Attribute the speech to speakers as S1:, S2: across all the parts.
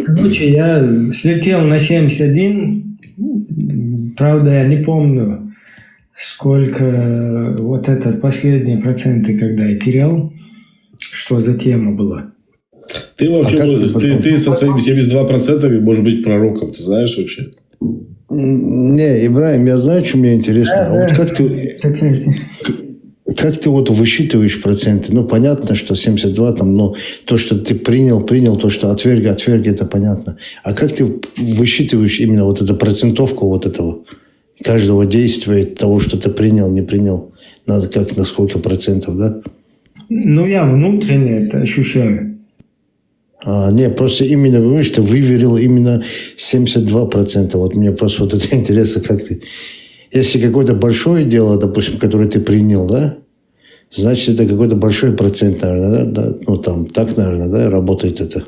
S1: Короче, я слетел на 71, правда, я не помню, сколько вот этот последние проценты, когда я терял, что за тема была.
S2: Ты вообще, ты со своими 72% можешь быть пророком, ты знаешь вообще?
S3: Не, Ибрагим, я знаю, что мне интересно. А вот как ты вот высчитываешь проценты? Ну, понятно, что 72 там, но то, что ты принял, то, что отверг, это понятно. А как ты высчитываешь именно вот эту процентовку вот этого каждого действия, того, что ты принял, не принял? Надо как, на сколько процентов, да?
S1: Ну, я внутренне это ощущаю.
S3: Не, просто именно, понимаешь, ты выверил именно 72%. Вот мне просто вот это интересно, как ты... Если какое-то большое дело, допустим, которое ты принял, да, значит, это какой-то большой процент, наверное, да? Ну, там, так, наверное, да, работает это.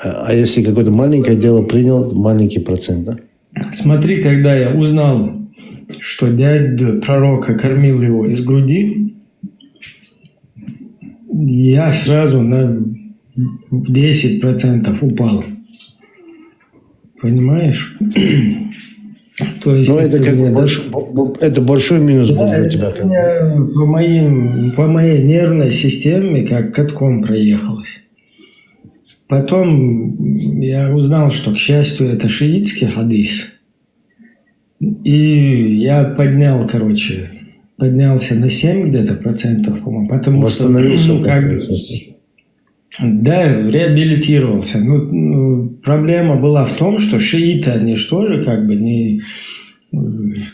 S3: А если какое-то маленькое дело принял, маленький процент, да?
S1: Смотри, когда я узнал, что дядя пророка кормил его из груди, я сразу на 10% упал. Понимаешь? То есть,
S3: ну, это как это большой минус был для тебя.
S1: По моей нервной системе как катком проехалось. Потом я узнал, что, к счастью, это шиитский хадис. И я поднялся на 7 где-то процентов, по-моему. Потому
S3: восстановился.
S1: Да, реабилитировался. Проблема была в том, что шииты, они же тоже как бы не...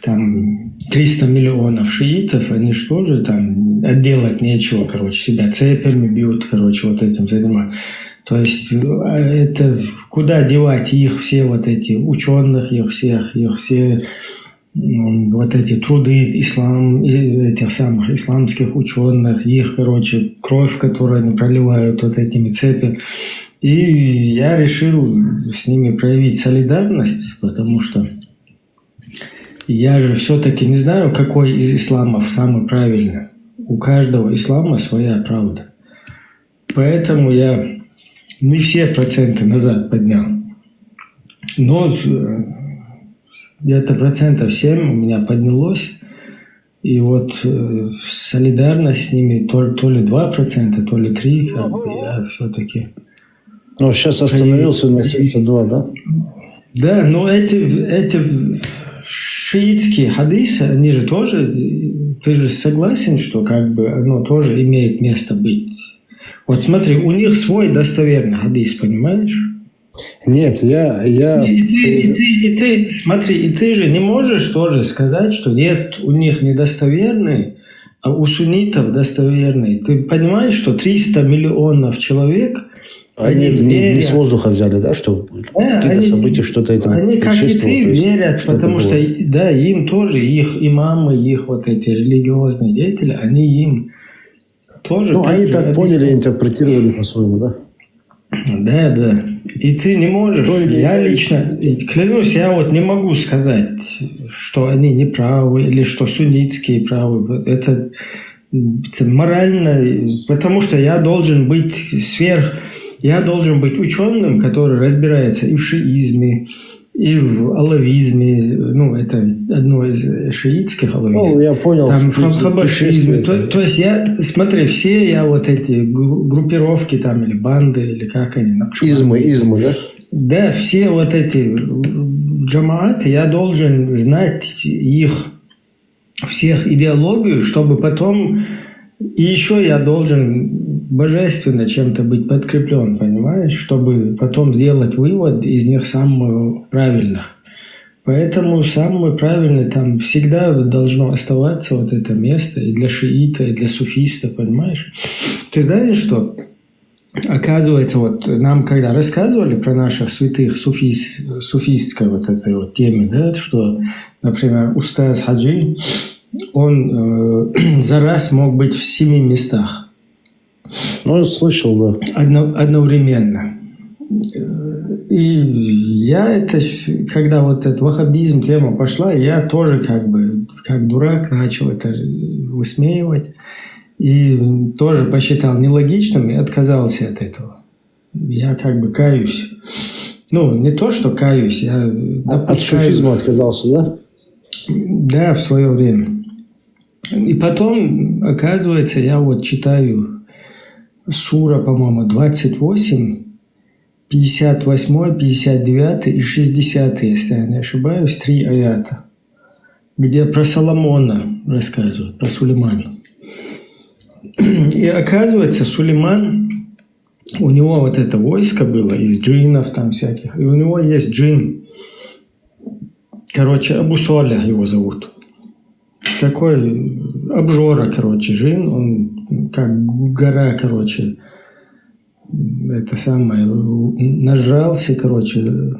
S1: Там 300 миллионов шиитов, они же тоже там отделать нечего, себя цепями бьют, вот этим занимаются. То есть это куда девать их все вот эти ученых, их все вот эти труды этих самых исламских ученых, их, кровь, которую они проливают вот этими цепями. И я решил с ними проявить солидарность, потому что я же все-таки не знаю, какой из исламов самый правильный. У каждого ислама своя правда. Поэтому я не все проценты назад поднял. Но где-то 7% у меня поднялось. И вот солидарность с ними то ли 2%, то ли 3%, я все-таки...
S3: Ну, сейчас остановился на 72, да?
S1: Да, но эти шиитские хадисы, они же тоже... Ты же согласен, что оно тоже имеет место быть? Вот смотри, у них свой достоверный хадис, понимаешь?
S3: Нет,
S1: Смотри, и ты же не можешь тоже сказать, что нет, у них недостоверный, а у суннитов достоверный. Ты понимаешь, что 300 миллионов человек...
S3: Они это не с воздуха взяли, да, что какие-то события, что-то это
S1: они, как и ты, верят, потому что, да, им тоже, их имамы, их вот эти религиозные деятели, они им тоже...
S3: Ну, они так поняли, интерпретировали по-своему, да?
S1: Да. И ты не можешь, я лично, клянусь, я вот не могу сказать, что они неправы или что суннитские правы. Это морально, потому что я должен быть ученым, который разбирается и в шиизме, и в алавизме, это одно из шиитских алавизмов.
S3: Ну, я понял.
S1: Там в хабашизме. То есть смотри, все вот эти группировки там, или банды, или как они?
S3: Измы, да?
S1: Да, все вот эти джамааты, я должен знать всех идеологию, чтобы потом... И еще я должен божественно чем-то быть подкреплен, понимаешь? Чтобы потом сделать вывод из них самых правильных. Поэтому самый правильный там всегда должно оставаться вот это место и для шиита, и для суфиста, понимаешь? Ты знаешь, что оказывается, вот нам когда рассказывали про наших святых суфистской вот этой вот теме, да, что, например, устаз Хаджи, он за раз мог быть в 7 местах.
S3: Ну, я слышал, да.
S1: Одновременно. И я когда вот этот ваххабизм тема пошла, я тоже как дурак начал это высмеивать. И тоже посчитал нелогичным и отказался от этого. я как бы каюсь. Ну, не то, что каюсь, я
S3: От суфизма отказался, да?
S1: Да, в свое время. И потом, оказывается, я вот читаю сура, по-моему, 28, 58, 59 и 60, если я не ошибаюсь, 3 аята, где про Соломона рассказывают, про Сулеймана. И оказывается, Сулейман, у него вот это войско было из джиннов там всяких, и у него есть джин, короче, Абу Солех его зовут. Такой обжора, короче, джин, он как гора, короче, это самое, нажрался, короче,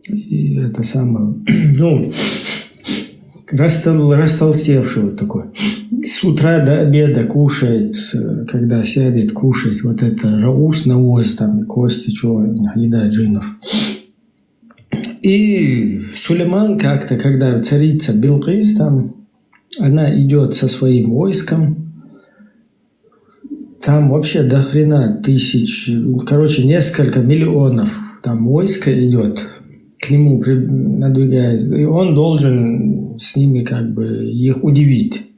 S1: и это самое, ну, растолстевший вот такой. С утра до обеда кушает, когда сядет кушать, вот это раус, навоз, там, кости, чего, еда джинов. И Сулейман как-то, когда царица Билкис там, она идет со своим войском, там вообще до хрена тысяч, короче, несколько миллионов там войска идет, к нему надвигается, и он должен с ними как бы их удивить.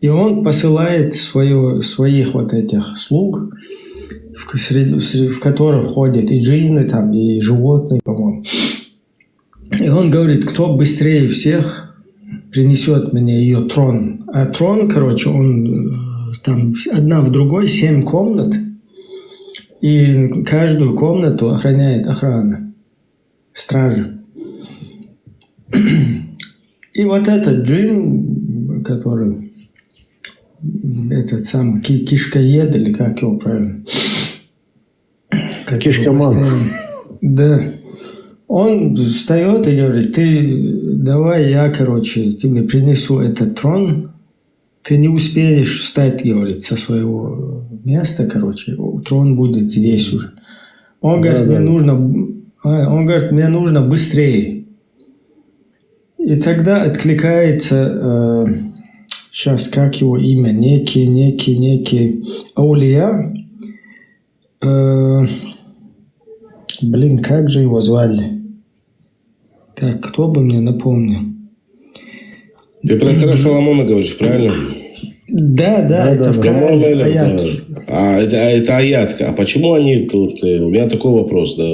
S1: И он посылает своих вот этих слуг, в которых ходят и джинны, там, и животные, по-моему. И он говорит, кто быстрее всех принесет мне ее трон. А трон, короче, он там одна в другой, 7 комнат. И каждую комнату охраняет охрана, стражи. И вот этот джин, который, этот самый кишкоед, или как его правильно?
S3: Кишкоман.
S1: Да. Он встает и говорит, ты давай я, короче, тебе принесу этот трон. Ты не успеешь встать, говорит, со своего места, короче, трон будет здесь уже. Он говорит, мне нужно быстрее. И тогда откликается, сейчас как его имя, некий Аулия. Блин, как же его звали? Так, кто бы мне напомнил?
S2: Ты про царя Соломона говоришь, правильно?
S1: Да, это в Коране аят.
S2: Это аятка. А почему они тут... У меня такой вопрос, да.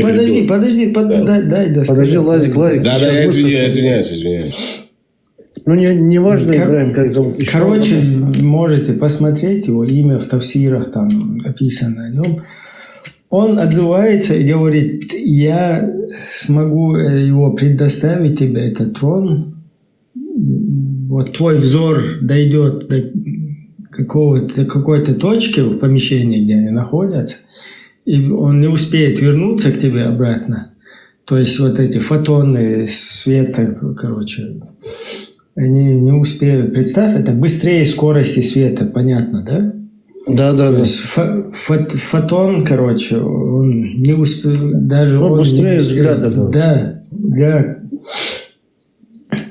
S1: Подожди, дай.
S3: Подожди, Лазик.
S2: Да, я извиняюсь.
S3: Ну, не важно, Ибраим, как зовут.
S1: Короче, можете посмотреть его имя в тафсирах, там написано о нем. Он отзывается и говорит, я смогу его предоставить тебе, этот трон. Вот твой взор дойдет до какой-то точки в помещении, где они находятся, и он не успеет вернуться к тебе обратно. То есть вот эти фотоны света, короче, они не успеют. Представь, это быстрее скорости света, понятно, да?
S3: Да.
S1: То есть фотон, короче, он не успеет, даже он
S3: быстрее взгляда.
S1: Да.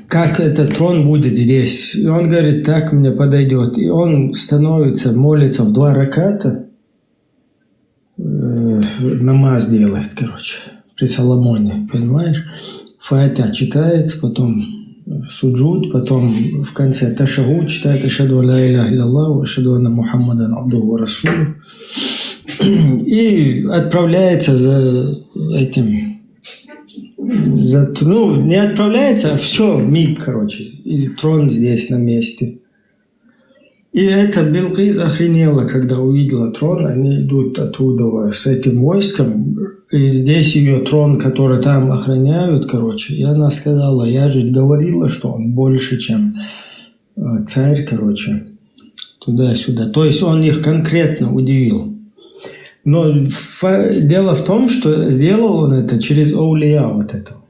S1: Как этот трон будет здесь? И он говорит, так мне подойдет. И он становится, молится в 2 раката, намаз делает, короче, при Соломоне, понимаешь? Фатиха читает, потом суджуд, потом в конце ташахуд читает ашхаду ла иляха илляллах, ашхаду анна Мухаммадан абдуху ва расулюху. И отправляется за этим... не отправляется, а все, миг, короче. И трон здесь на месте. И эта Билкис охренела, когда увидела трон. Они идут оттуда с этим войском. И здесь ее трон, который там охраняют, короче. И она сказала, я же говорила, что он больше, чем царь, короче. Туда-сюда. То есть он их конкретно удивил. Но дело в том, что сделал он это через аулия вот этого.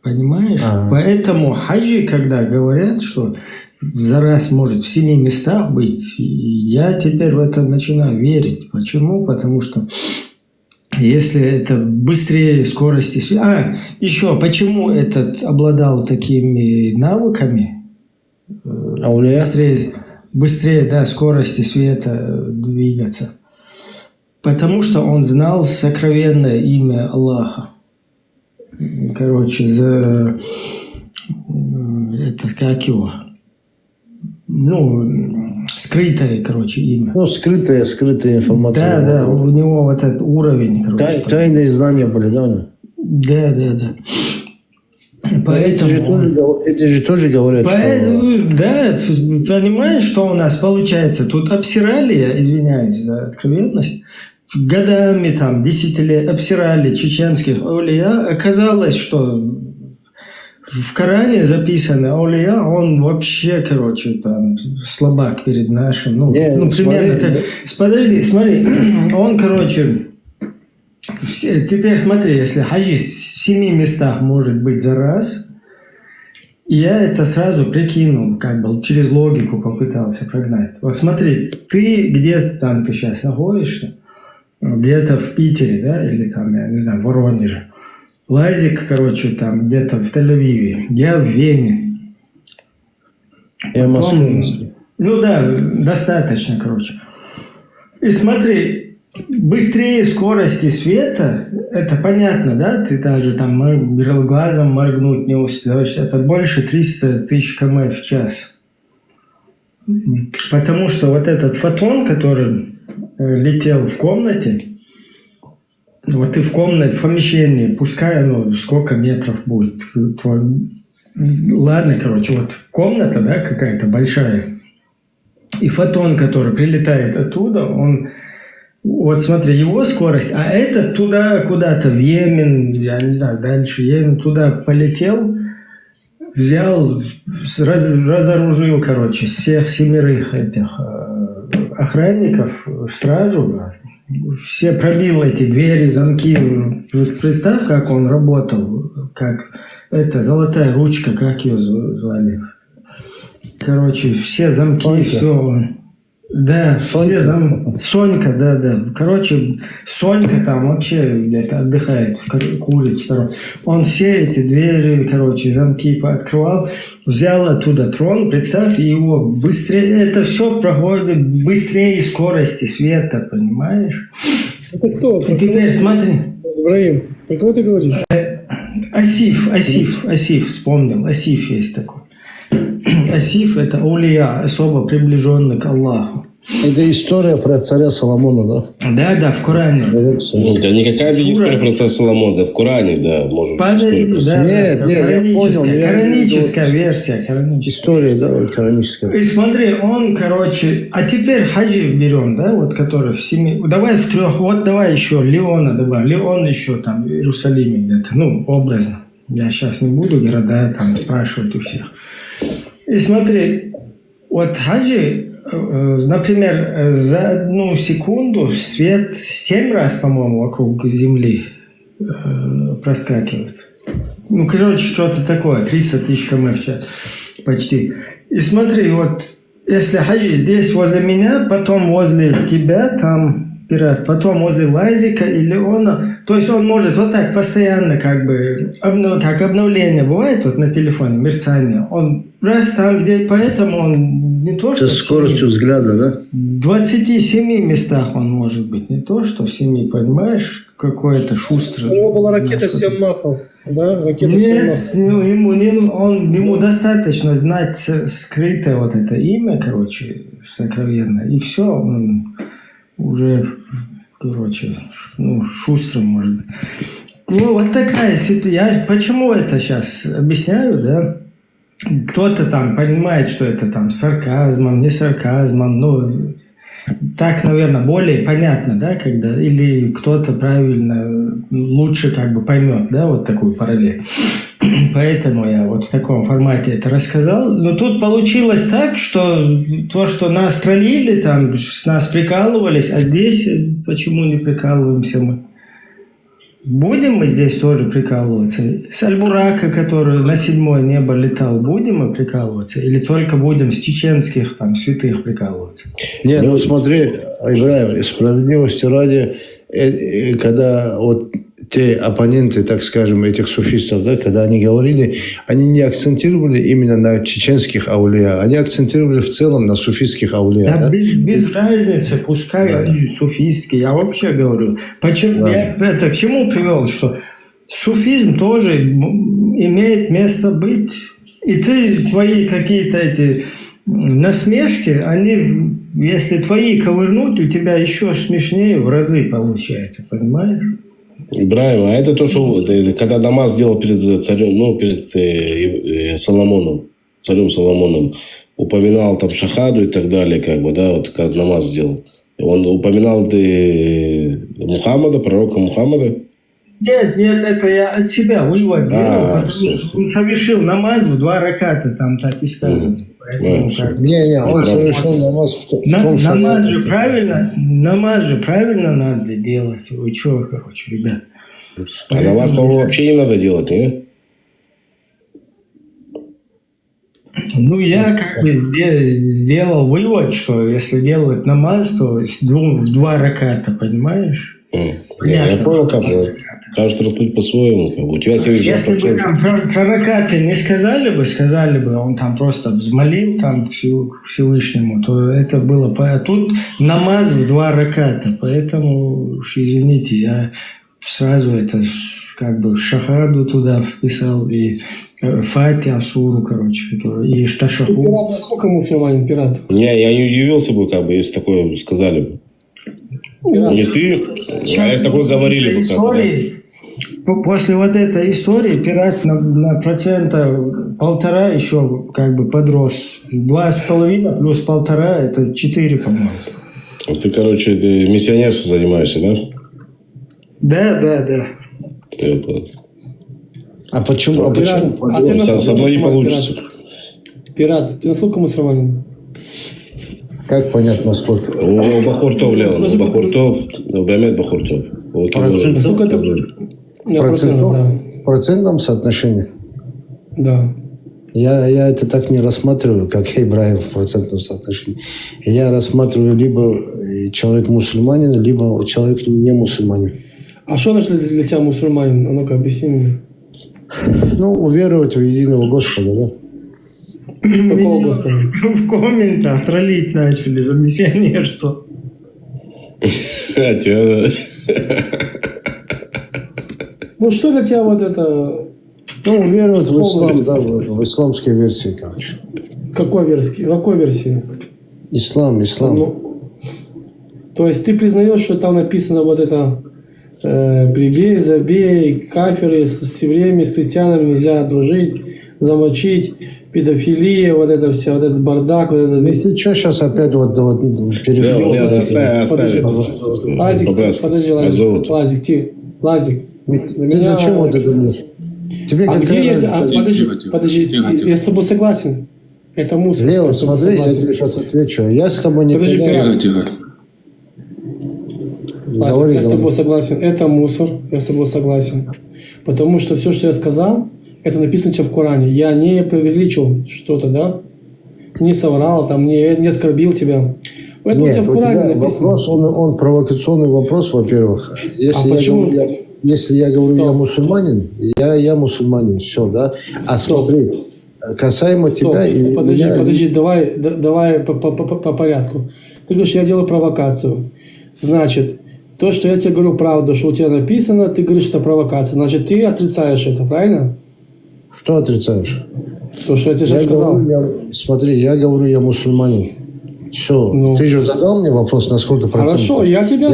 S1: Понимаешь? Поэтому хаджи, когда говорят, что за раз может в 7 местах быть, я теперь в это начинаю верить. Почему? Потому что если это быстрее скорости света... еще, почему этот обладал такими навыками?
S3: Аулия?
S1: Быстрее, да, скорости света двигаться. Потому что он знал сокровенное имя Аллаха. Короче, это как его? Ну, скрытое, короче, имя.
S3: Ну, скрытая информация.
S1: Да, у него вот этот уровень, короче.
S3: Тайные знания были, да, у него?
S1: Да.
S3: Поэтому эти же тоже говорят, что...
S1: Да, понимаешь, что у нас получается? Тут обсирали, извиняюсь за откровенность, годами, там, 10 лет обсирали чеченских аулия. Оказалось, что в Коране записано аулия, он вообще, короче, там, слабак перед нашим. Примерно так. Подожди, смотри, он, короче... Теперь смотри, если хаджи в 7 местах может быть за раз, я это сразу прикинул, как бы через логику попытался прогнать. Вот смотри, ты где-то там, ты сейчас находишься, где-то в Питере, да, или там, я не знаю, в Воронеже. Лазик, короче, там где-то в Тель-Авиве, я в Вене.
S3: Я в Москве.
S1: Ну да, достаточно, короче. И смотри, быстрее скорости света, это понятно, да? Ты даже там глазом моргнуть не успеваешь. Это больше 300 тысяч км в час. Потому что вот этот фотон, который летел в комнате, вот ты в комнате, в помещении, пускай оно сколько метров будет. Ладно, короче, вот комната, да, какая-то большая. И фотон, который прилетает оттуда, он... Вот смотри, его скорость, а этот туда куда-то в Йемен, я не знаю, дальше Йемен, туда полетел, взял, разоружил, короче, всех 7 этих охранников, стражу, все пробил эти двери, замки. Представь, как он работал, как это золотая ручка, как ее звали. Короче, все замки, все... Да, Сонька, да. Короче, Сонька там вообще где-то отдыхает, курит в сторону. Он все эти двери, короче, замки пооткрывал, взял оттуда трон, представь, и его быстрее, это все проходит быстрее скорости света, понимаешь?
S4: Это кто?
S1: И теперь смотри.
S4: Ибраим, про кого ты говоришь?
S1: Асиф, вспомнил, Асиф есть такой. Асиф – это аулия, особо приближенный к Аллаху.
S3: Это история про царя Соломона, да?
S1: Да, в Коране.
S2: Это никакая не история про царя Соломона, в Коране, да, может быть.
S3: Нет, я понял.
S1: Кораническая версия.
S3: История, да, кораническая.
S1: И смотри, он, короче... А теперь хаджи берем, да, вот который в 7... Давай в 3... Вот давай еще Леона добавим. Леон еще там в Иерусалиме где-то. Ну, образно. Я сейчас не буду города там спрашивать у всех. И смотри, вот хаджи, например, за 1 секунду свет 7 раз, по-моему, вокруг Земли проскакивает. Ну, короче, что-то такое, 300 тысяч км в час почти. И смотри, вот если хаджи здесь возле меня, потом возле тебя, там пират, потом возле Лазика и Леона. То есть он может вот так постоянно как бы, как обновление бывает вот на телефоне, мерцание. Он раз там, где, поэтому он не то, что...
S3: Это скоростью взгляда, да?
S1: В 27 местах он может быть, не то, что в 7, понимаешь? Какой-то шустрый.
S4: У него была ракета 7 махов, да? Ракета 7 махов.
S1: Нет, ему достаточно знать скрытое вот это имя, короче, сокровенное, и все, он уже, короче, шустрым может быть. Ну, вот такая ситуация. Я почему это сейчас объясняю, да? Кто-то там понимает, что это там сарказмом, не сарказмом, ну, так, наверное, более понятно, да, когда, или кто-то правильно, лучше как бы поймет, да, вот такую параллель. Поэтому я вот в таком формате это рассказал. Но тут получилось так, что то, что нас троллили, там, с нас прикалывались, а здесь почему не прикалываемся мы? Будем мы здесь тоже прикалываться? С Аль-Бурака, который на 7-е небо летал, будем мы прикалываться? Или только будем с чеченских там святых прикалываться?
S3: Нет, ну смотри, Ибраим, справедливости ради, когда вот те оппоненты, так скажем, этих суфистов, да, когда они говорили, они не акцентировали именно на чеченских аулия, они акцентировали в целом на суфистских аулия.
S1: Да,
S3: Да?
S1: без разницы, пускай они суфистские. Я вообще говорю, почему я это к чему привел, что суфизм тоже имеет место быть. И твои какие-то эти насмешки, они, если твои ковырнуть, у тебя еще смешнее в разы получается, понимаешь?
S2: Ибраим, а это то, что когда намаз сделал перед царем, ну, перед Соломоном, царем Соломоном, упоминал там шахаду и так далее, как бы, да, вот когда намаз сделал. Он упоминал Мухаммада, пророка Мухаммада.
S1: Нет, это я от себя вывод делал, потому что он совершил намаз в 2 раката, там так и сказано. Поэтому как...
S3: Не, он совершил намаз в том, что...
S1: Намаз же правильно надо делать. Вы что, короче, ребят?
S2: А намаз, по-моему, вообще не надо делать, не?
S1: Ну, я как бы сделал вывод, что если делать намаз, то в 2 раката, понимаешь?
S2: Я понял, как каждый раскрыть по-своему. У тебя 72%.
S1: Если бы там про ракаты не сказали бы, он там просто взмолил там к Всевышнему, то это было... А тут намаз в 2 раката, поэтому, уж извините, я сразу это как бы шахаду туда вписал, и Фатиха, суру, короче, и Шташаху.
S4: Пират, насколько мусульманин, пират?
S2: Я не удивился бы, как бы, если такое сказали бы. Не ты, а это такое говорили бы.
S1: Истории, после вот этой истории пират на 1,5% еще как бы подрос. 2,5 плюс 1,5 это 4, по-моему.
S2: Ты, короче, миссионерством занимаешься, да?
S1: Да.
S2: Я понял.
S3: А почему?
S2: Со мной не получится.
S4: Пират, ты насколько мусульманин?
S3: Как понять, насколько?
S2: О, Бахуртов, Леон. Бахуртов, Бамед Бахуртов.
S4: Насколько это?
S3: В процентном соотношении?
S4: Да.
S3: Я это так не рассматриваю, как Ибраим в процентном соотношении. Я рассматриваю либо человек мусульманин, либо человек не мусульманин.
S4: А что значит для тебя мусульманин? А ну-ка, объясни мне.
S3: Ну, уверовать в единого Господа, да?
S4: Какого Господа?
S1: В комментах троллить начали за миссионерство.
S4: Ну, что для тебя вот это...
S3: Ну, уверовать в ислам, да, в исламской версии, короче.
S4: Какой версии?
S3: Ислам.
S4: Ну, то есть ты признаешь, что там написано вот это прибей, забей, кафиры с евреями, с крестьянами нельзя дружить, замочить, педофилия, вот это все, вот этот бардак, вот это весь.
S3: Ты что сейчас опять вот перешел?
S4: Лазик.
S3: Ты зачем вот это мне? Тебе какая разница?
S4: Подожди, я с тобой согласен. Это мусор.
S3: Лео, смотри, я тебе сейчас отвечу. Я с тобой не
S4: согласен.
S5: Тихо.
S4: Я с тобой согласен. Это мусор. Я с тобой согласен. Потому что все, что я сказал, это написано у тебя в Коране. Я не преувеличил что-то, да? Не соврал, там, не оскорбил тебя. Поэтому
S3: нет,
S4: у тебя в Коране написано.
S3: Вопрос, он провокационный вопрос, во-первых. Если я говорю, я мусульманин, я мусульманин, все, да? А смотри, касаемо тебя...
S4: Подожди, давай по порядку. Ты говоришь, я делаю провокацию. Значит, то, что я тебе говорю правду, что у тебя написано, ты говоришь, что это провокация. Значит, ты отрицаешь это, правильно?
S3: Что отрицаешь?
S4: То, что я тебе сейчас сказал.
S3: Смотри, я говорю, я мусульманин. Все. Ну, ты же задал мне вопрос, на сколько процентов?
S4: Хорошо, я тебе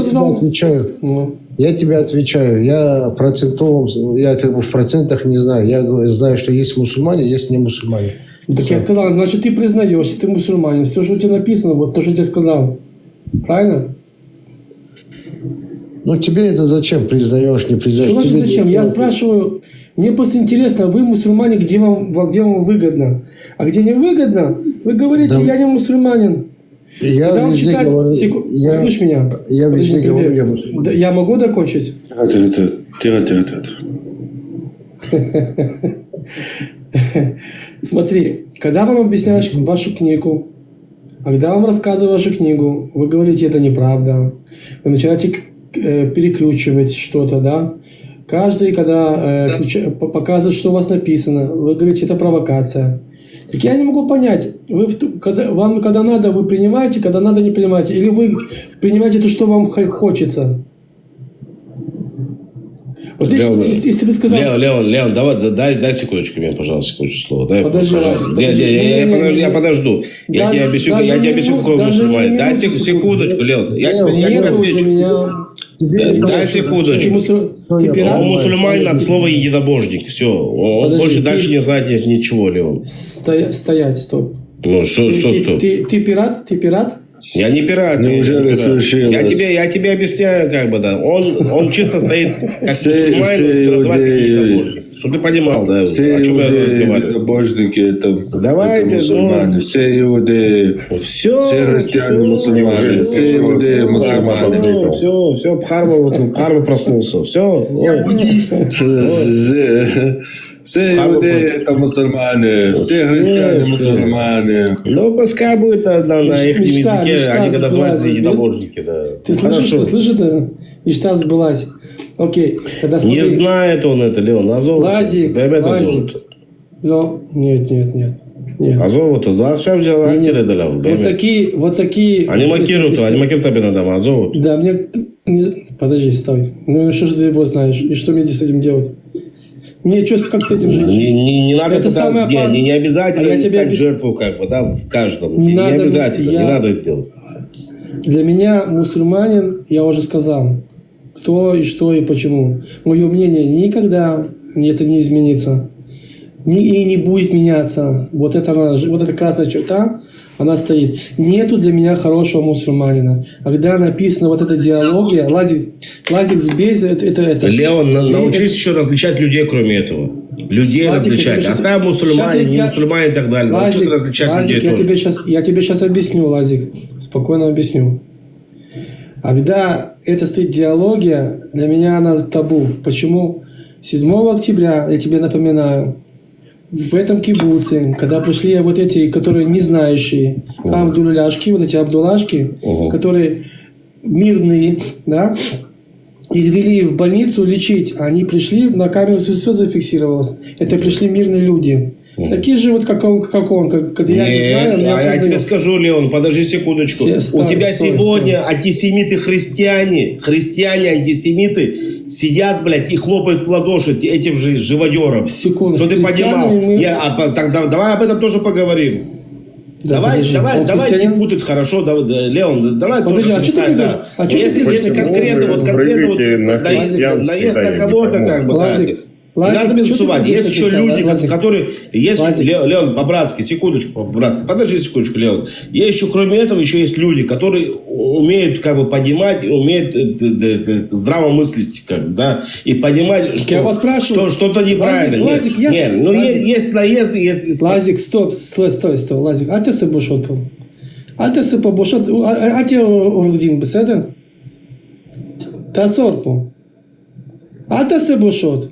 S4: задал.
S3: Отвечаю. Ну. Я тебе отвечаю. Я как бы в процентах не знаю. Я знаю, что есть мусульмане, есть не мусульмане.
S4: Так все. Я сказал, значит, ты признаешь, если ты мусульманин. Все, что у тебя написано, вот то, что я тебе сказал. Правильно?
S3: Ну, тебе это зачем? Признаешь, не признаешь?
S4: Что значит зачем? Я спрашиваю, мне просто интересно, вы мусульмане, где вам выгодно? А где не выгодно, вы говорите, да. Я не мусульманин.
S3: Я везде говорю...
S4: Слышь меня?
S3: Я везде говорю, я мусульманин.
S4: Я могу докончить?
S5: Тихо.
S4: Смотри, когда вам объясняешь вашу книгу, когда вам рассказываю вашу книгу, вы говорите, это неправда. Вы начинаете переключивать что-то, да. Каждый, когда показывает, что у вас написано, вы говорите, это провокация. Так я не могу понять, вам когда надо, вы принимаете, когда надо, не принимаете. Или вы принимаете то, что вам хочется. Вот если бы сказал...
S2: Леон, дай секундочку мне, пожалуйста, секундочку слово. Дай,
S4: Подожди,
S2: я подожду. Я тебе объясню, какой мусульманин. Дай секундочку, Леон. Я тебе отвечу. Дай секундочку. Он мусульманин от слова единобожник. Все. Он больше дальше не знает ничего, Леон.
S4: Стоять, стоп.
S2: Ну, что стоп?
S4: Ты пират? Ты пират?
S2: Я не пират.
S5: Неужели совершил?
S2: Я тебе объясняю, как бы, да. Он чисто стоит как мусульманин, называет единобожник. Чтобы ты понимал, да,
S5: все
S2: о чем я
S5: иудеи,
S2: разговариваю.
S5: единобожники, это
S2: Давайте,
S5: мусульмане. Все иудеи,
S2: Все
S5: христиане, мусульмане. Все иудеи, мусульмане.
S2: Все, Харма проснулся. Все.
S5: Все иудеи это мусульмане, все христиане мусульмане.
S2: Ну, пускай будет на их языке, они когда называются
S4: сглазит,
S2: единобожники, да.
S4: Ты слышишь, ты слышишь это? Мечта сбылась. Окей. Когда
S2: Не знает он это, Леон, а золото.
S4: Лазик. Ну, нет.
S2: А золото, да, сейчас взял антиры дали.
S4: Вот такие...
S2: Они макируют тебе надо, а золото.
S4: Да, мне... Подожди, стой. Ну, что же ты его знаешь? И что мне с этим делать? Мне что, как с этим жить?
S2: Не надо
S4: это
S2: туда, не обязательно искать жертву, как бы, да, в каждом. Не обязательно, не надо это делать.
S4: Для меня мусульманин, я уже сказал, кто и что и почему. Мое мнение никогда это не изменится. И не будет меняться. Вот эта красная черта, она стоит. Нету для меня хорошего мусульманина. А когда написана вот эта диалогия, Лазик сбей, это...
S2: Леон, научись еще различать людей, кроме этого. Людей
S4: Лазик,
S2: различать. Оставь мусульманин, не мусульманин и так далее. Научись различать людей тоже.
S4: Я тебе сейчас объясню, Лазик. Спокойно объясню. А когда это стоит диалогия, для меня она табу. Почему? 7 октября, я тебе напоминаю, в этом кибуце, когда пришли вот эти, которые не знающие, абдулляшки, вот эти абдуллашки, которые мирные, да, их вели в больницу лечить, они пришли, на камеру все зафиксировалось. Это пришли мирные люди. Такие же вот, как он, когда я не знаю.
S2: Я тебе скажу, Леон, подожди секундочку. У тебя сегодня антисемиты-христиане, антисемиты сидят, блядь, и хлопают в ладоши этим же живодерам.
S4: Секунду.
S2: Что ты понимал? Давай об этом тоже поговорим.
S4: Да,
S2: давай не путать, хорошо, Леон, давай тоже почитай, да. Если конкретно наезд на кого-то, как бы, да. Не надо минусовать. Есть еще люди, которые... Леон, по-братски, секундочку, по-братски. Подожди секундочку, Леон. Есть еще, кроме этого, еще есть люди, которые умеют, как бы, понимать, умеют здраво мыслить, как, да, и понимать, что что-то неправильно. Есть наезды, есть...
S4: Лазик, стой, Лазик. А ты сыбушот. А ты сыбушот. А ты урдин беседен? Тацорпу. А ты сыбушот.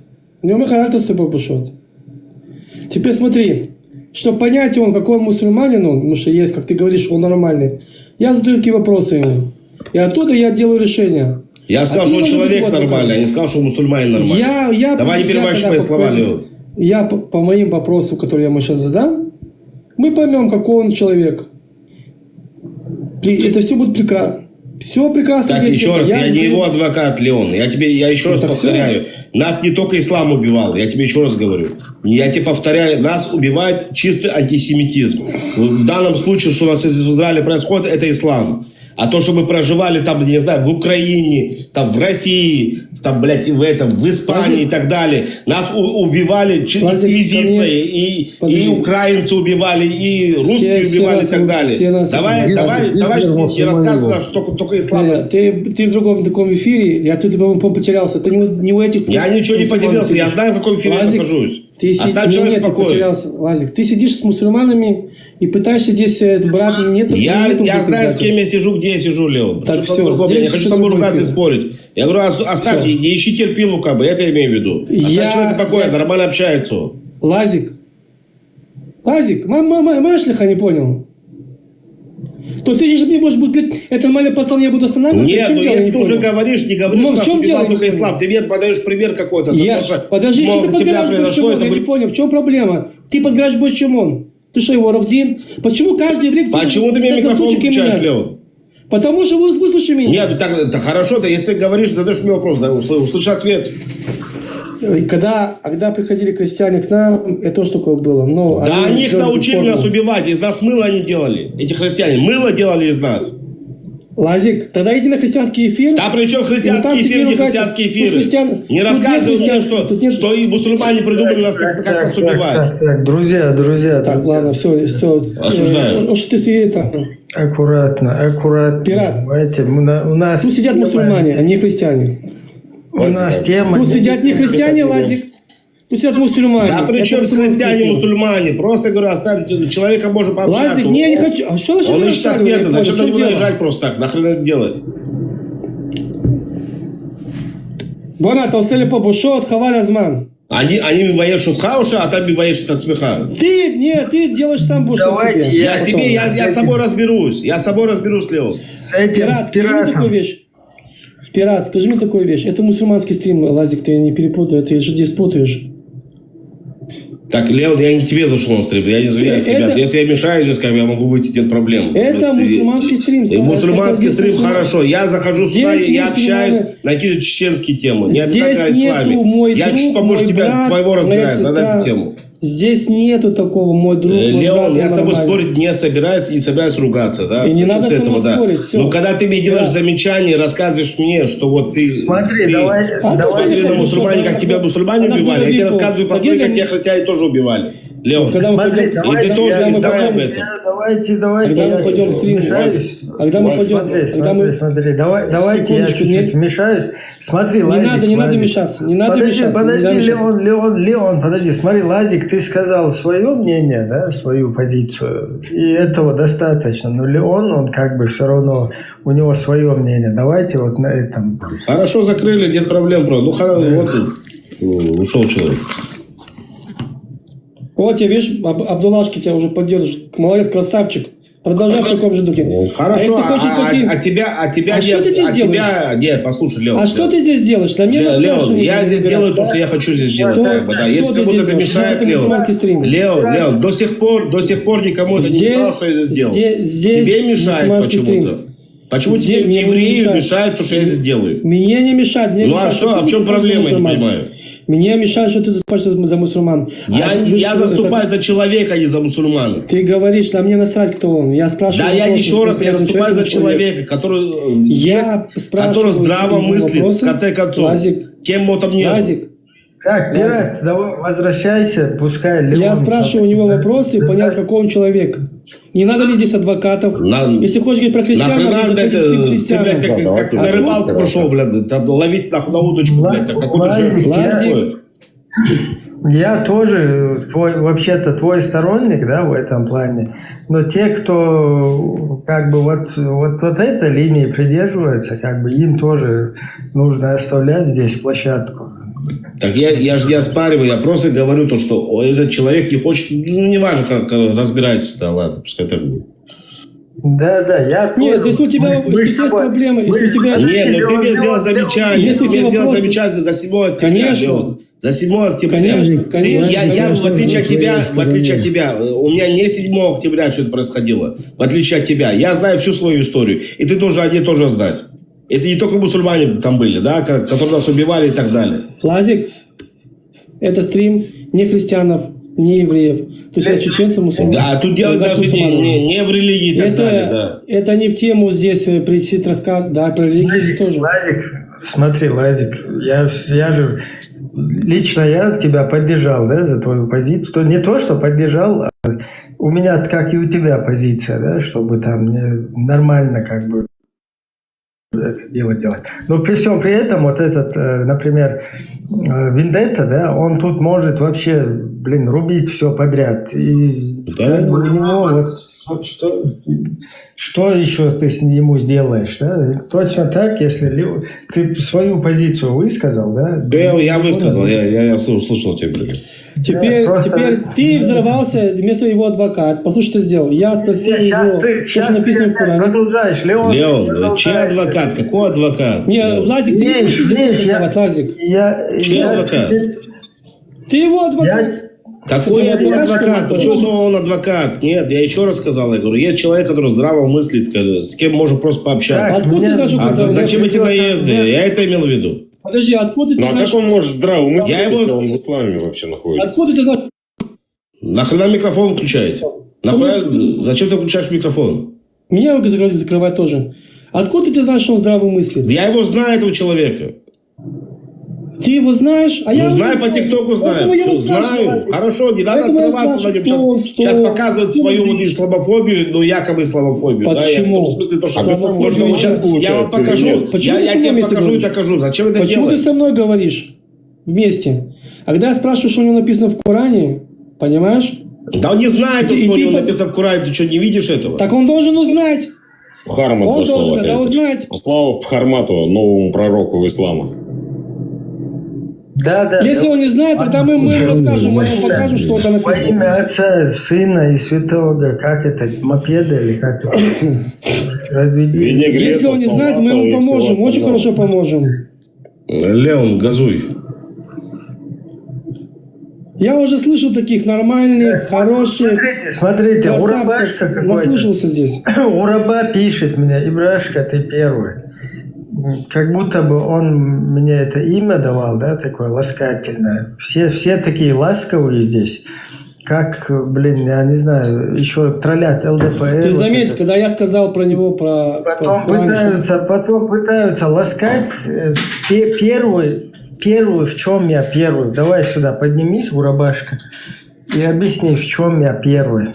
S4: Теперь смотри, чтобы понять он, какой он мусульманин, потому что есть, как ты говоришь, он нормальный, я задаю такие вопросы ему. И оттуда я делаю решение.
S2: Я сказал, что он человек нормальный, а не сказал, что мусульманин нормальный. Давай не перебивай мои слова, Леон.
S4: Я по моим вопросам, которые я ему сейчас задам, мы поймем, какой он человек. Это все будет прекрасно. Все прекрасно.
S2: Так, еще раз, я не его адвокат, Леон. Я еще раз повторяю. Нас не только ислам убивал, я тебе еще раз говорю. Я тебе повторяю, нас убивает чистый антисемитизм. В данном случае, что у нас в Израиле происходит, это ислам. А то, что мы проживали там, не знаю, в Украине, там, в России, там, блядь, в Испании и так далее. Нас убивали изицы, и украинцы убивали, и русские убивали и так далее. Давай не рассказывай, что только ислам.
S4: Ты в другом таком эфире, я тут, по-моему, потерялся. Ты не у этих...
S2: Я ничего не потерялся, я знаю, в каком эфире я нахожусь. Оставь человека в покое.
S4: Лазик, ты сидишь с мусульманами и пытаешься здесь брать...
S2: Я знаю, с кем я сижу, где я сижу, Леон.
S4: Так, все,
S2: я не хочу с тобой ругаться и спорить. Я говорю, оставь, не ищи терпилу, как бы, это я имею в виду. Оставь человека в покое, нормально общается.
S4: Лазик, Машлиха не понял. То ты же мне можешь говорить, это нормальный пацан, я буду останавливаться?
S2: Нет,
S4: В чем
S2: ну
S4: дело,
S2: если
S4: не
S2: ты уже
S4: понял?
S2: говоришь, не говоришь,
S4: Ну, в
S2: что
S4: чем
S2: убивал
S4: дело,
S2: только
S4: я не
S2: ислам. Ты мне подаешь пример какой-то. за
S4: Я...
S2: то, что
S4: Подожди,
S2: смог
S4: что ты
S2: у тебя
S4: подгораешь больше,
S2: произошло,
S4: чем он?
S2: это
S4: Я не
S2: были-
S4: понял, в чем проблема? Ты подгораешь больше, чем он. Ты что, его Рогдин? Почему каждый еврей...
S2: Почему ты мне
S4: в этом
S2: микрофон
S4: случае
S2: включаешь,
S4: меня?
S2: Леон?
S4: Потому что вы выслушай меня.
S2: Нет, так, это хорошо, то если ты говоришь, задаешь мне вопрос, да, услышь ответ.
S4: Когда приходили крестьяне к нам, это тоже такое было. Но
S2: Да они их
S4: делали
S2: научили
S4: форму.
S2: нас убивать, из нас мыло они делали, эти христиане, мыло делали из нас.
S4: Лазик, тогда иди на христианский эфир.
S2: Да при чем
S4: И там
S2: христианские
S4: сиди
S2: эфиры, не
S4: ругайся.
S2: христианские
S4: Тут
S2: эфиры?
S4: христиан-
S2: Не
S4: тут
S2: рассказывай
S4: нет
S2: мне,
S4: христиан- тут нет-
S2: что и мусульмане придумали нас, как нас убивать.
S1: Так, друзья,
S4: Так, ладно, все.
S2: Осуждаю.
S4: Что ты это?
S1: Аккуратно.
S4: Пират.
S1: Давайте, у нас
S4: Тут сидят
S1: тема-
S4: мусульмане, а не христиане.
S1: У нас тема...
S4: Тут сидят не христиане, Лазик. Тут сидят мусульмане.
S2: Да при
S4: Это
S2: чем
S4: мусульманский
S2: христиане,
S4: эфир.
S2: мусульмане? Просто говорю, оставь человека можно пообщаться.
S4: Лазик, не, я не хочу. А что
S2: Он ищет ответы, зачем на него
S4: делать?
S2: наезжать просто так? Нахрен это делать?
S4: Бона, толстели по бушот, хаваль азман.
S2: Они воюют шутхауша, а там воюют от смеха.
S4: Ты делаешь сам бушот
S1: Давайте
S4: себе.
S2: Я себе, я с собой разберусь. Я с собой разберусь, Лео.
S1: С этим,
S4: Пират,
S1: с
S4: скажи мне такую
S1: пиратом.
S4: вещь. Пират, скажи мне такую вещь. Это мусульманский стрим, Лазик, ты не перепутай, ты же здесь путаешь.
S2: Так, Леон, я не тебе зашел на стрим, я не извиняюсь,
S4: Это-
S2: ребят. Если я мешаю здесь, как бы, я могу выйти, нет проблем.
S4: Это
S2: Вот,
S4: мусульманский стрим,
S2: и
S4: Саша.
S2: мусульманский
S4: Это
S2: стрим
S4: здесь
S2: хорошо. Я захожу сюда,
S4: Здесь
S2: и я
S4: мусульмане-
S2: общаюсь на какие-то чеченские темы. Не
S4: Здесь
S2: обязательно о исламе.
S4: нету мой
S2: Я
S4: друг,
S2: чуть побольше
S4: мой
S2: тебя,
S4: брат,
S2: твоего
S4: моя
S2: разбираюсь на
S4: сестра.
S2: эту тему.
S4: Здесь нету такого, мой друг, мой
S2: Леон,
S4: брат,
S2: я с тобой
S4: нормально.
S2: спорить не собираюсь и собираюсь ругаться, да?
S4: И не
S2: Начнем
S4: надо
S2: с
S4: со
S2: этого,
S4: мной
S2: да.
S4: спорить, всё.
S2: Но когда ты мне делаешь
S4: Да.
S2: замечания, рассказываешь мне, что вот ты...
S1: Смотри,
S2: ты
S1: давай...
S2: Смотри на мусульмане, как тебя мусульмане
S4: Она
S2: убивали. Я тебе
S4: говорит,
S2: рассказываю, посмотри,
S4: погоди,
S2: как тебя христиане тоже убивали. Леон,
S4: Когда мы
S1: Смотри,
S4: пойдем,
S1: давай,
S2: и ты тоже
S1: я-
S2: не
S4: мы
S2: знай об
S4: пойдем-
S2: этом.
S1: Давайте.
S4: Когда
S1: я
S4: мы пойдем в
S1: чуть-чуть
S4: стрим,
S1: вмешаюсь.
S4: когда мы пойдем, когда мы...
S1: Смотри, давайте я
S4: Секундочку,
S1: чуть-чуть
S4: нет.
S1: вмешаюсь. Смотри,
S4: Не
S1: Лазик,
S4: надо, не надо
S1: Лазик.
S4: мешаться, не надо
S1: Подожди,
S4: мешаться,
S1: подожди,
S4: нельзя мешаться.
S1: Леон, подожди. Смотри, Лазик, ты сказал свое мнение, да, свою позицию, и этого достаточно. Но Леон, он как бы все равно, у него свое мнение. Давайте вот на этом.
S2: Хорошо закрыли, нет проблем, про. Ну, вот ушел человек.
S4: Вот, я видишь, Абдуллашки тебя уже поддерживает. Молодец, красавчик. Продолжай в таком же духе.
S2: Хорошо,
S4: если хочешь пойти-
S2: а тебя
S4: А
S2: нет,
S4: что ты здесь
S2: нет, послушай, Леон.
S4: А что ты здесь делаешь? На мне
S2: Леон, я здесь делаю то, что я хочу здесь делать. Как бы, да. Если
S4: ты
S2: кому-то это
S4: делаешь?
S2: мешает,
S4: Это мусульманский стрим.
S2: Леон, до сих пор никому это не мешало, что я здесь делал.
S4: здесь
S2: Тебе мешает
S4: мусульманский
S2: почему-то.
S4: стрим.
S2: Почему
S4: Здесь
S2: тебе
S4: мне не
S2: еврею
S4: мешает.
S2: мешает то, что я здесь делаю?
S4: Мне не мешает. Мне
S2: Ну а
S4: мешает,
S2: что, а
S4: ты
S2: в чем
S4: заступаешь
S2: проблема,
S4: за
S2: я не
S4: мусульман.
S2: понимаю.
S4: Мне мешает, что ты заступаешься за мусульман.
S2: Я заступаю за человека, а не за мусульман.
S4: Ты говоришь, а мне насрать, кто он. Я спрашиваю.
S2: Да, я
S4: вопросы,
S2: еще раз, я
S4: конкретно
S2: заступаю за
S4: человек.
S2: человека, который,
S4: Я спрашиваю
S2: который здраво
S4: его
S2: мыслит,
S4: вопросы.
S2: в конце концов.
S4: Лазик,
S2: Кем бы он там ни был.
S4: Лазик,
S1: Так, пират, давай возвращайся, пускай Леон...
S4: я спрашиваю у него вопросы, понять, какой он человек. Не надо мне здесь адвокатов. Если хочешь говорить про христиан,
S2: Нахрена
S4: надо
S2: ты,
S4: заходить с
S2: ты,
S4: христианам.
S2: блядь, как на рыбалку пошел, блядь, там ловить нахуй на удочку, блядь, так какой-то
S1: Лазик,
S2: же
S4: Лазик.
S1: Я тоже вообще-то твой сторонник, да, в этом плане. Но те, кто как бы вот этой линии придерживаются, как бы им тоже нужно оставлять здесь площадку.
S2: Так я же не оспариваю, я просто говорю то, что этот человек не хочет, ну не важно, как разбирается, да ладно, пускай так будет.
S1: Да, я...
S4: Нет,
S1: тоже-
S4: если у тебя
S1: мы
S4: если
S1: с
S4: есть
S1: тобой-
S4: проблемы,
S1: мы
S4: если у тебя...
S1: с тобой-
S2: Нет, ну ты мне сделал замечание,
S4: Если
S2: ты
S4: у тебя
S2: мне сделал
S4: вопросы-
S2: замечание за 7 октября.
S4: Конечно.
S2: Леон. За 7 октября.
S4: Конечно,
S2: Ты-
S4: конечно,
S2: я,
S4: конечно,
S2: в отличие от тебя,
S3: конечно,
S2: в отличие от тебя, у меня не 7 октября все это происходило, в отличие от тебя. Я знаю всю свою историю, и ты тоже о ней тоже знать. Это не только мусульмане там были, да, которые нас убивали и так далее.
S4: Лазик, это стрим не христианов, не евреев. То есть я чеченцев, мусульман.
S2: Да, тут дело даже не в религии и так далее, да.
S4: Это не в тему здесь присит рассказ, да, про религию здесь тоже.
S1: Лазик, смотри, Лазик, я же лично я тебя поддержал, да, за твою позицию. Не то, что поддержал, а у меня, как и у тебя, позиция, да, чтобы там нормально как бы это дело делать. Но при всем при этом вот этот, например, Вендетта, да, он тут может вообще блин, рубить все подряд. И
S2: Да.
S1: как бы у него вот что еще ты с ему сделаешь, да? Точно так, если ты свою позицию высказал, да?
S2: Да, я высказал, я слушал тебя, блин.
S4: Теперь,
S1: просто-
S4: теперь ты взорвался вместо его адвокат. Послушай, что сделал. Я спросил его, что
S1: Сейчас ты
S4: написано в Коране.
S1: продолжаешь, Леон.
S2: Леон,
S1: продолжай.
S2: чей адвокат? Какой адвокат?
S4: Не,
S2: Леон.
S4: Лазик, ты не
S1: Видишь,
S4: будешь
S1: видишь,
S4: адвокат, Лазик.
S2: Чей адвокат?
S4: Ты его адвокат.
S2: Какой
S4: Ты адвокат,
S2: адвокат?
S4: что ли?
S2: Почему он адвокат? Нет, я еще раз сказал, я говорю, есть человек, который здраво мыслит, с кем можно просто пообщаться.
S4: Откуда ты знаешь, что
S2: А
S4: это
S2: зачем эти
S1: придется-
S2: наезды? Я это имел в виду.
S4: Подожди, откуда ты
S6: Ну а
S4: знаешь?
S6: как он может здраво мыслить,
S2: Я его-
S6: если он в исламе вообще находится?
S4: Откуда ты знаешь?
S2: Нахрена микрофон выключаете? Нахуя? Зачем ты выключаешь микрофон?
S4: Меня закрывать тоже. Откуда ты знаешь, что он здраво мыслит?
S2: Я его знаю, этого человека.
S4: Ты его знаешь, а я
S2: Ну,
S4: его
S2: знаю,
S4: не
S2: по ТикТоку
S4: Поэтому я
S2: знаю.
S4: его
S2: Знаю.
S4: спрашиваю.
S2: Хорошо, не надо
S4: Поэтому я
S2: отрываться на нем.
S4: спрашиваю,
S2: Сейчас
S4: что-
S2: показывать
S4: что
S2: свою
S4: вы
S2: вот исламофобию, ну, якобы исламофобию. Да, я в
S4: Почему?
S2: том смысле, то, что
S6: А ты сам
S2: то, что
S6: не
S2: вы сейчас, я вам
S6: получается,
S2: покажу.
S6: или нет?
S4: Почему ты
S2: Я
S4: со мной
S2: тебе
S4: вместе
S2: покажу и
S4: говоришь?
S2: докажу. Зачем это
S4: Почему ты
S2: делать?
S4: со мной говоришь вместе? А когда я спрашиваю, что у него написано в Коране, понимаешь?
S2: Да он не знает,
S4: И
S2: что у
S4: ты
S2: него
S4: по-
S2: написано в Коране. Ты что, не видишь этого?
S4: Так он должен узнать.
S6: Хармат
S4: Он
S6: зашел
S4: должен это
S6: опять.
S4: узнать.
S6: Слава Пхармату, новому пророку ислама.
S1: Да.
S4: Если он не знает, тогда мы ему расскажем, мы ему покажем, что там
S1: Во
S4: написано.
S1: имя Отца, Сына и Святого, как это, мопеда или как это? Разведи.
S6: Винегрета,
S4: Если он не знает, мы
S6: салата и
S4: ему
S6: всего
S4: поможем, очень
S6: остального.
S4: хорошо поможем.
S2: Леон, газуй.
S4: Я уже слышу таких нормальных, хороших,
S1: Смотрите, Урабашка
S4: красавцев.
S1: какой-то.
S4: Наслушался здесь.
S1: Ураба пишет мне, Ибрашка, ты первый. Как будто бы он мне это имя давал, да, такое ласкательное. Все такие ласковые здесь. Как, блин, я не знаю, еще троллят ЛДПР.
S4: Ты
S1: вот
S4: заметь,
S1: это.
S4: когда я сказал про него, про
S1: Потом пытаются ласкать первый, в чем я первый. Давай сюда, поднимись, Урабашка, и объясни, в чем я первый.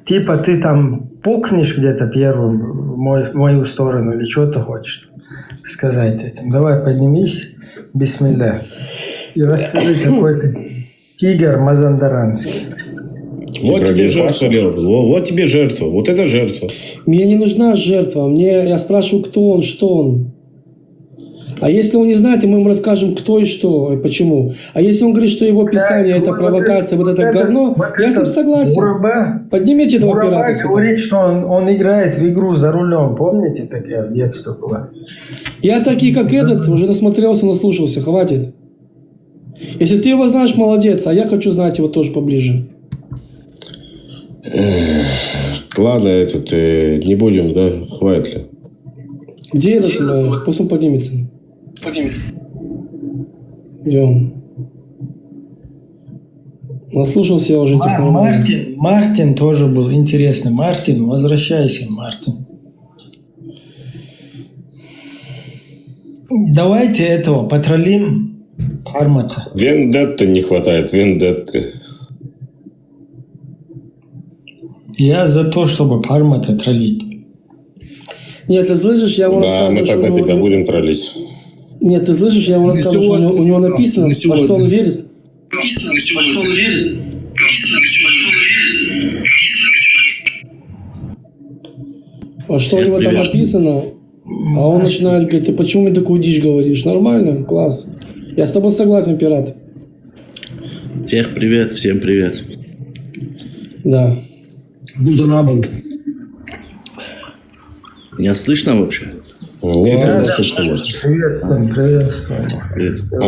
S1: Типа ты там пукнешь где-то первым в мою сторону или что ты хочешь сказать этим. Давай поднимись, бисмилля, и расскажи, какой ты тигр мазандаранский.
S2: Вот тебе
S6: Ибрагим
S2: жертва,
S6: Паша.
S2: Леон. Вот тебе жертва. Вот это жертва.
S4: Мне не нужна жертва. Я спрашиваю, кто он, что он. А если он не знает, и мы ему расскажем, кто и что, и почему. А если он говорит, что его писание это провокация, вот это говно, я с ним согласен.
S1: Ураба,
S4: Поднимите этого
S1: Ураба
S4: пирата сюда.
S1: говорит, что он играет в игру за рулем. Помните, такая в детстве была?
S4: Я такие, как этот, уже насмотрелся, наслушался, хватит. Если ты его знаешь, молодец, а я хочу знать его тоже поближе.
S2: Ладно, не будем, да? Хватит ли?
S4: Где этот? Пусть он поднимется. Где он? Наслушался я уже этих нормальных.
S1: Мартин тоже был интересный. Мартин, возвращайся, Мартин. Давайте этого потроллим Хармата.
S6: Вендетты не хватает, вендетты.
S1: Я за то, чтобы Хармата троллить.
S4: Нет, ты слышишь, я ему
S6: Да, мы
S4: рассказываю,
S6: тогда
S4: что у
S6: тебя
S4: него-
S6: будем троллить.
S4: Нет, ты слышишь, я ему
S5: Не
S4: рассказываю, что у
S5: сегодня.
S4: него написано,
S5: Не
S4: во что он
S5: сегодня.
S4: верит. А что у него там
S2: привет.
S4: написано? А он начинает говорить, ты почему мне такую дичь говоришь? Нормально? Класс. Я с тобой согласен, пират.
S7: Всех привет, всем привет.
S4: Да.
S7: Меня слышно вообще?
S2: Нет, не слышно.
S1: Приветствуем, приветствуем.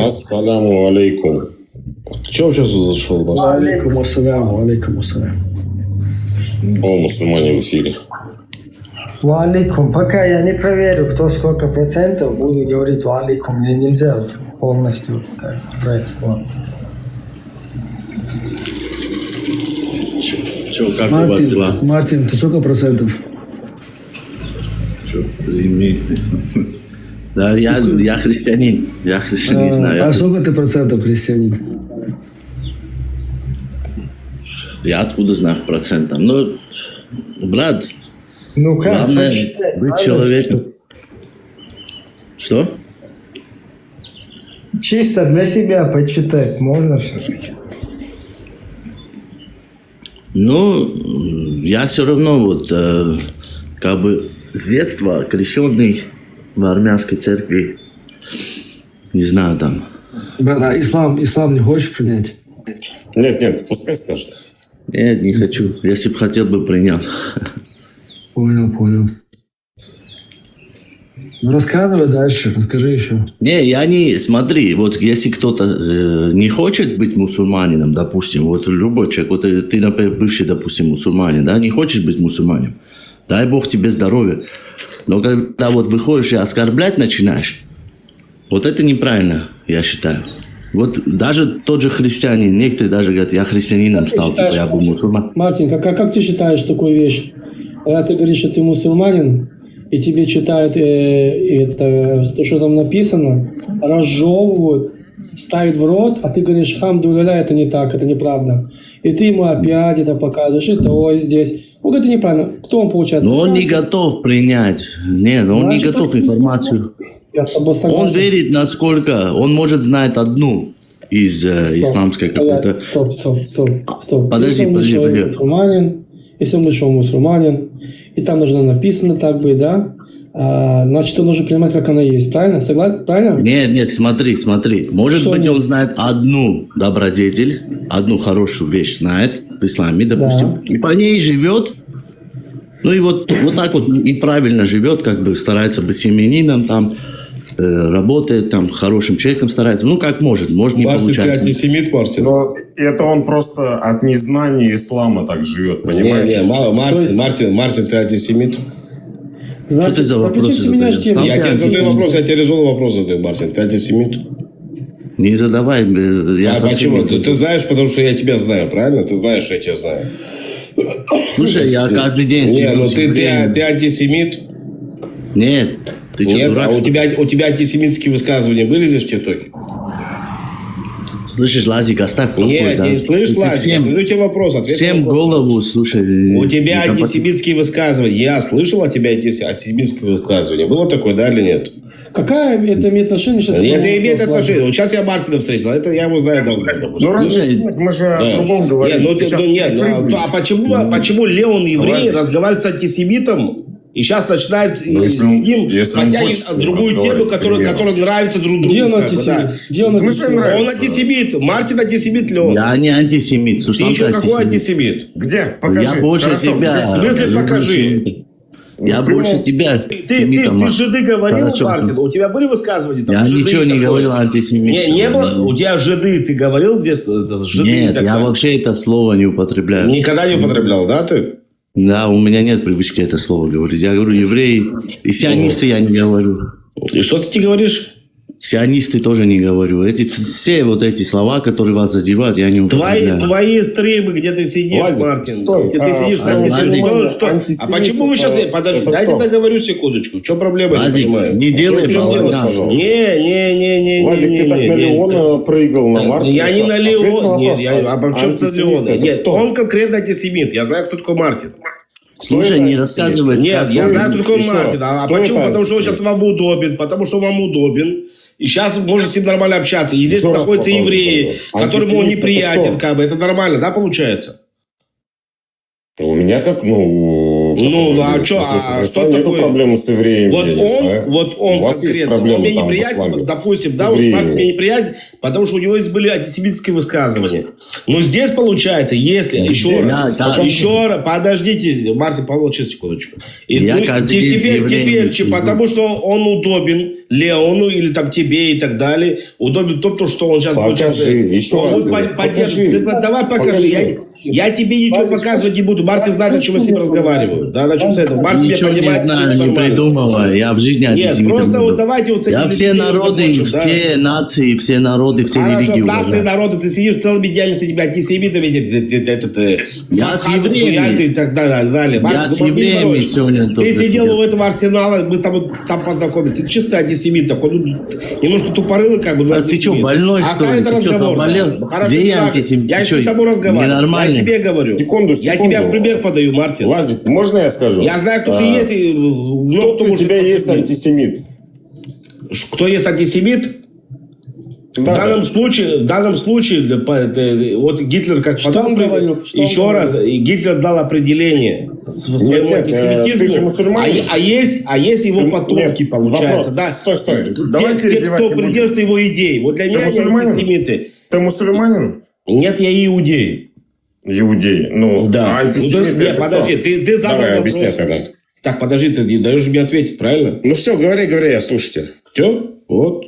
S6: Ассаляму алейкум.
S2: Чего сейчас зашел?
S1: Алейкум ассаляму, алейкум ассаляму.
S6: О, мусульмане в эфире.
S1: Валейкум. Пока я не проверю, кто сколько процентов, буду говорить валейкум. Мне нельзя полностью как брать слово.
S7: Че, как у вас дела?
S8: Мартин, ты сколько процентов?
S7: Че, Да, я христианин. Я христианин, знаю.
S8: А сколько ты процентов христианин?
S7: Я откуда знаю в процентах? Ну, брат,
S1: Ну как,
S7: главное
S1: посчитай,
S7: быть
S1: надо,
S7: человеком. Что?
S1: Чисто для себя почитать можно все-таки.
S7: Ну, я все равно вот как бы с детства крещенный в армянской церкви, не знаю там.
S8: Брат, а ислам не хочешь принять?
S6: Нет, пускай скажет.
S7: Нет, не хочу. Если бы хотел, бы принял.
S8: Понял. Ну, рассказывай дальше, расскажи еще.
S7: Не, я не... Смотри, вот если кто-то не хочет быть мусульманином, допустим, вот любой человек, вот ты, например, бывший, допустим, мусульманин, да, не хочешь быть мусульманином, дай Бог тебе здоровья. Но когда вот выходишь и оскорблять начинаешь, вот это неправильно, я считаю. Вот даже тот же христианин, некоторые даже говорят, я христианином стал, типа я был мусульман.
S4: Мартин, как ты считаешь такую вещь? Когда ты говоришь, что ты мусульманин, и тебе читают это, то, что там написано, разжевывают, ставят в рот, а ты говоришь, хамду-ля-ля, это не так, это неправда. И ты ему опять это показываешь, это ой здесь. Вот это неправильно. Кто он получается?
S7: Но он не готов принять. Нет, он не готов информацию.
S4: Я с тобой согласен.
S7: Он верит, насколько он может знать одну из исламской какой-то.
S4: Стоп.
S7: Подожди.
S4: Мусульманин, если он большой мусульманин, и там должно написано так быть, да? Значит, он должен принимать, как она есть. Правильно? Согласен? Правильно?
S7: Нет, смотри. Может
S4: Что
S7: быть,
S4: нет?
S7: он знает одну добродетель, одну хорошую вещь знает в исламе, допустим,
S4: Да.
S7: и по ней живет. Ну и вот так вот и правильно живет, как бы старается быть семьянином, там, работает, там, хорошим человеком старается. Ну, как может не
S2: Мартин, ты
S7: получается.
S2: антисемит, Мартин?
S6: Но это он просто от незнания ислама так живет, понимаешь?
S2: Мартин, ты антисемит?
S4: Значит,
S7: Что ты за
S4: да
S7: вопросы
S4: почему ты меняешь
S7: задаешь?
S4: тему?
S7: Там
S2: Я тебе
S7: антисемит.
S2: задаю вопрос, я тебе резонный вопрос задаю, Мартин. Ты антисемит?
S7: Не задавай, я
S2: А
S7: совсем
S2: почему?
S7: не-
S2: Ты знаешь, потому что я тебя знаю, правильно? Ты знаешь, что я тебя знаю.
S7: Слушай, я каждый день
S2: Не,
S7: сижу
S2: ну
S7: с
S2: ты
S7: евреями.
S2: антисемит?
S7: Нет, ты что,
S2: Нет,
S7: дурак?
S2: а у тебя антисемитские высказывания были здесь в ТикТоке?
S7: Слышишь, Лазик, оставь в покое,
S2: Нет,
S7: да?
S2: не слышь,
S7: Ты
S2: Лазик,
S7: всем-
S2: задаю тебе вопрос. ответь
S7: Всем
S2: на вопрос.
S7: голову, слушай.
S2: У тебя
S7: не
S2: антисемитские высказывания. Я слышал от тебя антисемитские высказывания. Было такое, да или нет?
S4: Какая это имеет отношение? Что
S2: Это имеет отношение. Вот сейчас я Мартина встретил, это я его знаю давно. допустим.
S6: Ну разве
S7: Слушай,
S6: нет? Мы же
S2: Да.
S6: о другом говорим.
S2: Нет,
S6: Ты сейчас прыгаешь.
S2: а почему Леон еврей
S6: Лазик.
S2: разговаривает с антисемитом и сейчас начинает
S6: Ну,
S2: с
S6: если он-
S2: ним
S6: если он
S2: подтягивать
S6: хочет с ним
S2: другую тему,
S6: разговаривать,
S2: которая
S6: примерно.
S2: нравится друг другу.
S4: Где он
S2: как бы,
S4: антисемит?
S2: да.
S4: Где он
S6: В смысле
S4: антисемит?
S6: нравится?
S2: Он антисемит. Мартин антисемит Леон.
S7: Я не антисемит.
S2: Ты
S7: Слушай,
S2: еще
S7: сам ты
S2: какой
S7: антисемит.
S2: антисемит?
S6: Где? Покажи.
S7: Я больше
S6: Хорошо,
S7: тебя.
S2: В смысле,
S7: люблю
S2: покажи.
S7: антисемита. Я
S6: В прямом-
S7: больше тебя.
S2: Ты
S7: антисемитом,
S2: жиды говорил,
S7: Хорошо.
S2: Мартин? У тебя были высказывания? Там,
S7: Я
S2: жиды
S7: ничего
S2: и
S7: не
S2: такое?
S7: говорил антисемитского.
S2: Не было? У тебя жиды, ты говорил здесь жиды и
S7: Нет,
S2: так
S7: я
S2: далее?
S7: вообще это слово не употребляю.
S2: Никогда не употреблял, да, ты?
S7: Да, у меня нет привычки это слово говорить. Я говорю евреи. И сионисты я не говорю.
S2: И что ты говоришь?
S7: Сионисты тоже не говорю. Все вот эти слова, которые вас задевают, я не употребляю.
S2: Твои стримы, где ты сидишь,
S6: Лазик,
S2: Мартин.
S6: стой.
S2: Где ты сидишь с
S7: Лазик,
S2: антисемитом. Что? А
S6: антисемит,
S2: почему вы сейчас... Подожди,
S6: это
S2: дайте
S6: кто?
S2: договорю секундочку. В чем проблема, я не
S7: Лазик,
S2: понимаю.
S7: не делай
S2: В чем дело?
S7: балаган.
S6: пожалуйста.
S2: Не.
S6: Лазик, ты так на Леона прыгал, на Мартина.
S2: Я не
S6: сейчас.
S2: на
S6: Ответь на
S2: Леона. Нет,
S6: вопрос.
S2: а при чем ты
S6: Антисемит
S2: Леона?
S6: это
S2: Нет,
S6: кто?
S2: он конкретно антисемит. Я знаю, кто такой Мартин.
S7: Слушай,
S6: это
S7: не
S6: антисемит?
S7: рассказывай.
S2: Нет,
S7: как
S2: я
S7: он-
S2: знаю, кто такой
S6: Еще
S2: Мартин.
S6: раз.
S2: А
S6: Кто
S2: почему?
S6: это
S2: Потому что он
S6: антисемит?
S2: сейчас вам удобен. Потому что вам удобен. И сейчас можно с ним нормально общаться. И здесь
S6: Еще раз
S2: находятся
S6: вопрос
S2: евреи,
S6: задаю.
S2: которым он
S6: Антисемит это
S2: неприятен.
S6: кто?
S2: Как бы. Это нормально, да, получается?
S6: У меня как,
S2: а чё, что
S6: нету
S2: такое?
S6: проблемы с евреями.
S2: Вот он
S6: У вас есть
S2: конкретно, он
S6: проблемы
S2: мне
S6: там в
S2: неприятен,
S6: исламе?
S2: допустим, да, вот
S6: Евреи.
S2: Мартин мне неприятен, потому что у него есть были антисемитские высказывания. Но здесь получается, если еще
S7: Я-
S2: раз,
S7: да.
S2: еще раз, подождите, Мартин, помолчи секундочку. И
S7: Я
S2: ну,
S7: каждый день с
S2: теперь,
S7: евреями сижу.
S2: потому что он удобен Леону или там тебе и так далее, удобен то, что он сейчас
S6: Покажи, еще раз говорю, покажи.
S2: Давай покажи.
S6: Покажи.
S2: Я тебе ничего показывать не буду. Мартин знает, о чем я с ним разговариваю. Да, начнем с этого. Мартин меня
S7: Ничего не
S2: понимает,
S7: знаю,
S2: здесь
S7: не
S2: нормально.
S7: придумываю. Я в жизни
S2: Нет,
S7: антисемитом
S2: просто
S7: не
S2: вот
S7: был.
S2: давайте вот с этим
S7: Я все народы,
S2: закончим, да.
S7: все нации, все народы, все
S2: Хорошо,
S7: религии
S2: нации,
S7: уважаю.
S2: народы, ты сидишь целыми днями с этими антисемитами,
S7: Я с евреями.
S2: и так далее.
S7: Я
S2: Мартин,
S7: с
S2: ну, мозги не
S7: евреями
S2: морочь.
S7: сегодня
S2: Ты
S7: только
S2: сидел
S7: сидел.
S2: у этого арсенала, мы с тобой там познакомились. Ты чисто антисемит такой, ну, немножко тупорылый, как бы, но
S7: А ты что,
S2: антисемит.
S7: больной, что
S2: Оставь
S7: ли?
S2: это
S7: Ты что,
S2: разговор,
S7: заболел?
S2: да. Хорошо,
S7: Где
S2: не
S7: я
S2: важно.
S7: антисемит?
S2: Я
S7: Ты
S2: сейчас с
S7: что,
S2: тобой разговариваю.
S7: ненормальный?
S2: Я тебе говорю.
S6: Секунду.
S2: Я тебе пример подаю, Мартин.
S6: Лазик, можно я скажу?
S2: Я знаю, кто ты есть. И много
S6: Кто у
S2: может
S6: тебя есть
S2: подтвердить.
S6: антисемит?
S2: Кто есть антисемит? В данном случае, вот Гитлер как
S4: Что
S2: потом
S4: он говорил? Что
S2: еще
S4: он
S2: раз, и Гитлер дал определение своему
S6: Нет, ты же
S2: антисемитизму,
S6: мусульманин.
S2: а есть его потомки,
S6: Нет,
S2: получается,
S6: вопрос.
S2: да.
S6: Стой. Давай
S2: Те,
S6: перебивать
S2: кто
S6: не будем.
S2: придерживается его идей. Вот для
S6: Ты
S2: меня они
S6: мусульманин?
S2: антисемиты.
S6: Ты мусульманин?
S2: Нет, я иудей.
S6: Иудей. Ну,
S2: Да.
S6: а антисемиты
S2: Нет,
S6: это
S2: подожди,
S6: кто?
S2: ты задал
S6: Давай,
S2: вопрос.
S6: объясняй тогда.
S2: Так, подожди, ты даешь мне ответить, правильно?
S6: Ну все, говори, я слушайте.
S2: Все, вот.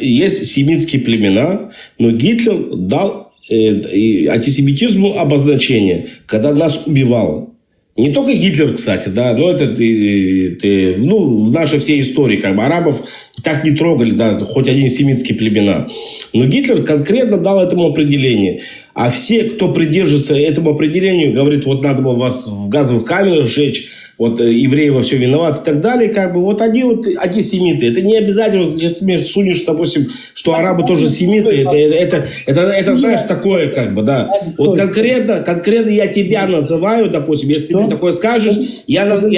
S2: Есть семитские племена, но Гитлер дал антисемитизму обозначение, когда нас убивал. Не только Гитлер, кстати, да, но это в нашей всей истории, как бы арабов так не трогали, да, хоть один семитские племена. Но Гитлер конкретно дал этому определение. А все, кто придерживается этому определению, говорит, вот надо было вас в газовых камерах сжечь, вот евреи во все виноваты и так далее, как бы, вот они вот антисемиты. Это не обязательно, если ты мне сунешь, допустим, что арабы тоже семиты, это знаешь, такое, как бы, да. Вот конкретно я тебя называю, допустим, если ты мне такое скажешь, я говорю,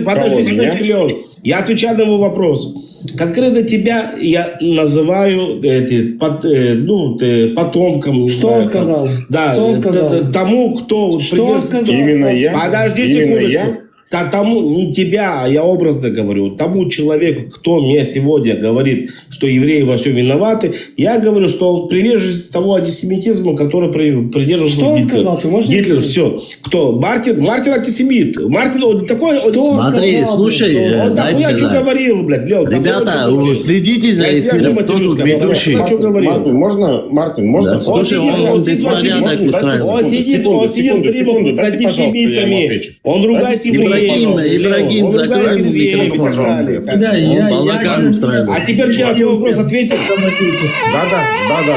S2: подожди, Леон, я отвечаю на его вопрос. Конкретно тебя я называю потомком.
S4: Что он сказал?
S2: Да,
S4: Что он сказал?
S2: тому, кто...
S4: Что он сказал?
S6: Именно я?
S2: Подожди
S6: Именно
S2: секундочку.
S6: я?
S2: Тому, не тебя, а я образно говорю, тому человеку, кто мне сегодня говорит, что евреи во всем виноваты, я говорю, что он приверженец того антисемитизма, который придерживался
S4: Что он
S2: Гитлер.
S4: сказал? Ты можешь
S2: Гитлер,
S4: объяснить?
S2: все. Кто? Мартин антисемит. Мартин, он такой...
S4: Что он
S7: Смотри,
S4: сказал?
S7: слушай,
S2: Он
S7: дай
S2: такой, я что
S7: сказать.
S2: говорил, блядь, Лён.
S7: Ребята, следите за эфиром, кто тут ведущий.
S6: Мартин, можно?
S7: Да, слушай, он беспорядок устраивает.
S2: Он сидит в стримах с антисемитами. Он ругает евреев.
S7: Ибрагим,
S2: Он ругает
S7: закрой
S2: евреев и так
S6: пожалуйста.
S2: далее.
S7: Он балаган устраивает.
S2: А теперь я на твой вопрос ответил.
S6: Да. ответил.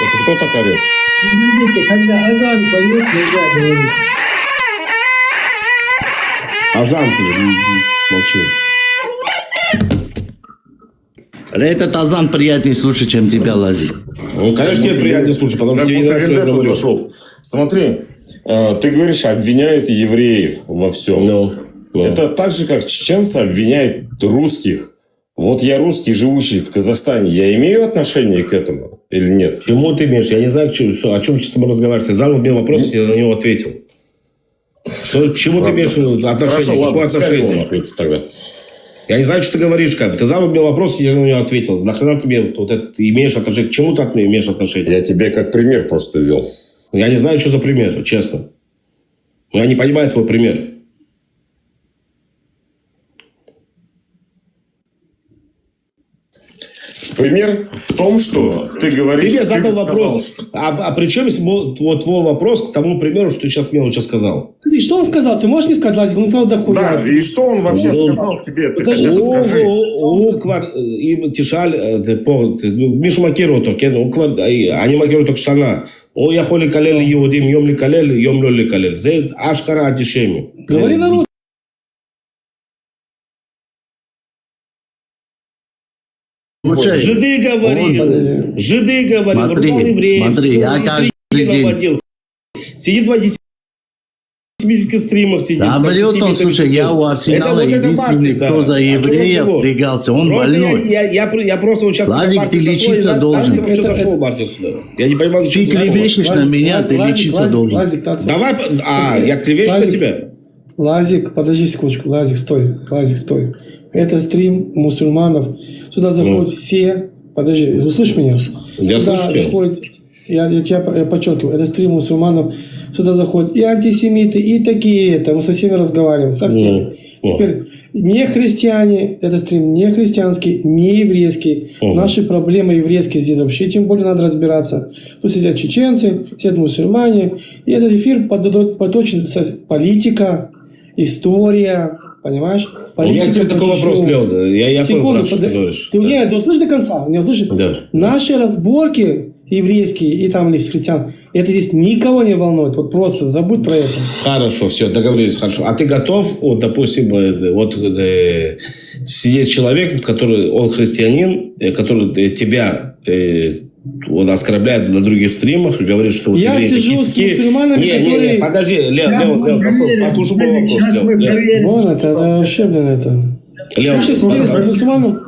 S6: Это кто так орет?
S1: Подождите, когда азан поет, нельзя говорить.
S2: Азан, молчи.
S7: Этот азан приятнее слушать, чем тебя лазить.
S2: Ну, конечно, тебе приятнее слушать, потому что
S6: Как
S2: тебе не
S6: будто
S2: нравится, что я
S6: вендетта
S2: говорю.
S6: зашел. Смотри, ты говоришь, обвиняют евреев во всем.
S2: Ну.
S6: Это так же, как чеченцы обвиняют русских. Вот я русский, живущий в Казахстане, я имею отношение к этому или нет?
S2: К чему ты имеешь? Я не знаю, о чем сейчас мы разговариваем. Ты задал мне вопрос, я на него ответил. К чему ты имеешь отношение?
S6: Хорошо, ладно,
S2: Какое
S6: пускай он
S2: отношение?
S6: ответит тогда.
S2: Я не знаю, что ты говоришь, как бы. Ты задал мне вопрос, я на него ответил. Нахрена ты мне вот это имеешь отношение? К чему ты от меня имеешь отношение?
S6: Я тебе как пример просто ввел.
S2: Я не знаю, что за пример, честно. Я не понимаю твой пример.
S6: Пример в том, что ты говоришь...
S2: Ты мне задал
S6: сказал,
S2: вопрос.
S6: что-
S2: А при чем вот твой вопрос к тому примеру, что ты сейчас мне вот сейчас сказал?
S4: Что он сказал? Ты можешь не сказать, Лазик? Он сказал дохуя.
S6: Да, и что он вообще сказал тебе? Ты хотя бы скажи.
S2: Мишу Макиру только, они Макиру только шана. О, я холи калели евудим, йом ли калели, йом ли калели. Зе ашкара антишеми.
S4: Говори на русском.
S2: Жиды говорил. Жиды говорил.
S7: Смотри,
S2: ругал евреев,
S7: смотри, я каждый день-
S2: наводил. Сидит в антисемитских стримах. Сидит,
S7: Да,
S2: с
S7: врет он,
S2: антисемитами
S7: слушай,
S2: сидит.
S7: я у Арсенала
S2: Это вот это
S7: единственный,
S2: Мартин, да.
S7: кто за
S2: О чем
S7: евреев
S2: разговор?
S7: впрягался, он
S2: Просто
S7: больной.
S2: я просто вот сейчас...
S7: Лазик,
S2: Мартин
S7: ты
S2: зашел,
S7: лечиться
S2: и
S7: должен.
S2: Что
S4: Это-
S2: зашел Мартин сюда? Я не понимаю,
S7: Ты
S2: зачем ты зашел.
S7: клевещешь на меня, ты лечиться должен.
S4: Лазик, ты
S2: Давай, я клевещу на
S4: Лазик.
S2: тебя.
S4: Лазик, подожди секундочку. Лазик, стой. Это стрим мусульманов. Сюда заходят все. Подожди, услышь меня?
S2: Я
S4: Сюда
S2: слышу тебя.
S4: заходят, я подчеркиваю, это стрим мусульманов. Сюда заходят и антисемиты, и такие это. Мы со всеми разговариваем, со всеми. Теперь не христиане, это стрим не христианский, не еврейский. Наши проблемы еврейские здесь вообще, тем более надо разбираться. Тут сидят чеченцы, сидят мусульмане. И этот эфир поточен политика, история, понимаешь?
S2: У меня к тебе такой вопрос, Леон. Я понял,
S4: Секунду,
S2: что ты говоришь.
S4: ты меня не услышишь до конца? Не услышишь?
S2: Да.
S4: Наши разборки еврейские и там из христиан, это здесь никого не волнует. Вот просто забудь про это.
S2: Хорошо, все, договорились, хорошо. А ты готов, вот, допустим, сидит человек, который, он христианин, который тебя он оскорбляет на других стримах и говорит, что вот
S4: Я
S2: евреи
S4: сижу
S2: такие
S4: с
S2: сики.
S4: мусульманами,
S2: Не, подожди, Леон, послушай мой вопрос.
S1: Сейчас мы
S2: Леон.
S1: проверим.
S4: Вон это вообще, блин, это.
S2: Леон,
S4: Наши
S2: смотри,
S4: с мусульманом.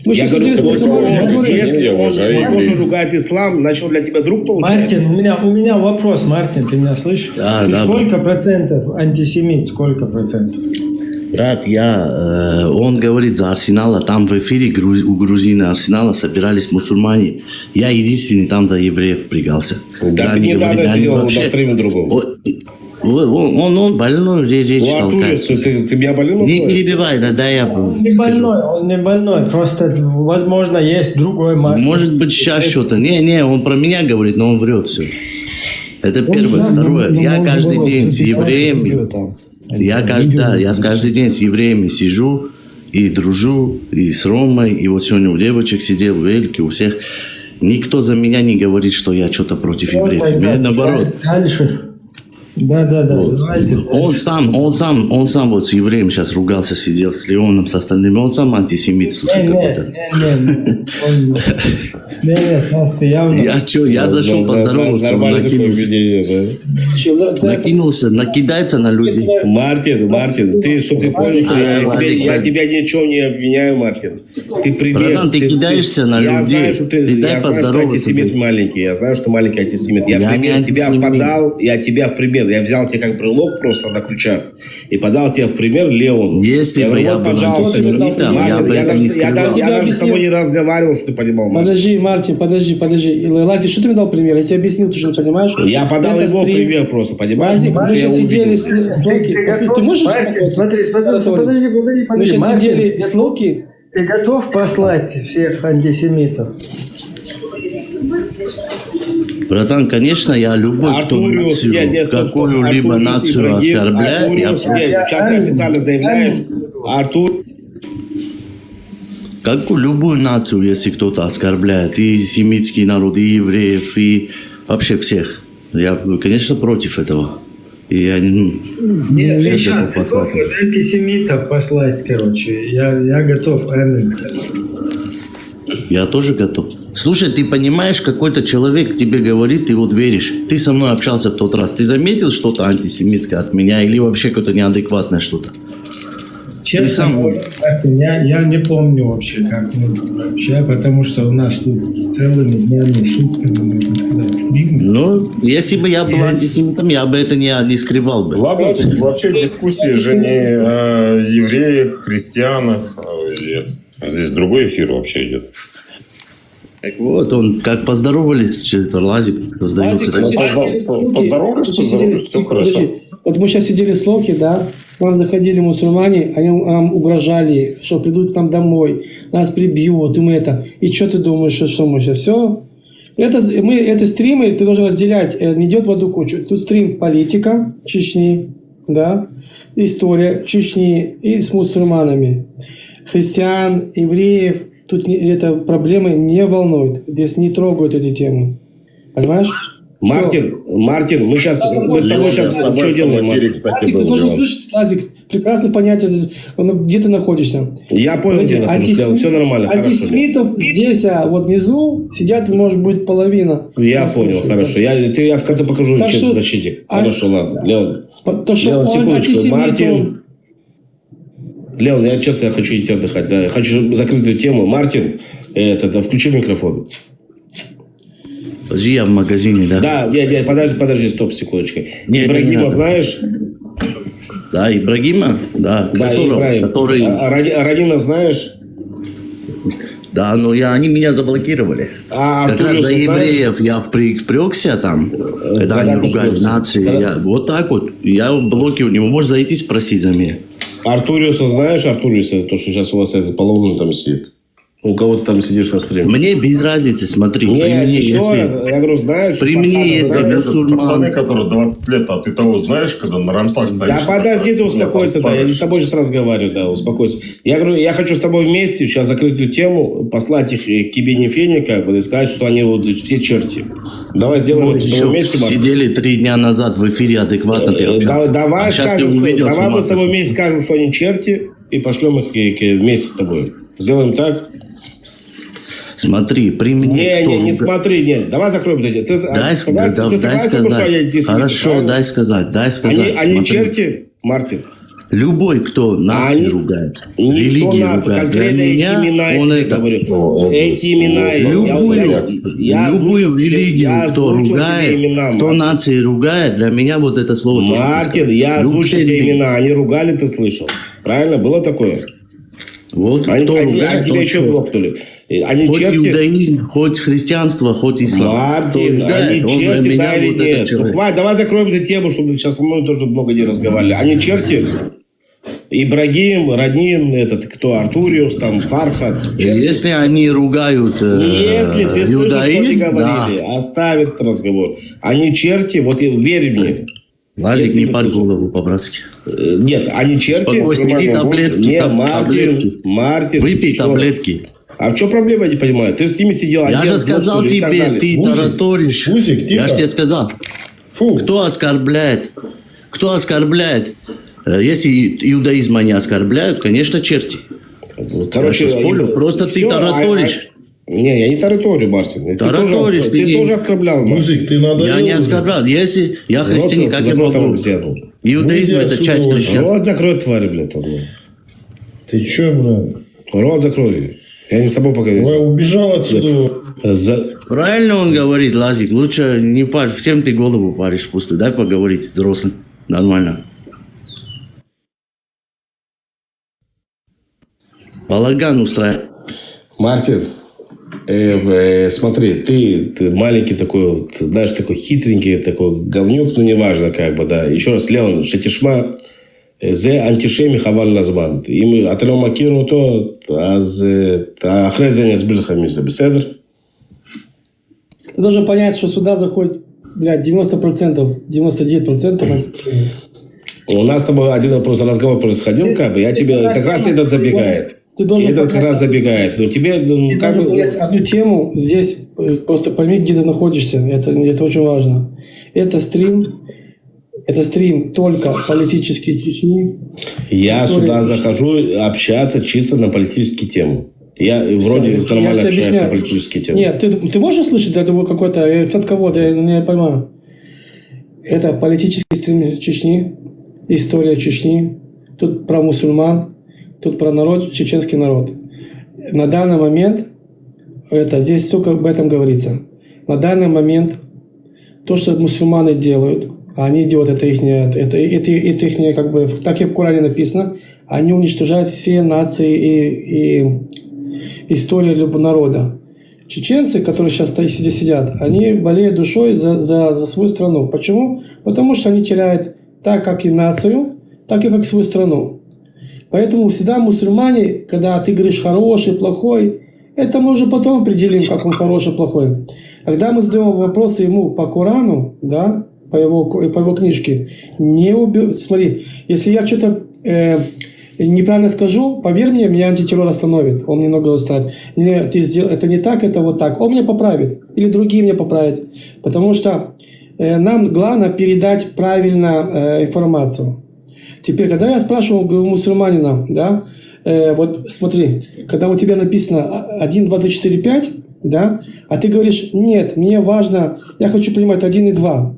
S4: Мы
S2: Я
S4: сейчас
S2: говорю,
S4: сидели с
S2: вот
S4: мусульманами,
S2: он,
S4: я говорю,
S2: если
S6: я
S2: он
S6: уважаю
S2: тоже
S6: евреев.
S2: ругает ислам, значит, он для тебя друг получается?
S1: Мартин, у меня вопрос, Мартин, ты меня слышишь?
S7: Да,
S1: Ты
S7: да,
S1: сколько процентов антисемит? Сколько процентов?
S7: Брат, он говорит за Арсенал, а там в эфире у грузина Арсенала собирались мусульмане. Я единственный там за евреев впрягался.
S2: Да, ты
S7: они
S2: недавно
S7: говорили, они
S2: сидел на
S7: вообще-
S2: стриме другом.
S7: Он больной, речь
S2: Ну, Артуриус,
S7: толкает.
S2: ты меня болел?
S7: Не перебивай, да, я
S1: Он не больной, он не больной. Просто, возможно, есть другой Мартин.
S7: Может быть, сейчас что-то. Не, он про меня говорит, но он врет все. Это первое. Второе. Я каждый день с евреями. Я каждый день с евреями сижу и дружу, и с Ромой, и вот сегодня у девочек сидел, в Эльке, у всех. Никто за меня не говорит, что я что-то против
S1: Всё,
S7: евреев.
S1: тогда
S7: Мне наоборот.
S1: Дальше. Да,
S7: Вот.
S1: давайте.
S7: Он сам вот с евреем сейчас ругался, сидел с Леоном, с остальными. Он сам антисемит, слушай, какой-то.
S1: Нет, просто явно.
S7: Я зашел, поздоровался, он
S2: Нормально такое
S7: накинулся,
S2: поведение,
S7: накидается на людей.
S2: да? Мартин, ты, чтобы ты понял, что я тебя ни в чем не обвиняю, Мартин. Ты пример.
S7: Братан, ты кидаешься на
S2: я
S7: людей.
S2: Знаю, что
S7: Ты дай
S2: я знаю, что
S7: поздороваться.
S2: антисемит маленький. Я знаю, что маленький антисемит. Я
S7: Я
S2: пример
S7: не
S2: тебя
S7: антисемит.
S2: подал, я тебя в пример. Я взял тебя как брелок просто на ключах и подал тебя в пример Леону.
S7: Если бы
S2: говорю,
S7: я
S2: вот,
S7: был
S2: пожалуйста,
S7: антисемитом, я
S2: Мартин,
S7: бы это не
S2: я даже с тобой не разговаривал, что ты понимал, Мартин.
S4: Подожди, Мартин, подожди. Лазик, что ты мне дал пример? Я тебе объяснил, ты что не понимаешь?
S2: Я подал
S4: Это
S2: его
S4: стрим.
S2: пример просто, понимаешь?
S4: Лазик,
S2: Потому
S4: мы
S2: что я
S4: сейчас сидели
S2: увидел.
S4: с Локи. Ты можешь
S1: Мартин,
S4: успокоиться?
S1: подожди.
S4: Мы сейчас
S1: Мартин,
S4: сидели с Локи.
S1: ты готов послать всех антисемитов?
S7: Братан, конечно, я любой, кто
S2: Артуриус,
S7: нацию, какую-либо
S2: Артуриус,
S7: нацию
S2: Ибрагим,
S7: оскорбляет,
S2: Артуриус, сейчас ты официально заявляешь, Артур,
S7: любую нацию, если кто-то оскорбляет, и семитский народ, и евреев, и вообще всех. Я, конечно, против этого. И я
S1: Нет, я сейчас готов антисемитов послать, короче. Я готов, аминь сказать.
S7: Я тоже готов. Слушай, ты понимаешь, какой-то человек тебе говорит, ты вот веришь. Ты со мной общался в тот раз. Ты заметил что-то антисемитское от меня или вообще какое-то неадекватное что-то?
S1: Честно
S7: сам-
S1: говоря, Мартин, я не помню вообще, как мы вообще, потому что у нас тут целыми днями, сутками, можно сказать, стрим.
S7: Ну, если бы я был антисемитом, я бы это не скрывал бы.
S6: Ладно, тут вообще дискуссии же не о евреях, христианах. Здесь другой эфир вообще идет.
S7: Так вот, он как поздоровались, что-то Лазик раздает.
S4: Лазик,
S7: это.
S4: мы сейчас сидели с Локи.
S6: Поздоровались, всё хорошо.
S4: Подожди. Вот мы сейчас сидели с Локи, да, к нам заходили мусульмане, они нам угрожали, что придут к нам домой, нас прибьют, и мы это. И что ты думаешь, что мы сейчас все? Это стримы, ты должен разделять, не идет в одну кучу. Тут стрим политика Чечни, да, история Чечни и с мусульманами. Христиан, евреев, тут это проблемы не волнуют, здесь не трогают эти темы. Понимаешь?
S2: Мартин, мы с тобой сейчас что делаем, Мартин?
S6: Кстати,
S4: Лазик, ты
S6: был
S4: должен
S6: Леон.
S4: слышать, Лазик, прекрасно понять, где ты находишься.
S2: Я понял, где находишься, все нормально, хорошо.
S4: Антисемитов здесь, вот внизу, сидят, может быть, половина.
S2: Я
S4: Нас
S2: понял,
S4: слушают,
S2: хорошо.
S4: да.
S2: Я в конце покажу
S4: Так что-
S2: защитник. Хорошо, ладно. Леон,
S4: Потому что
S2: Леон,
S4: он
S2: секундочку.
S4: антисемит,
S2: Мартин. Леон, я хочу идти отдыхать. Да. Я хочу закрыть эту тему. Мартин, включи микрофон.
S7: Подожди, я в магазине, да?
S2: Да, подожди, стоп, секундочку.
S7: Не,
S2: Ибрагима
S7: не надо.
S2: знаешь?
S7: Да, Ибрагима? Да.
S2: Да, Ибрагим.
S7: Который...
S2: Ранина знаешь?
S7: Да, но они меня заблокировали.
S2: А
S7: Как раз
S2: Артуриуса
S7: за
S2: знаешь?
S7: евреев я впрягся там, когда
S2: Когда
S7: они
S2: ты
S7: ругали
S2: впрягся?
S7: нации.
S2: Когда?
S7: Вот так вот. Я в блоке у него. Можешь зайти спросить за меня.
S2: Артуриуса знаешь? Артуриус, это то, что сейчас у вас половина там сидит. У кого ты там сидишь на стриме?
S7: Мне без разницы, смотри.
S2: Не,
S7: при мне,
S2: ничего,
S7: если...
S2: я говорю, знаешь?
S7: При мне,
S2: Пацаны,
S7: если
S2: знаешь?
S7: мусульман...
S6: Пацаны, которые 20 лет, а ты того знаешь, когда на рамсах стоишь?
S2: Да подожди, ты успокойся, да, я не с тобой сейчас разговариваю, да, успокойся. Я говорю, я хочу с тобой вместе сейчас закрыть эту тему, послать их к Ебене Фене, как бы, и сказать, что они вот все черти. Давай сделаем
S7: Вот
S2: это с
S7: еще
S2: тобой вместе, Марк.
S7: сидели 3 дня назад в эфире адекватно ты общался.
S2: Давай
S7: А сейчас ты
S2: скажем,
S7: увидел,
S2: давай
S7: с ума
S2: мы с тобой
S7: сошел.
S2: вместе скажем, что они черти, и пошлем их вместе с тобой. Сделаем так?
S7: Смотри, при мне... кто
S2: Не
S7: руга-
S2: смотри, нет. Давай закроем это. Ты
S7: Дай
S2: согласен,
S7: дай
S2: что я
S7: сказать.
S2: антисемит,
S7: Хорошо,
S2: правильно?
S7: дай сказать.
S2: Они
S7: Смотри.
S2: черти, Мартин.
S7: Любой, кто нации
S2: Они-
S7: ругает,
S2: Никто
S7: религии
S2: на
S7: ругает, для
S2: конкретно эти
S7: меня
S2: имена, я
S7: он
S2: тебе
S7: это...
S2: говорю. Эти имена,
S7: Любую религию, кто
S2: озвучил тебе
S7: ругает,
S2: имена,
S7: кто
S2: Мартин.
S7: нации ругает, для меня вот это слово тоже
S2: Мартин,
S7: пускай.
S2: я озвучил
S7: Любые
S2: тебе
S7: религии.
S2: имена, они ругали, ты слышал. Правильно? Было такое?
S7: Вот
S2: Они,
S7: кто
S2: они
S7: ругает,
S2: тебя
S7: тот
S2: еще
S7: черт.
S2: грохнули. Они
S7: Хоть
S2: черти...
S7: иудаизм, хоть христианство, хоть ислам. Кто
S2: Мартин,
S7: ругает,
S2: они
S7: он для
S2: черти,
S7: меня
S2: да или
S7: вот этот
S2: нет? Ну,
S7: человек.
S2: хватит, давай закроем эту тему, чтобы сейчас со мной тоже много не разговаривали. Они черти? Ибрагим, Радин, этот кто, Артуриус, там, Фархад. Черти?
S7: Если они ругают
S2: Если ты слышал, что они
S7: иудаизм,
S2: говорили,
S7: да.
S2: оставь этот разговор. Они черти, вот верь мне.
S7: Лазик,
S2: Если
S7: не
S2: не
S7: парь
S2: слышал.
S7: голову по-братски.
S2: Нет, они черти.
S7: Успокойся, иди таблетки,
S2: Нет,
S7: таблетки.
S2: Мартин.
S7: Выпей
S2: что?
S7: таблетки.
S2: А в чем проблема, я не понимаю? Ты с ними сидел
S7: Я
S2: один,
S7: же сказал
S2: и так
S7: тебе,
S2: далее.
S7: ты
S3: Музик,
S7: тараторишь.
S3: Музик, тихо.
S7: Я же тебе сказал.
S3: Фу.
S7: Кто оскорбляет? Кто оскорбляет? Если иудаизма не оскорбляют, конечно, черти.
S2: Короче,
S7: Я спорю, просто ты
S2: всё,
S7: тараторишь.
S2: Не, я не тараторю, Мартин.
S7: Тараторишь,
S2: ты
S7: ты
S2: тоже
S7: не-
S2: оскорблял, Мартин.
S3: Музик, ты надоел
S7: Я не
S3: уже.
S7: оскорблял. Если я
S2: Рот
S7: христианин, как я
S2: закрой там
S7: могу?
S2: беседу.
S7: Иудаизм
S3: Выйди
S7: это
S3: отсюда
S7: часть
S3: уже.
S7: христианства.
S2: Рот закрой, тварь, блядь. он.
S3: Ты че, брат?
S2: Рот закрой. Я не с тобой поговорю.
S3: Ой, убежал отсюда.
S7: Правильно он говорит, Лазик. Лучше не парь. Всем ты голову паришь пустую. Дай поговорить взрослым. Нормально. Балаган устраивает.
S2: Мартин, смотри, ты маленький такой, вот, знаешь, такой хитренький, такой говнюк, ну, неважно, как бы, да. Еще раз, Леон, шатишма, зе антишеми хавал лазман. Им атрем макиру то, ахре зе не сбил хамиза. Беседр?
S4: Ты должен понять, что сюда заходит, блядь, 90%, 99%.
S2: У нас с тобой один вопрос, разговор происходил, как бы, я тебе, как раз этот забегает.
S4: Ты должен
S2: Этот как
S4: понять,
S2: раз забегает. Но тебе, ну,
S4: ты
S2: как
S4: должен
S2: бы...
S4: понять одну тему. Здесь просто пойми, где ты находишься. Это очень важно. Это стрим только политические Чечни.
S2: Я
S4: История
S2: сюда
S4: Чечни.
S2: захожу общаться чисто на политические темы. Я вроде
S4: Всё,
S2: нормально
S4: я тебе
S2: общаюсь на
S4: объясняю.
S2: политические темы.
S4: Нет, ты можешь слышать этого какой-то от кого-то, я не понимаю. Это политический стрим Чечни, история Чечни. Тут про мусульман, тут про народ, чеченский народ. На данный момент, здесь все об этом говорится. На данный момент то, что мусульмане делают, а они делают это их, как бы, так и в Коране написано, они уничтожают все нации и историю любого народа. Чеченцы, которые сейчас здесь сидят, они болеют душой за свою страну. Почему? Потому что они теряют так как и нацию, так и как свою страну. Поэтому всегда мусульмане, когда ты говоришь хороший, плохой, это мы уже потом определим, как он хороший, плохой. Когда мы задаем вопросы ему по Корану, да, по его книжке, смотри, если я что-то неправильно скажу, поверь мне, меня антитеррор остановит, он немного заставит. Ты сделал, это не так, это вот так. Он меня поправит, или другие меня поправят. Потому что нам главное передать правильно информацию. Теперь, когда я спрашивал мусульманина, да, вот смотри, когда у тебя написано 1, 2, 3, 4, 5, да, а ты говоришь, нет, мне важно, я хочу принимать 1 и 2,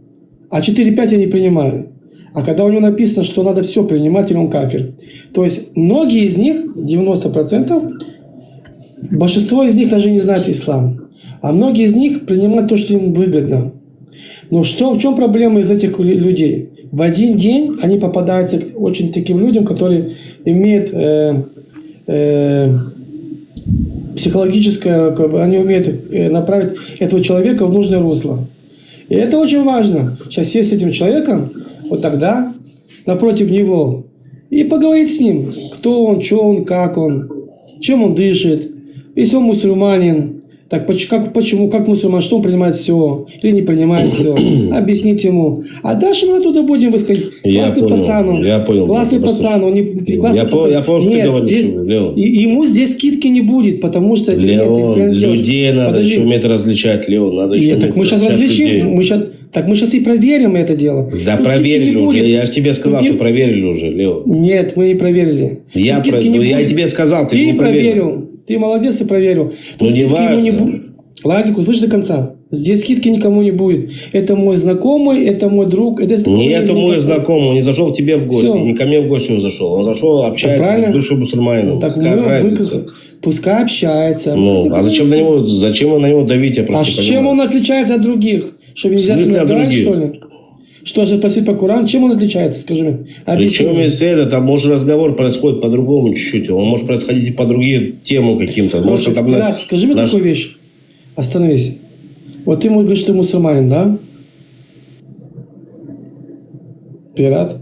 S4: а 4, 5 я не принимаю. А когда у него написано, что надо все принимать, или он кафир. То есть многие из них, 90%, большинство из них даже не знают ислам. А многие из них принимают то, что им выгодно. Но в чем проблема из этих людей? В один день они попадаются к очень таким людям, которые имеют психологическое, они умеют направить этого человека в нужное русло. И это очень важно. Сейчас сесть с этим человеком, вот тогда напротив него и поговорить с ним, кто он, что он, как он, чем он дышит. Если он мусульманин, так как мусульман, что он принимает все или не принимает все, объяснить ему. А дальше мы оттуда будем высказать. Классный пацан,
S2: я понял.
S4: классный пацан, он не классный
S2: я
S4: пацан.
S2: понял, что ты
S4: Нет,
S2: говоришь,
S4: здесь,
S2: Леон.
S4: ему здесь скидки не будет, потому что это
S2: Леон, людей надо
S4: Подожди.
S2: еще уметь различать, Леон. Надо еще
S4: Так мы сейчас различим, мы сейчас и проверим это дело.
S2: Да,
S4: Тут
S2: проверили
S4: скидки не
S2: уже.
S4: будет.
S2: Я же тебе сказал,
S4: Тут
S2: что
S4: не-
S2: проверили уже, Леон.
S4: Нет, мы не проверили.
S2: Я
S4: Тут скидки не
S2: я
S4: будет.
S2: тебе сказал, ты
S4: Ты
S2: не проверил.
S4: проверил. Ты молодец и проверил.
S2: Ну,
S4: Тут
S2: не
S4: скидки ему
S2: важно.
S4: не будет. Лазик, услышь до конца. Здесь скидки никому не будет. Это мой знакомый, это мой друг. Это
S2: Нету мой знакомый, он не зашел к тебе в гости,
S4: Всё.
S2: не ко мне в гости он зашел. Он зашел, общается
S4: правильно.
S2: с бывшим мусульманином.
S4: Так,
S2: Какая разница?
S4: пускай общается.
S2: Ну, а зачем вы на него давите? Я
S4: А
S2: просто
S4: с
S2: не
S4: чем
S2: понимаю.
S4: он отличается от других? Что нельзя
S2: В
S4: с ним
S2: смысле от
S4: разговаривать,
S2: других?
S4: что ли? Что же просить по Корану? Чем он отличается, скажи мне? Объясни
S2: Причем
S4: мне.
S2: если это, там может разговор происходит по-другому чуть-чуть. Он может происходить и по другим темам каким-то. Может,
S4: Слушай,
S2: там
S4: Пират, скажи мне такую вещь. Остановись. Вот ты ему говоришь, что ты мусульманин, да? Пират?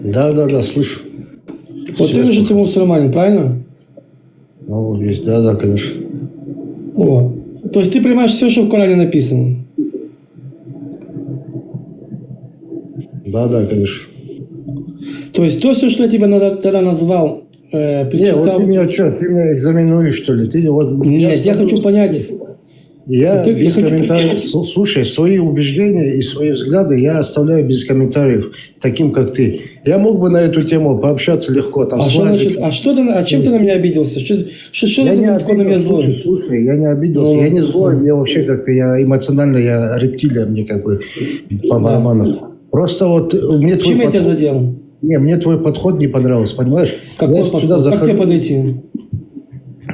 S3: Да, слышу.
S4: Вот ты говоришь, что ты мусульманин, правильно?
S3: Ну, есть, да, конечно.
S4: Вот. То есть ты понимаешь все, что в Коране написано.
S3: Да, конечно.
S4: То есть то, все, что я тебе тогда назвал,
S3: Не, вот
S4: прочитал...
S3: ты меня что, ты меня экзаменуешь, что ли? Ты вот...
S4: Нет, я хочу понять.
S3: Я
S4: Ты-
S3: без
S4: я хочу-
S3: комментариев. Слушай, свои убеждения и свои взгляды я оставляю без комментариев, таким как ты. Я мог бы на эту тему пообщаться легко. Там,
S4: А
S3: с
S4: что
S3: Лазиком.
S4: значит, чем ты на меня обиделся? Что
S3: Я
S4: ты
S3: не
S4: такое на меня
S3: обиделся,
S4: злой?
S3: слушай, я не обиделся,
S4: Ну,
S3: я не злой, мне вообще как-то, я эмоционально, я рептилия, мне как бы по барабану. Просто вот мне твой
S4: Чем я тебя
S3: подход,
S4: задел?
S3: мне твой подход не понравился, понимаешь?
S4: Какой
S3: я
S4: подход?
S3: сюда
S4: Как
S3: захожу.
S4: тебе подойти?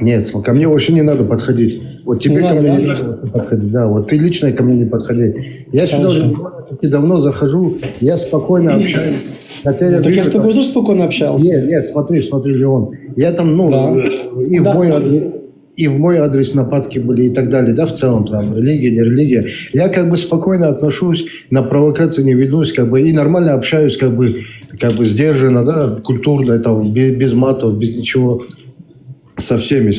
S3: Нет, ко мне вообще не надо подходить. Вот тебе
S4: Не
S3: ко
S4: надо,
S3: мне
S4: да?
S3: не надо вообще подходить. Да, вот ты лично ко мне не подходи. Я сюда
S4: Хорошо.
S3: уже давно захожу, я спокойно общаюсь. Хотя я
S4: Так я
S3: вижу,
S4: с тобой
S3: там-
S4: тоже спокойно общался.
S3: Нет, смотри, Леон. Я там,
S4: Да.
S3: и,
S4: Да,
S3: в мой
S4: смотри.
S3: адрес, и в мой адрес нападки были и так далее, да, в целом, там, религия, не религия. Я как бы спокойно отношусь, на провокации не ведусь, как бы, и нормально общаюсь, как бы сдержанно, да, культурно, там, без матов, без ничего, со всеми.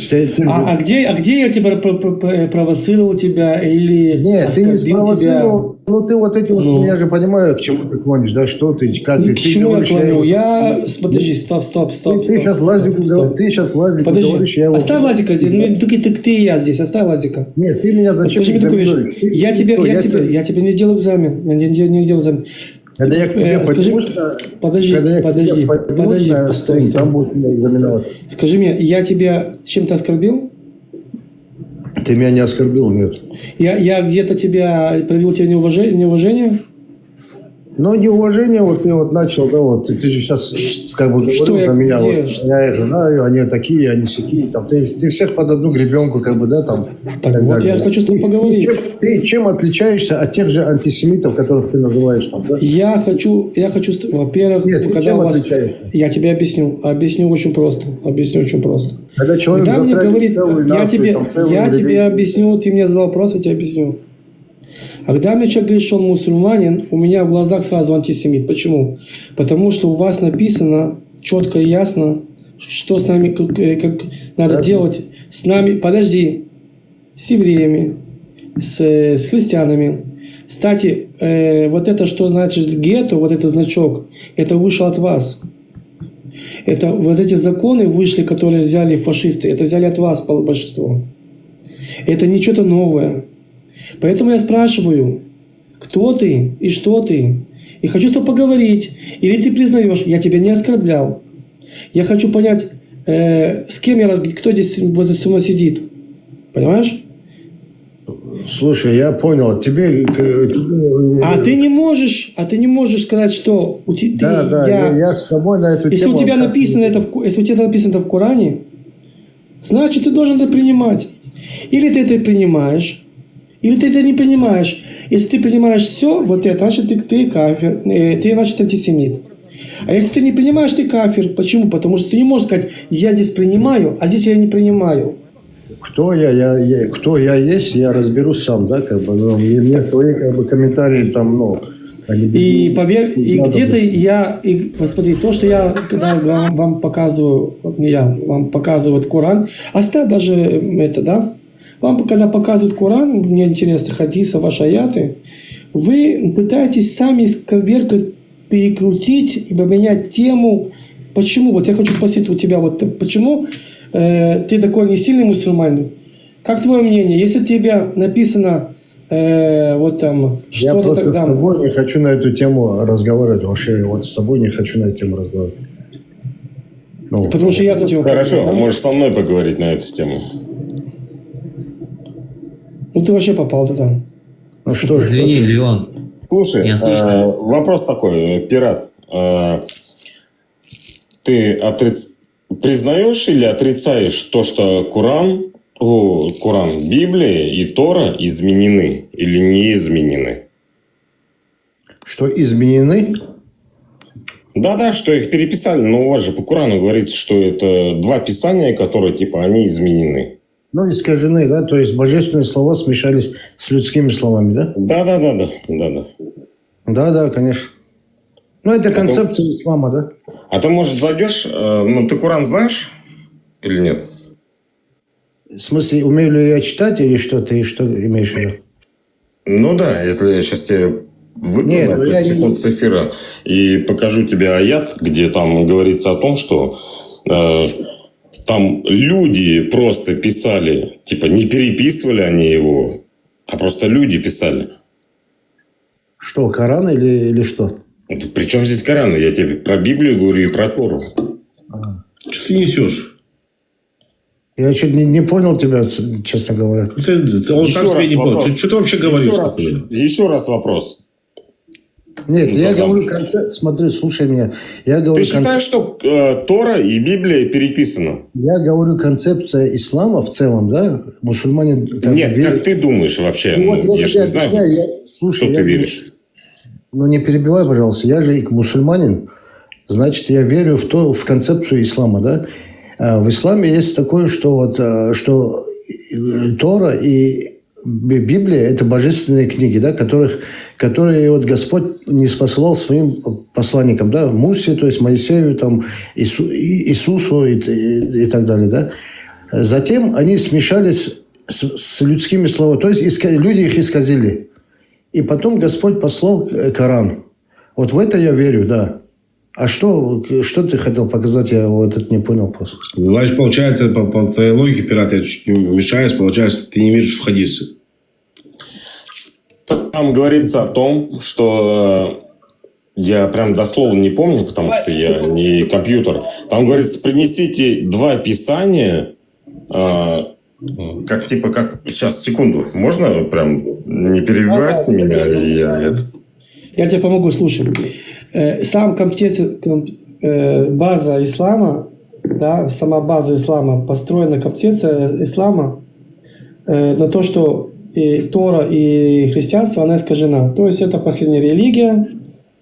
S4: А где я тебя провоцировал тебя или
S3: Нет, ты не
S4: оскорбил
S3: спровоцировал. Ну, ты вот эти вот,
S4: Ну.
S3: я же понимаю, к чему ты клонишь, да, что ты, как
S4: тебя?
S3: ты.
S4: К
S3: Ты
S4: чему я
S3: говоришь,
S4: клоню?
S3: его-
S4: Подожди, стоп.
S3: Ты сейчас Лазику говоришь, ты сейчас Лазику
S4: Подожди,
S3: говоришь, я его...
S4: оставь Лазика здесь. Ну, ты и я здесь, оставь Лазика.
S3: Нет, ты меня зачем
S4: Скажи мне такую
S3: экзаменуешь?
S4: вещь. Я тебе не делал экзамен. Я не делал экзамен.
S3: Когда я к тебе
S4: Скажи,
S3: поднимусь на...
S4: подожди,
S3: когда я к тебе поднимусь на
S4: постой.
S3: стрим, там будешь меня экзаменовать.
S4: Скажи мне, я тебя чем-то оскорбил?
S3: Ты меня не оскорбил, нет.
S4: Я где-то проявил тебе неуважение?
S3: Но неуважение, вот ты вот начал, да, вот, ты же сейчас как бы
S4: Что
S3: говорил
S4: я-
S3: про меня,
S4: где?
S3: вот, я это знаю, они такие, они сякие, там, ты всех под одну гребенку, как бы, да, там.
S4: Так
S3: и
S4: вот,
S3: далее.
S4: я хочу с тобой поговорить.
S3: Ты чем отличаешься от тех же антисемитов, которых ты называешь там, да?
S4: Я хочу, во-первых,
S3: Нет, ты
S4: когда
S3: чем
S4: у вас...
S3: отличаешься?
S4: Я тебе объясню очень просто.
S3: Когда человек
S4: Когда мне
S3: затратит
S4: говорит,
S3: целую нацию, там, целую
S4: я тебе
S3: религию.
S4: объясню, ты мне задал вопрос, я тебе объясню. А когда мне человек говорит, что он мусульманин, у меня в глазах сразу антисемит. Почему? Потому что у вас написано четко и ясно, что с нами, как надо делать с нами, с евреями, с христианами. Кстати, вот это, что значит гетто, вот этот значок, это вышло от вас. Это вот эти законы вышли, которые взяли фашисты, это взяли от вас большинство. Это не что-то новое. Поэтому я спрашиваю, кто ты и что ты? И хочу с тобой поговорить. Или ты признаешь, я тебя не оскорблял. Я хочу понять, с кем кто здесь возле мной сидит. Понимаешь?
S3: Слушай, я понял, тебе...
S4: А ты не можешь сказать, что
S3: я с тобой на эту
S4: если
S3: тему...
S4: у тебя написано это в Коране, значит, ты должен это принимать. Или ты это принимаешь, или ты это не принимаешь. Если ты принимаешь все, вот это, значит, ты кафир, ты, значит, антисемит. А если ты не принимаешь, ты кафир. Почему? Потому что ты не можешь сказать, я здесь принимаю, а здесь я не принимаю.
S3: Кто я есть, я разберусь сам, да, как бы, ну, мне твои, как бы, комментарии там, ну, они без
S4: И
S3: меня
S4: поверь, и
S3: надо
S4: где-то
S3: быть.
S4: посмотри, то, что я, когда вам показываю, вот не я, вам показывают Коран, оставь даже это, да, вам, когда показывают Коран, мне интересно, хадисы, ваши аяты, вы пытаетесь сами исковеркать, перекрутить и поменять тему. Почему? Вот я хочу спросить у тебя, вот почему ты такой не сильный мусульманин? Как твое мнение? Если у тебя написано вот там
S3: Я
S4: что-то
S3: просто
S4: тогда...
S3: с тобой не хочу на эту тему разговаривать. Вообще, вот с тобой не хочу на эту тему разговаривать. Ну,
S4: Потому что я тут его...
S6: Хорошо, можешь со мной поговорить на эту тему.
S4: Ну ты вообще попал туда.
S3: Ну что ж.
S9: Извини, Леон.
S6: Слушай,
S9: Я слышал.
S6: вопрос такой, пират. Ты признаешь или отрицаешь то, что Коран, Библия и Тора изменены или не изменены?
S3: Что изменены?
S6: Да-да, что их переписали, но у вас же по Корану говорится, что это два писания, которые, типа, они изменены.
S3: Ну, искажены, да? То есть божественные слова смешались с людскими словами, да?
S6: Да-да-да.
S3: Да, конечно. Ну, это концепция ислама, да?
S6: А ты, может, зайдешь, ты Коран знаешь или нет?
S3: В смысле, умею ли я читать или что? Ты что имеешь в виду?
S6: Ну да, если я сейчас тебе выйду
S3: Нет,
S6: на 5
S3: я
S6: секунд с эфира и покажу тебе аят, где там говорится о том, что там люди просто писали, типа не переписывали они его, а просто люди писали.
S3: Что, Коран или что?
S6: Это при чем здесь Коран? Я тебе про Библию говорю и про Тору.
S2: Что ты несешь?
S3: Я чуть не понял тебя, честно говоря.
S2: Он
S6: Еще
S2: сам себе
S6: раз
S2: не понял.
S6: вопрос.
S2: Что ты вообще говоришь?
S6: Еще раз вопрос.
S3: Нет, я
S6: Задам.
S3: говорю концепцию. Смотри, слушай меня. Я говорю
S6: Ты считаешь, что Тора и Библия переписаны?
S3: Я говорю концепция ислама в целом, да? Мусульмане...
S6: Нет, как ты думаешь вообще?
S3: Ну, вот
S6: Я же не знаю,
S3: слушай,
S6: что ты веришь.
S3: Ну, не перебивай, пожалуйста. Я же мусульманин, значит, я верю в концепцию ислама, да? В исламе есть такое, что Тора и Библия – это божественные книги, да, которые вот Господь не спасал своим посланникам, да, Мусе, то есть Моисею, там, Иисусу и так далее, да. Затем они смешались с людскими словами, то есть люди их исказили. И потом Господь послал Коран. Вот в это я верю, да. А что ты хотел показать? Я вот это не понял просто.
S2: Значит, получается, по твоей логике, пират, я чуть не мешаюсь, получается, ты не веришь в хадисы.
S6: Там говорится о том, что я прям дословно не помню, потому что я не компьютер. Там говорится, принесите два писания, как сейчас, секунду, можно прям не перебивать меня?
S4: Я тебе помогу, слушай. Сам база ислама, да, сама база ислама построена, концепция ислама на то, что и Тора, и христианство, она искажена. То есть это последняя религия,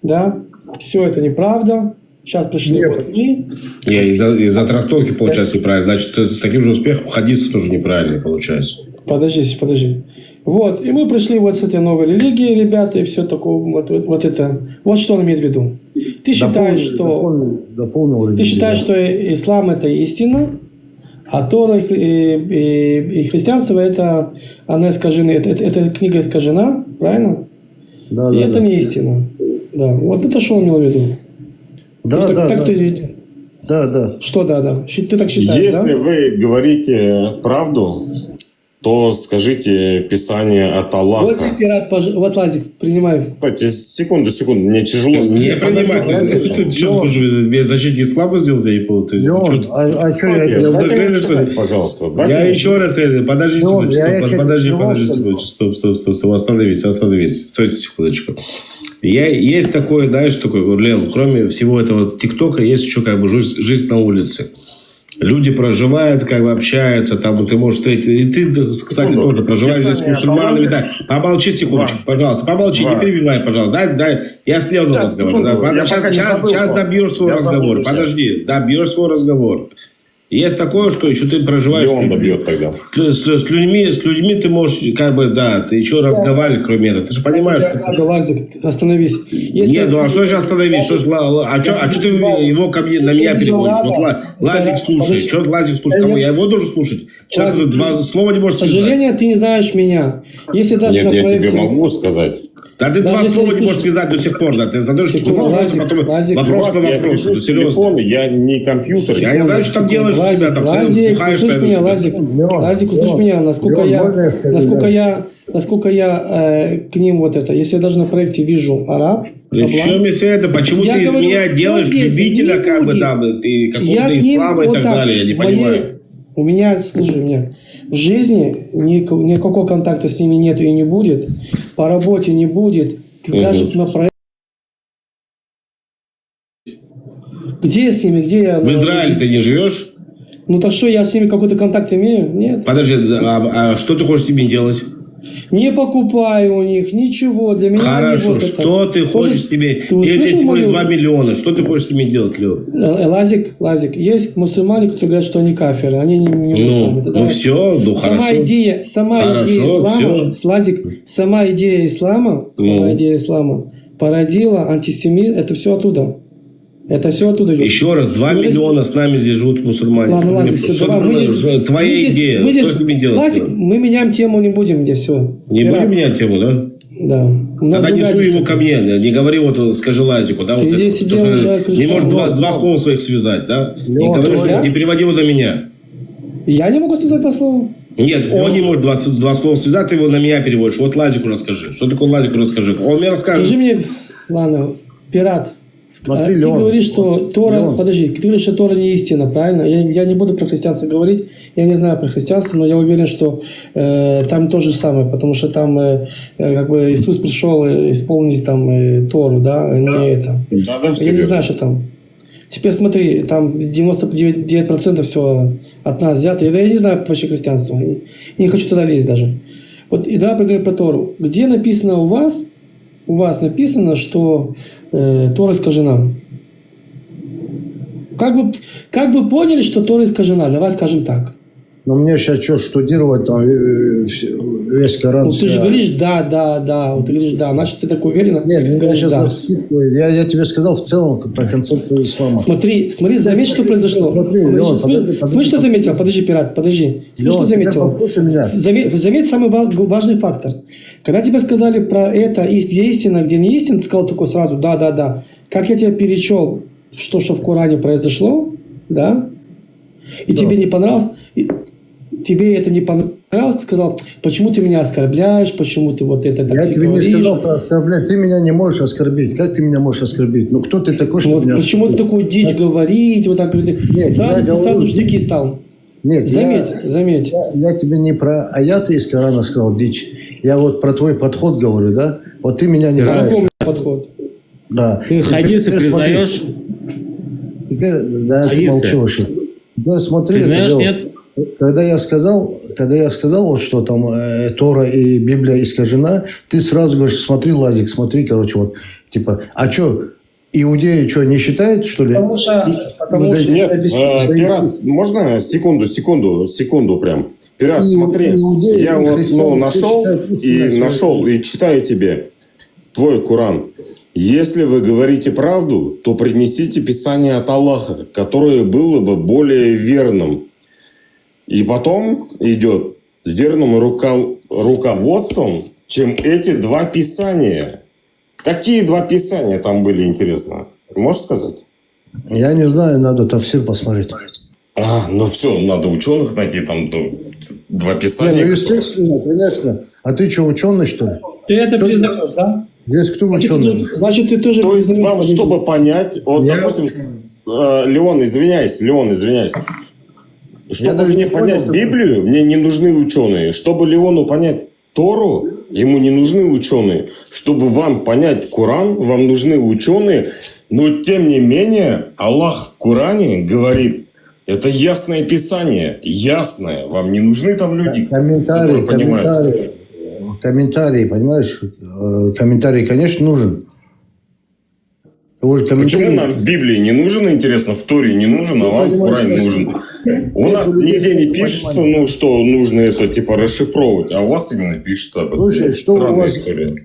S4: да, все это неправда. Сейчас пришли вот мы.
S2: Из-за трактовки получается неправильно. Значит, с таким же успехом хадисы тоже неправильно получается.
S4: Подожди. Вот, и мы пришли вот с этой новой религией, ребята, и все такое, вот это. Вот что он имеет в виду. Ты считаешь, что ислам это истина, а Тора и христианство это она искажена, эта книга искажена, правильно?
S3: Да,
S4: и это не истина. Да, вот это что он имел в виду.
S3: Да. Да.
S4: Что да? Ты так считаешь,
S6: Если вы говорите правду, то скажите Писание от Аллаха.
S4: Вот тебе пират, вот Лазик, принимай.
S6: Кстати, секунду, мне тяжело.
S2: Не принимай. Ты что, без защиты ислама сделал? Я не понял.
S3: А что я...
S6: Пожалуйста.
S2: Я еще раз... Подождите. Стоп. Остановитесь. Стойте секундочку. Есть такое, знаешь, такое, Лен, кроме всего этого ТикТока, есть еще как бы жизнь на улице. Люди проживают, как бы общаются, там ты можешь встретить. И ты, кстати, тоже проживаешь здесь с мусульманами. Да. Помолчи секундочку, пожалуйста. Помолчи, не перебивай, пожалуйста. Дай, я следую разговор. Сейчас добьешь свой разговор. Подожди, добьешь свой разговор. Есть такое, что еще ты проживаешь...
S6: Леон добьет тогда.
S2: С людьми ты можешь, как бы, да, ты еще разговаривать, кроме этого. Ты же понимаешь, что...
S4: Лазик, остановись.
S2: Нет, ну а что же остановись? А что ты его ко мне, на меня переводишь? Вот Лазик слушай. Что Лазик слушай? Кому? Я его должен слушать? Сейчас два слова не можешь
S4: сказать. К сожалению, ты не знаешь меня. Если даже
S6: нет, я тебе могу сказать.
S2: Да ты два слова не можешь связать до сих пор. Да. Ты задаешь вопрос, потом вопрос на вопрос.
S6: Я сижу с телефона, я не компьютер.
S2: Я не знаю, что там делаешь у себя.
S4: Лазик, услышь меня, Лазик, услышь меня. Насколько я к ним вот это. Если я даже на проекте вижу араб.
S2: Причем если это? Почему ты из меня делаешь любителя, как бы там, ты какого-то ислама и так далее? Я не понимаю.
S4: У меня, слушай, в жизни никакого контакта с ними нету и не будет. По работе не будет. Даже на проекте. Где я с ними? Где я?
S2: В Израиле ты не живешь?
S4: Ну так что, я с ними какой-то контакт имею? Нет.
S2: Подожди, а что ты хочешь с ними делать?
S4: Не покупаю у них ничего. Для меня
S2: Хорошо,
S4: вот
S2: что ты хочешь с ними...
S4: Ты
S2: Если
S4: услышал
S2: сегодня
S4: мою-
S2: 2 миллиона, что ты хочешь с ними делать, Лева?
S4: Лазик, есть мусульмане, которые говорят, что они кафиры, они не мусульмане.
S2: Ну все, ну
S4: Сама
S2: хорошо.
S4: идея ислама, Лазик, сама идея ислама породила антисемит, это все оттуда. Это все оттуда идет.
S2: Еще раз, 2 миллиона с нами здесь живут мусульмане.
S4: Ладно, Лазик,
S2: Что
S4: все,
S2: ты
S4: давай,
S2: предлагаешь? Твоя идея, что с ними делать?
S4: Лазик, мы меняем тему не будем здесь, все.
S2: Не будем менять тему, да?
S4: Да. У нас
S2: Тогда
S4: другая
S2: несу его
S4: дисциплина.
S2: ко мне, не говори вот, скажи Лазику, да?
S4: Ты
S2: Вот
S4: здесь
S2: это,
S4: сидел
S2: то, что
S4: уже, кричал.
S2: не может два слова своих связать, да? Не
S3: Лёва,
S2: говори,
S4: твоя?
S2: не переводи его на меня.
S4: Я не могу сказать по слову.
S2: Нет, он не может два слова связать, ты его на меня переводишь. Вот Лазику расскажи. Что такое Лазику расскажи? Он мне расскажет.
S4: Скажи мне, ладно, пират.
S3: Смотри,
S4: ты
S3: Леон.
S4: говоришь, что Тора...
S3: Леон.
S4: Подожди, ты говоришь, что Тора не истина, правильно? Я не буду про христианство говорить. Я не знаю про христианство, но я уверен, что там то же самое. Потому что там как бы Иисус пришел исполнить там Тору, да? Не это.
S6: Да,
S4: Я не знаю, что там. Теперь смотри, там 99% все от нас взято. Я не знаю вообще христианство. И не хочу туда лезть даже. Вот и давай поговорим про Тору. Где написано у вас написано, что Тора искажена? Как вы поняли, что Тора искажена? Давай скажем так.
S3: Но мне сейчас что, штудировать там весь Коран?
S4: Ну, ты же говоришь да. Вот ты говоришь да. Значит, ты так уверенно.
S3: Нет, я
S4: говоришь
S3: сейчас
S4: да.
S3: навскидку. Я тебе сказал в целом про концепцию ислама.
S4: Смотри, заметь, что произошло.
S3: Смотри, Леон, подожди.
S4: Смотри, что заметил. Подожди, пират, подожди. Смотри,
S3: Леон,
S4: что заметил.
S3: теперь послушай меня.
S4: Заметь самый важный фактор. Когда тебе сказали про это, где истина, где не истина, ты сказал такой сразу, да. Как я тебя перечел, что в Коране произошло, да, и
S3: Да.
S4: тебе не понравилось, тебе это не понравилось, ты сказал, почему ты меня оскорбляешь, почему ты вот это так
S3: Я тебе не
S4: говоришь.
S3: сказал про оскорблять. Ты меня не можешь оскорбить. Как ты меня можешь оскорбить? Ну, кто ты такой, что
S4: Вот
S3: меня
S4: почему ты
S3: оскорбить?
S4: такую дичь говорить, вот так
S3: Нет,
S4: сразу,
S3: я
S4: ты
S3: говорю,
S4: сразу в штыки стал.
S3: Нет,
S4: Заметь.
S3: Я тебе не про аяты из Корана сказал, дичь. Я вот про твой подход говорю, да? Вот ты меня не знаешь.
S4: Знакомый подход.
S3: Да.
S9: Ты хадисы
S3: Теперь смотри.
S9: признаешь?
S3: Теперь, да, ты
S9: Хадисы.
S3: молчи вообще. Теперь смотри,
S9: Признаешь,
S3: это дело.
S9: нет?
S3: Когда я сказал, вот что там Тора и Библия искажена, ты сразу говоришь, смотри, Лазик, смотри, короче, вот, типа, а что, иудеи что, не считают, что ли?
S4: Потому что
S6: Нет,
S4: объясню.
S6: пират, можно секунду прям. Пират,
S3: И
S6: смотри,
S3: иудеи,
S6: я
S3: и
S6: вот
S3: христиане
S6: нашел и читаю тебе твой Коран. Если вы говорите правду, то принесите Писание от Аллаха, которое было бы более верным. И потом идет с верным руководством, чем эти два Писания. Какие два Писания там были, интересно? Можешь сказать?
S3: Я не знаю, надо тафсир посмотреть.
S6: Ну все, надо ученых найти, там два
S3: Не,
S6: Писания.
S3: ну естественно, конечно. А ты что, ученый, что ли?
S4: Ты это признаешь, да?
S3: Здесь кто ученый?
S4: Значит, ты тоже
S6: То есть
S4: признаешь,
S6: вам,
S4: что-
S6: чтобы понять, вот, допустим, Леон, извиняюсь. Чтобы
S3: даже
S6: мне
S3: не понял,
S6: понять
S3: ты-
S6: Библию, мне не нужны ученые. Чтобы Леону понять Тору, ему не нужны ученые. Чтобы вам понять Коран, вам нужны ученые. Но тем не менее, Аллах в Коране говорит, это ясное Писание, ясное. Вам не нужны там люди, которые понимают.
S3: Комментарий, понимаешь? Комментарий, конечно, нужен. Его же
S6: Почему
S3: комментарий-
S6: нам в Библии не нужен, интересно, в Торе не нужен, а вам в Коране нужен? У нас нигде не пишется, что нужно это типа расшифровывать, а у вас именно пишется об этом.
S3: Слушай, что у
S6: Странная
S3: вас-
S6: история.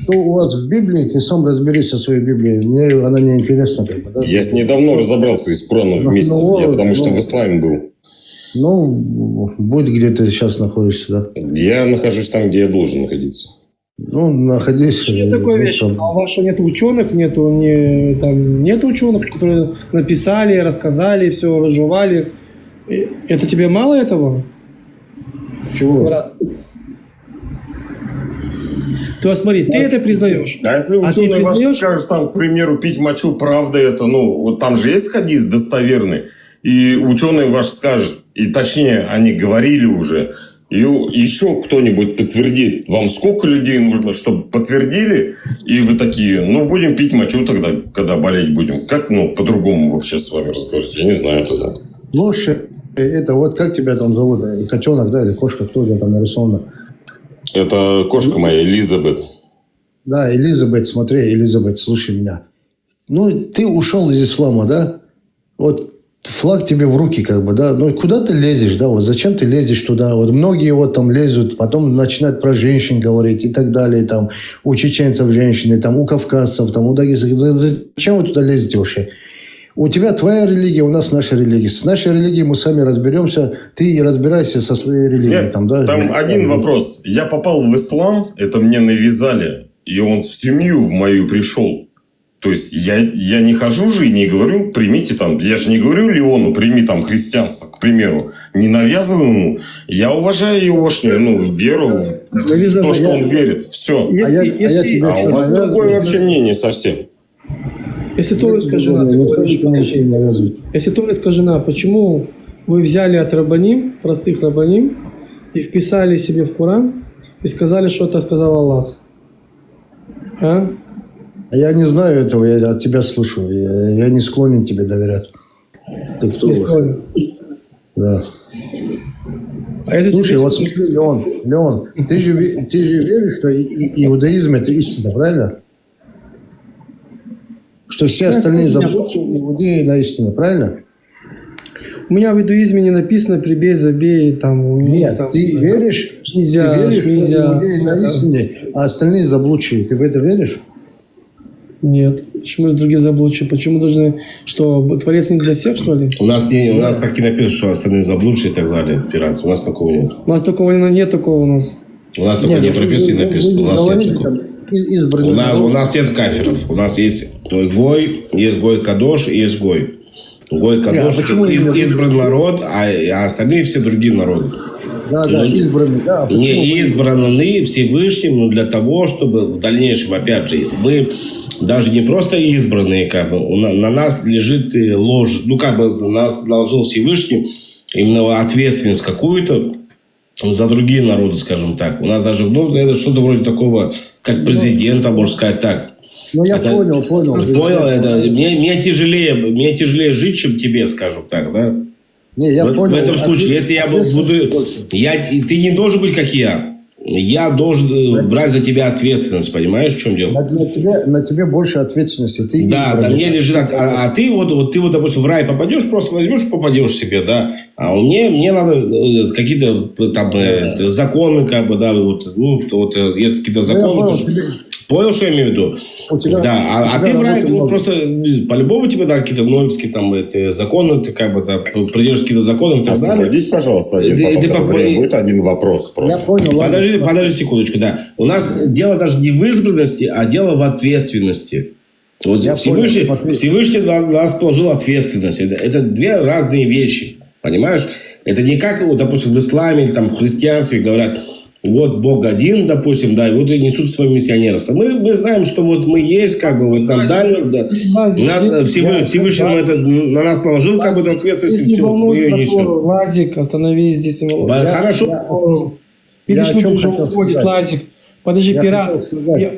S3: Что у вас в Библии, ты сам разберись со своей Библией. Мне она не интересна. Как бы, да?
S6: Я недавно разобрался и с Кораном вместе, я потому что в исламе был.
S3: Ну, будь где ты сейчас находишься, да.
S6: Я нахожусь там, где я должен находиться.
S3: Ну, находись.
S4: Что такое
S3: ну,
S4: вещь?
S3: там.
S4: А у вас что, нет ученых, нет ученых, которые написали, рассказали, все разжевали. Это тебе мало этого?
S3: Чего?
S4: Брат? То есть, смотри, ты это признаешь.
S6: А если
S4: А ты
S6: ученый ваш
S4: признаешь?
S6: скажет, там, к примеру, пить мочу, правда это, вот там же есть хадис достоверный, и ученый ваш скажет, И точнее, они говорили уже. И еще кто-нибудь подтвердит. Вам сколько людей нужно, чтобы подтвердили? И вы такие, ну, будем пить мочу тогда, когда болеть будем. Как, ну, по-другому вообще с вами разговаривать? Я не знаю тогда.
S3: Слушай, это вот как тебя там зовут? Котенок, да, или кошка, кто у тебя там нарисована?
S6: Это кошка моя, Элизабет.
S3: Да, Элизабет, смотри, Элизабет, слушай меня. Ну, ты ушел из ислама, да? Вот флаг тебе в руки, как бы, да? Ну, куда ты лезешь, да? Вот зачем ты лезешь туда? Вот многие вот там лезут, потом начинают про женщин говорить и так далее, там, у чеченцев женщины, там, у кавказцев, там, у дагестанцев. Зачем вы туда лезете вообще? У тебя твоя религия, у нас наша религия. С нашей религией мы сами разберемся. Ты разбирайся со своей религией.
S6: Нет,
S3: там, да?
S6: там один вопрос. Я попал в ислам, это мне навязали, и он в семью в мою пришел. То есть я не хожу же и не говорю, примите там, я же не говорю Леону, прими там христианство, к примеру. Не навязываю ему. Я уважаю его веру, в то, что он верит. Все.
S3: А
S6: А у вас другое вообще мнение совсем.
S4: Если Торецкая жена, если Торецкая жена, почему вы взяли от рабаним, простых рабаним, и вписали себе в Коран и сказали, что это сказал Аллах? А?
S3: Я не знаю этого, я от тебя слышу. Я не склонен тебе доверять. Ты кто?
S4: Не склонен.
S3: Да.
S4: А если
S3: Слушай,
S4: тебе-
S3: вот смотри, Леон, ты же веришь, что иудаизм – это истина, правильно? Что все остальные заблудшие иудеи на истине, правильно?
S4: У меня в иудаизме не написано «прибей, забей», там...
S3: Нет,
S4: там,
S3: ты веришь,
S4: нельзя,
S3: ты веришь,
S4: нельзя.
S3: что иудеи на истине, а остальные заблудшие. Ты в это веришь?
S4: Нет. Почему другие заблудшие? Почему должны... Что, Творец не для всех, что ли?
S2: У нас так и написано, что остальные заблудшие и так далее, пираты. У нас такого нет.
S4: У нас такого нет такого у нас.
S2: У нас такого не прописано и написано. У нас нет такого. У нас нет кафиров. У нас есть Гой, есть Гой Кадош и есть Гой. Гой Кадош – это избранный народ, а остальные все другие народы.
S3: Да, избранный. Да,
S2: не избраны Всевышним, но для того, чтобы в дальнейшем, опять же, мы даже не просто избранные, как бы, на нас лежит ложь, нас наложил Всевышний именно ответственность какую-то за другие народы, скажем так. У нас даже это что-то вроде такого, как президента, можно сказать так.
S3: Ну, я понял.
S2: Понял, это мне тяжелее жить, чем тебе, скажем так, да?
S3: Не, я понял.
S2: В этом случае, если я буду... ты не должен быть, как я. Я должен брать за тебя ответственность, понимаешь, в чем дело?
S3: На тебе больше ответственности. Ты
S2: да, мне лежит... А ты допустим, в рай попадешь, просто возьмешь, попадешь себе, да. А мне надо какие-то там законы, как бы, да, есть какие-то законы. Понял, что я имею в виду? Да, а ты в рай просто по-любому тебе да, какие-то новые там законы, ты как бы там придешь какие-то законы и так далее.
S6: Освободите, пожалуйста, будет один вопрос просто.
S3: Я понял.
S2: Подожди секундочку, да. У нас дело даже не в избранности, а дело в ответственности. Вот Всевышний нас положил ответственность. Это две разные вещи. Понимаешь? Это не как, допустим, в исламе или там, в христианстве говорят, вот Бог один, допустим, да, и вот и несут свое миссионерство. Мы знаем, что вот мы есть, как бы, вот нам дали, да, Всевышний это на нас наложил, как бы, ответственность, и все, мы ее несем.
S4: Лазик, остановись здесь.
S2: Хорошо.
S4: Видишь, люди уже уходят, Лазик. Подожди, пират.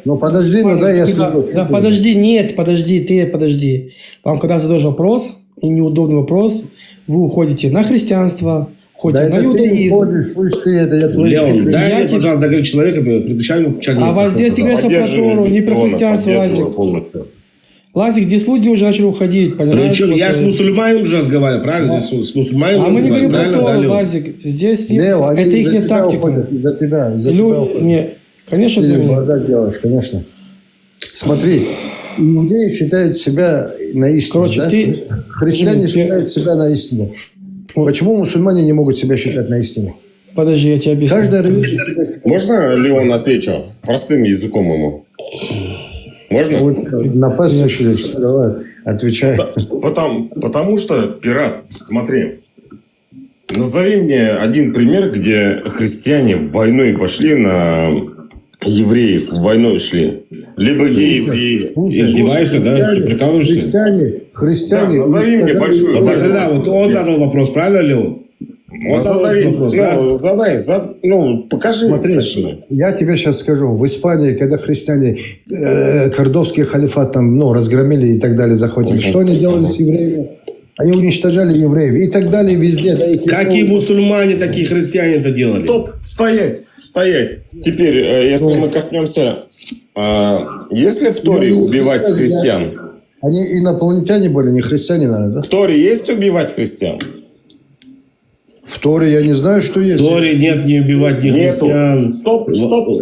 S3: Ну, подожди, я скажу.
S4: Да, подожди. Вам когда задашь вопрос, и неудобный вопрос, вы уходите на христианство, уходите на иудаизм.
S2: Леон, дай мне, пожалуйста, договорить человека, прекращай ему включать.
S4: А вас здесь не говорится про Тору, не про христианство, Лазик. Лазик, здесь люди уже начали уходить, понимаешь?
S2: Причем я с мусульманином уже разговариваю, правильно? С мусульманином
S4: а мы не говорим про Тору,
S2: Леон?
S4: Лазик. Здесь
S3: Лео,
S4: это их тактика.
S3: За тебя.
S4: Нет, конечно,
S3: Ты
S4: за меня.
S3: бардак делаешь, конечно. Смотри, иудеи считают себя на истине, да? Христиане считают себя на истине. Почему мусульмане не могут себя считать на истине?
S4: Подожди, я тебе объясню.
S3: Каждая религия...
S6: Можно, Леон, отвечу простым языком ему? Можно?
S3: Вот, напасываешь, давай, отвечай.
S6: Потому что, пират, смотри, назови мне один пример, где христиане войной пошли на евреев, войной шли. Либо геи.
S2: Издеваешься, да? Ты прикалываешься?
S3: Христиане.
S6: Да, назови мне большую.
S2: Да, вот он задал вопрос, правильно, Леон? Вот
S6: задай,
S2: вопрос, да?
S6: покажи.
S3: Смотри, я тебе сейчас скажу. В Испании, когда христиане кордовский халифат там, разгромили и так далее, захватили, что они делали с евреями? Они уничтожали евреев и так далее везде. Да,
S2: Как и мусульмане, так и христиане это делали.
S6: Стоп, стоять. Теперь, если мы коснемся, если в Торе убивать христиан?
S3: Они инопланетяне были, не христиане, наверное, да?
S6: В Торе есть убивать христиан?
S3: В Торе я не знаю, что есть.
S2: В Торе нет, не убивать ни христиан.
S6: Нету. Стоп.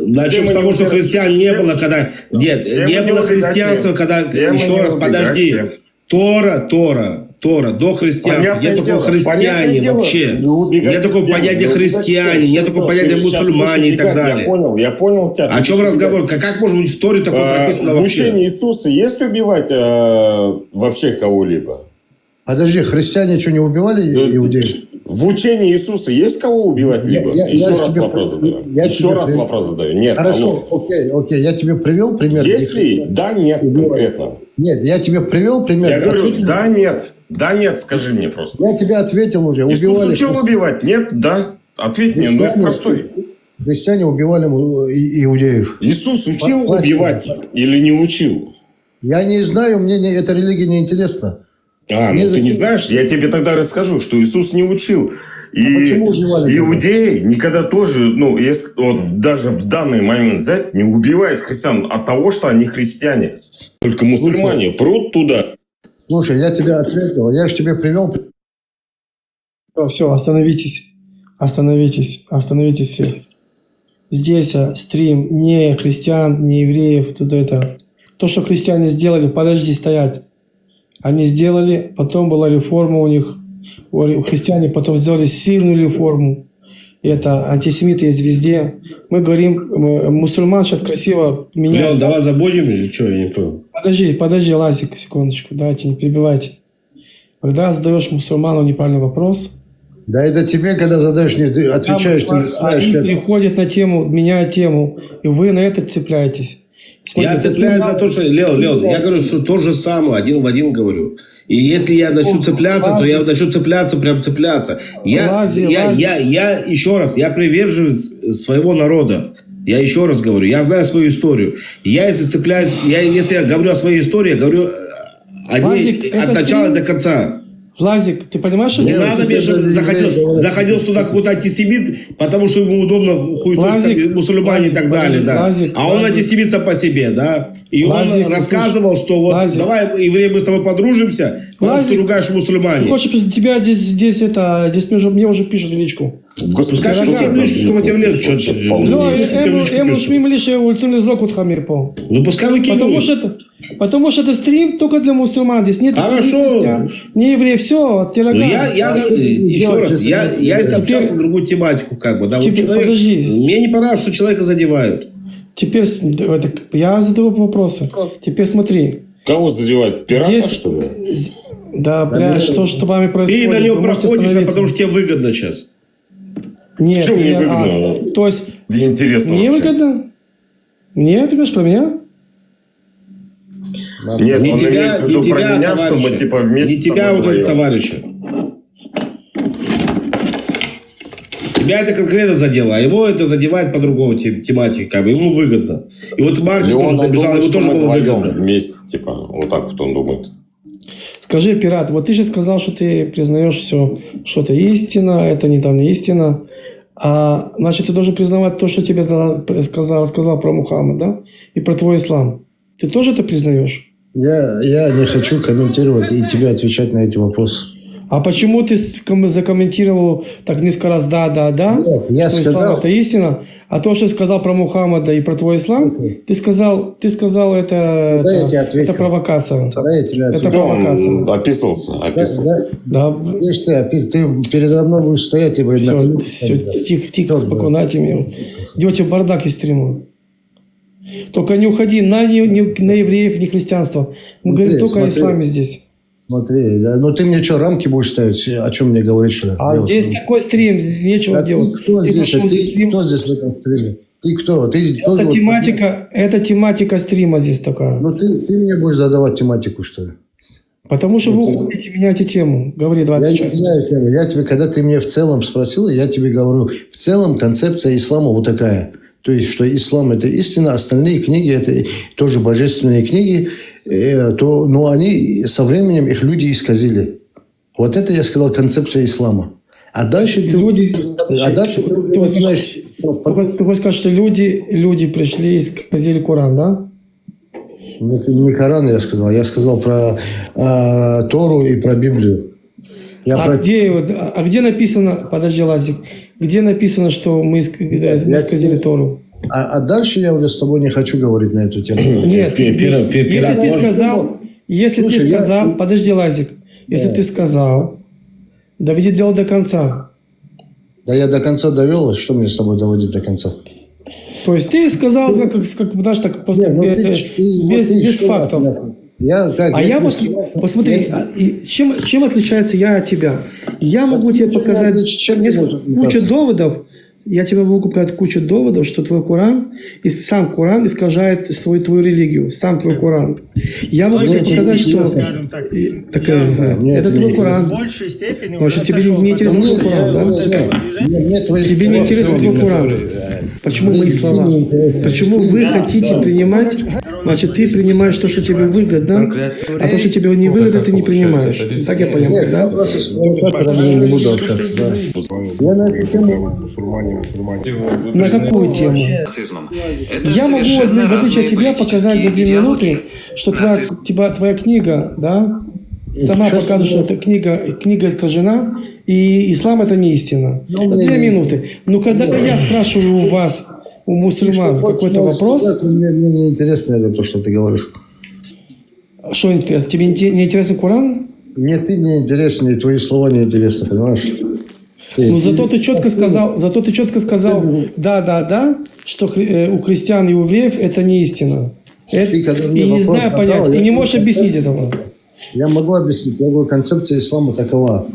S2: Насчет того, что христиан не было, когда... Нет, не было христианства, когда... Еще раз, подожди. Тора, до христиан. Нет такого христиане вообще. Нет такого понятия христиане, нет такого понятия мусульмане и так далее.
S6: Я понял тебя.
S2: О чем разговор? Как может быть в Торе такое написано
S6: В
S2: вообще?
S6: учении Иисуса есть убивать вообще кого-либо?
S3: Подожди, христиане что, не убивали иудеев?
S6: В учении Иисуса есть кого убивать либо? Еще раз вопрос задаю. Нет.
S3: Хорошо, окей. Я тебе привел пример.
S6: Есть ли? Да, нет, конкретно.
S3: Нет, я тебе привел пример.
S6: Я говорю, да, нет. Да, нет, скажи мне просто.
S3: Я тебе ответил уже.
S6: Иисус
S3: Убивали.
S6: учил убивать? Нет, да. Ответь мне, это простой.
S3: Христиане убивали иудеев.
S6: Иисус учил убивать или не учил?
S3: Я не знаю, мне эта религия не интересна.
S6: Ты не знаешь? Я тебе тогда расскажу, что Иисус не учил. И
S3: почему убивали
S6: иудеи никогда тоже, если даже в данный момент взять, не убивают христиан от того, что они христиане. Только мусульмане прут туда.
S3: Слушай, я тебе ответил, я же тебе привел.
S4: Все, остановитесь все. Здесь стрим не христиан, не евреев, то, что христиане сделали, подожди стоять. Они сделали, потом была реформа у них, христиане потом сделали сильную реформу. Это антисемиты есть везде. Мы говорим, мусульман сейчас красиво меняют.
S2: Леон, давай забудем или что, я не понял.
S4: Подожди, Лазик, секундочку, давайте, не перебивайте. Когда задаешь мусульману неправильный вопрос,
S3: Да это тебе, когда задаешь, ты отвечаешь, ты не знаешь.
S4: Они переходят на тему, меняют тему, и вы на это цепляетесь.
S2: Я цепляюсь за то, что... Леон, я говорю, что то же самое, один в один говорю. И если я начну цепляться, то я начну цепляться, прям цепляться. Я еще раз, я приверженец своего народа. Я еще раз говорю, я знаю свою историю. Если я говорю о своей истории, я говорю о ней от начала до конца.
S4: Влазик, ты понимаешь, что...
S2: Не надо мне, чтобы заходил сюда какой-то антисемит, потому что ему удобно хуесосить мусульмане и так далее. Да. А он антисемит сам по себе, да. И он рассказывал, что вот давай, евреи, мы с тобой подружимся, потому что ты ругаешь мусульмане.
S4: Ты хочешь, тебя здесь мне уже пишут в личку.
S2: Господи, скажи, что в личку, сколько тебе влезет, что ну пускай выкидывают.
S4: Потому что это стрим только для мусульман. Здесь нет
S2: хорошо.
S4: Не евреев, все, от тирога.
S2: Еще раз, я общался на другую тематику, как бы. Да,
S4: теперь,
S2: вот
S4: подожди.
S2: Мне не понравилось, что человека задевают.
S4: Теперь я задаю вопросы. Теперь смотри.
S6: Кого задевать? Пирата, что ли?
S4: Да, блядь, что с вами происходит?
S2: Ты на него проходишь, потому что тебе выгодно сейчас.
S4: Нет,
S6: в чем мне выгодно?
S4: То есть...
S6: Интересно
S4: мне
S6: вообще.
S4: выгодно? Мне? Ты говоришь про меня?
S6: Нет,
S2: не
S6: он
S2: тебя,
S6: имеет в виду
S2: не
S6: про
S2: тебя,
S6: меня,
S2: товарища.
S6: что мы типа вместе
S2: Не
S6: с
S2: тебя,
S6: тобой
S2: вот
S6: вдвоем.
S2: товарища. Тебя это конкретно задело, а его это задевает по другому тематике, как бы ему выгодно. И вот Мартин тоже набежал, ему тоже было выгодно.
S6: Вместе, типа, вот так вот он думает.
S4: Скажи, пират, вот ты же сказал, что ты признаешь все, что это истина, это не истина. Значит, ты должен признавать то, что тебе рассказал про Мухаммад, да? И про твой ислам. Ты тоже это признаешь?
S3: Я не хочу комментировать и тебе отвечать на эти вопросы.
S4: А почему ты закомментировал так несколько раз да?
S3: Нет, я
S4: что
S3: сказал...
S4: ислам это истина, а то, что ты сказал про Мухаммада и про твой ислам, ты сказал это провокация. Это провокация.
S6: Он описывался.
S4: Да.
S3: Видишь, ты передо мной будешь стоять и
S4: все, тихо, спокойно, идете в бардак из стрима. Только не уходи на евреев, ни христианство. Мы говорим только о исламе здесь.
S3: Смотри, ну ты мне что, рамки будешь ставить? О чем мне говорить, что ли?
S4: Здесь такой стрим, здесь нечего делать.
S3: Кто здесь в этом стриме? Ты кто?
S4: Это тематика стрима здесь такая.
S3: Ну ты мне будешь задавать тематику, что ли?
S4: Потому что вы хотите менять тему. Говори
S3: Я
S4: 20
S3: не
S4: человек.
S3: знаю тему. Я тебе, когда ты мне в целом спросил, я тебе говорю, в целом концепция ислама вот такая. То есть, что ислам – это истина, остальные книги – это тоже божественные книги, но они со временем, их люди исказили. Вот это, я сказал, концепция ислама. А дальше ты начинаешь...
S4: Ты хочешь сказать, что люди пришли и исказили Коран, да?
S3: Не Коран я сказал про Тору и про Библию.
S4: Где написано, подожди, Лазик, где написано, что мы исказили Тору?
S3: А дальше я уже с тобой не хочу говорить на эту тему.
S4: Нет, если ты сказал, подожди, Лазик, если ты сказал, доведи дело до конца.
S3: Да я до конца довел, что мне с тобой доводить до конца?
S4: То есть ты сказал, знаешь, так просто без фактов. Посмотри, чем отличается я от тебя? Я могу тебе показать кучу доводов. Я тебе могу показать кучу доводов, что твой Коран, и сам Коран искажает твою религию, сам твой Коран. Я могу тебе показать, что это твой Коран.
S1: В большей степени
S4: Значит, тебе не интересен твой Коран, да? Тебе не интересен твой Коран. Почему мои слова? Почему вы хотите принимать? Значит, ты принимаешь то, что тебе выгодно, а то, что тебе не выгодно, ты не принимаешь. Так я понимаю, да?
S3: Не буду общаться, да. Я на эту тему...
S4: На какую тему? Я могу, в отличие от тебя, показать за 2 минуты, что твоя книга, да, сама показывает, что эта книга искажена, и ислам это не истина. 2 минуты. Но когда я спрашиваю у вас, у мусульман, какой-то вопрос...
S3: Мне не интересно это то, что ты говоришь.
S4: Что интересно? Тебе не интересен Коран?
S3: Мне ты не интересен, и твои слова не интересны, понимаешь?
S4: Ну, зато ты четко сказал, да, что у христиан и у евреев это не истина. И не знаю понять, и не можешь объяснить этого.
S3: Я могу объяснить. Я говорю, концепция ислама такова.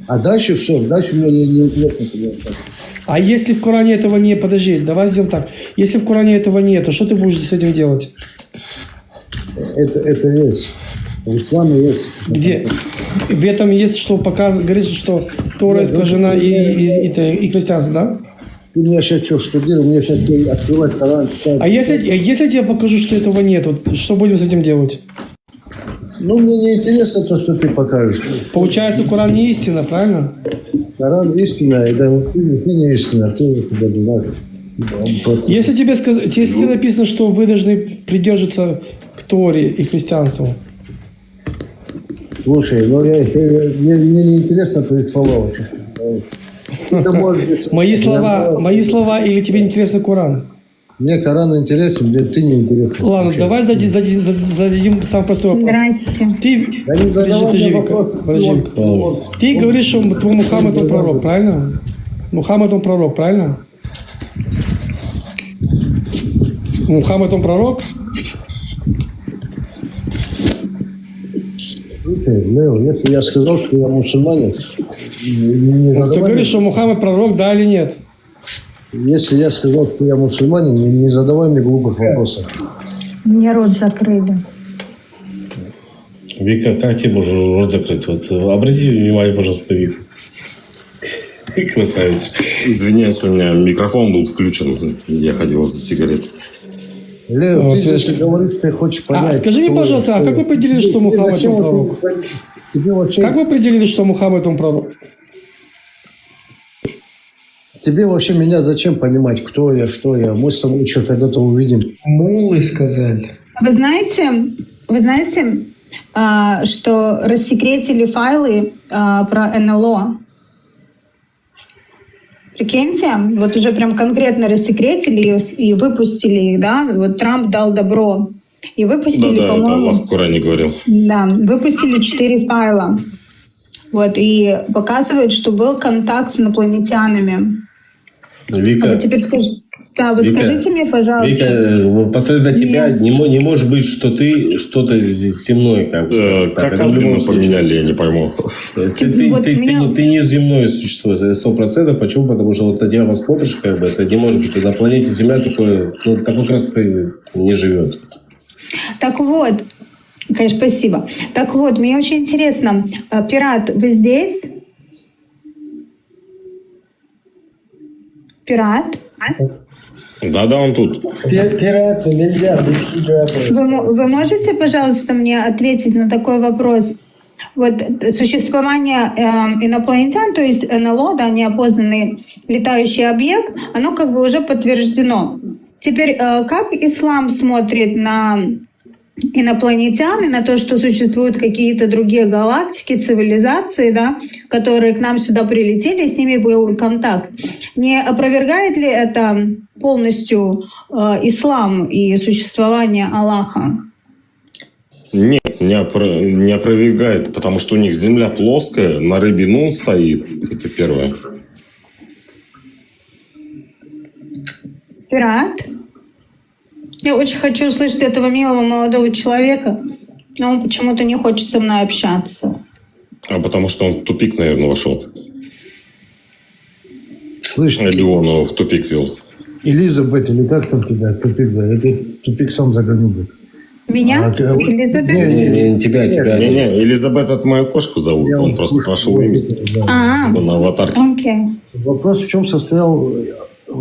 S3: А дальше все, дальше мне не интересно себе.
S4: А если в Коране этого нет, подожди, давай сделаем так. Если в Коране этого нет, то что ты будешь с этим делать?
S3: Это есть. В исламе есть.
S4: Где? В этом есть, что говорится, что Тора искажена и христианство, да?
S3: Ты меня сейчас что штудируешь, мне сейчас открывать Коран.
S4: А если я тебе покажу, что этого нет, вот, что будем с этим делать?
S3: Ну, мне не интересно то, что ты покажешь.
S4: Получается, Коран не истина, правильно?
S3: Коран истина, это ты не истина, ты тебя не знаешь.
S4: Если тебе написано, что вы должны придерживаться к Торе и христианству.
S3: Слушай, ну мне не интересно твои слова очень.
S4: Мои слова или тебе интересен Коран?
S3: Мне Коран интересен, мне ты не интересен.
S4: Ладно, давай зададим самый простой вопрос.
S9: Здрасте.
S4: Ты говоришь, что твой Мухаммад он пророк, правильно? Мухаммад он пророк, правильно? Мухаммад он пророк?
S3: Лео, если я сказал, что я мусульманин,
S4: ты говоришь, что Мухаммад пророк, да или нет?
S3: Если я сказал, что я мусульманин, не задавай мне глупых вопросов.
S9: Мне рот закрыли.
S2: Вика, как тебе можно рот закрыть? Вот обрати внимание, пожалуйста, Вика. Ты красавец.
S6: Извиняюсь, у меня микрофон был включен. Я ходил за сигаретой.
S3: Лео, ты если говоришь, ты хочешь понять...
S4: Скажи мне, пожалуйста, а как вы определили, что Мухаммад он пророк? Как вы определили, что Мухаммад он пророк?
S3: Тебе вообще меня зачем понимать, кто я, что я? Мы с тобой еще когда-то увидим.
S1: Мулы сказали.
S9: Вы знаете, что рассекретили файлы про НЛО? Прикиньте, вот уже прям конкретно рассекретили и выпустили их, да? Вот Трамп дал добро. И выпустили,
S6: Да, это
S9: по-моему...
S6: Аллах в Коране говорил.
S9: Да, выпустили 4 файла. Вот, и показывает, что был контакт с инопланетянами.
S2: Вика,
S9: А вот теперь скажите мне, пожалуйста.
S2: Вика, посредством тебя не может быть, что ты что-то земное.
S6: Как Албина поменяли, я не пойму.
S2: Ты не земное существо, 100%. Почему? Потому что вот на тебя посмотришь, это не может быть. На планете Земля такой красоты не живет.
S9: Так вот, Конечно, спасибо. Так вот, мне очень интересно, Пират, вы здесь? Пират?
S6: Да, он тут.
S1: Пираты нельзя без хиджаба.
S9: Вы можете, пожалуйста, мне ответить на такой вопрос? Вот существование инопланетян, то есть НЛО, да, неопознанный летающий объект, оно как бы уже подтверждено. Теперь, как ислам смотрит на инопланетян и на то, что существуют какие-то другие галактики, цивилизации, да, которые к нам сюда прилетели, с ними был контакт. Не опровергает ли это полностью ислам и существование Аллаха?
S6: Нет, не опровергает, потому что у них земля плоская, на рыбе Нун стоит. Это первое.
S9: Пират? Я очень хочу услышать этого милого молодого человека, но он почему-то не хочет со мной общаться.
S6: А потому что он в тупик, наверное, вошел.
S3: Слышь,
S6: Или он его в тупик вел.
S3: Элизабет, или как там тебя, тупик, да, это тупик сам загоню будет.
S9: Меня? Элизабет?
S2: Не, тебя.
S6: Не, Элизабет, это мою кошку зовут.
S3: Я
S6: Он
S3: вот
S6: просто
S3: кошку
S6: вошел имя.
S9: А,
S6: На аватарке.
S9: окей.
S3: Вопрос в чем состоял,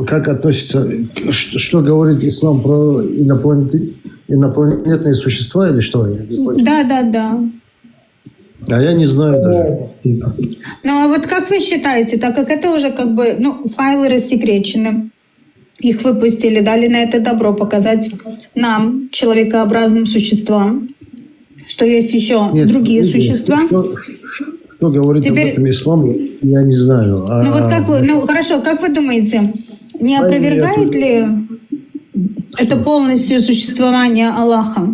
S3: как относится, что говорит ислам про инопланетные существа или что?
S9: Да.
S3: А я не знаю даже.
S9: Ну а вот как вы считаете, так как это уже как бы, файлы рассекречены, их выпустили, дали на это добро показать нам, человекообразным существам, что есть еще
S3: Нет,
S9: другие
S3: смотрите,
S9: существа.
S3: Что говорит
S9: Теперь-
S3: об этом ислам, я не знаю.
S9: Ну вот как вы, хорошо, как вы думаете, не опровергает ли это полностью существование Аллаха?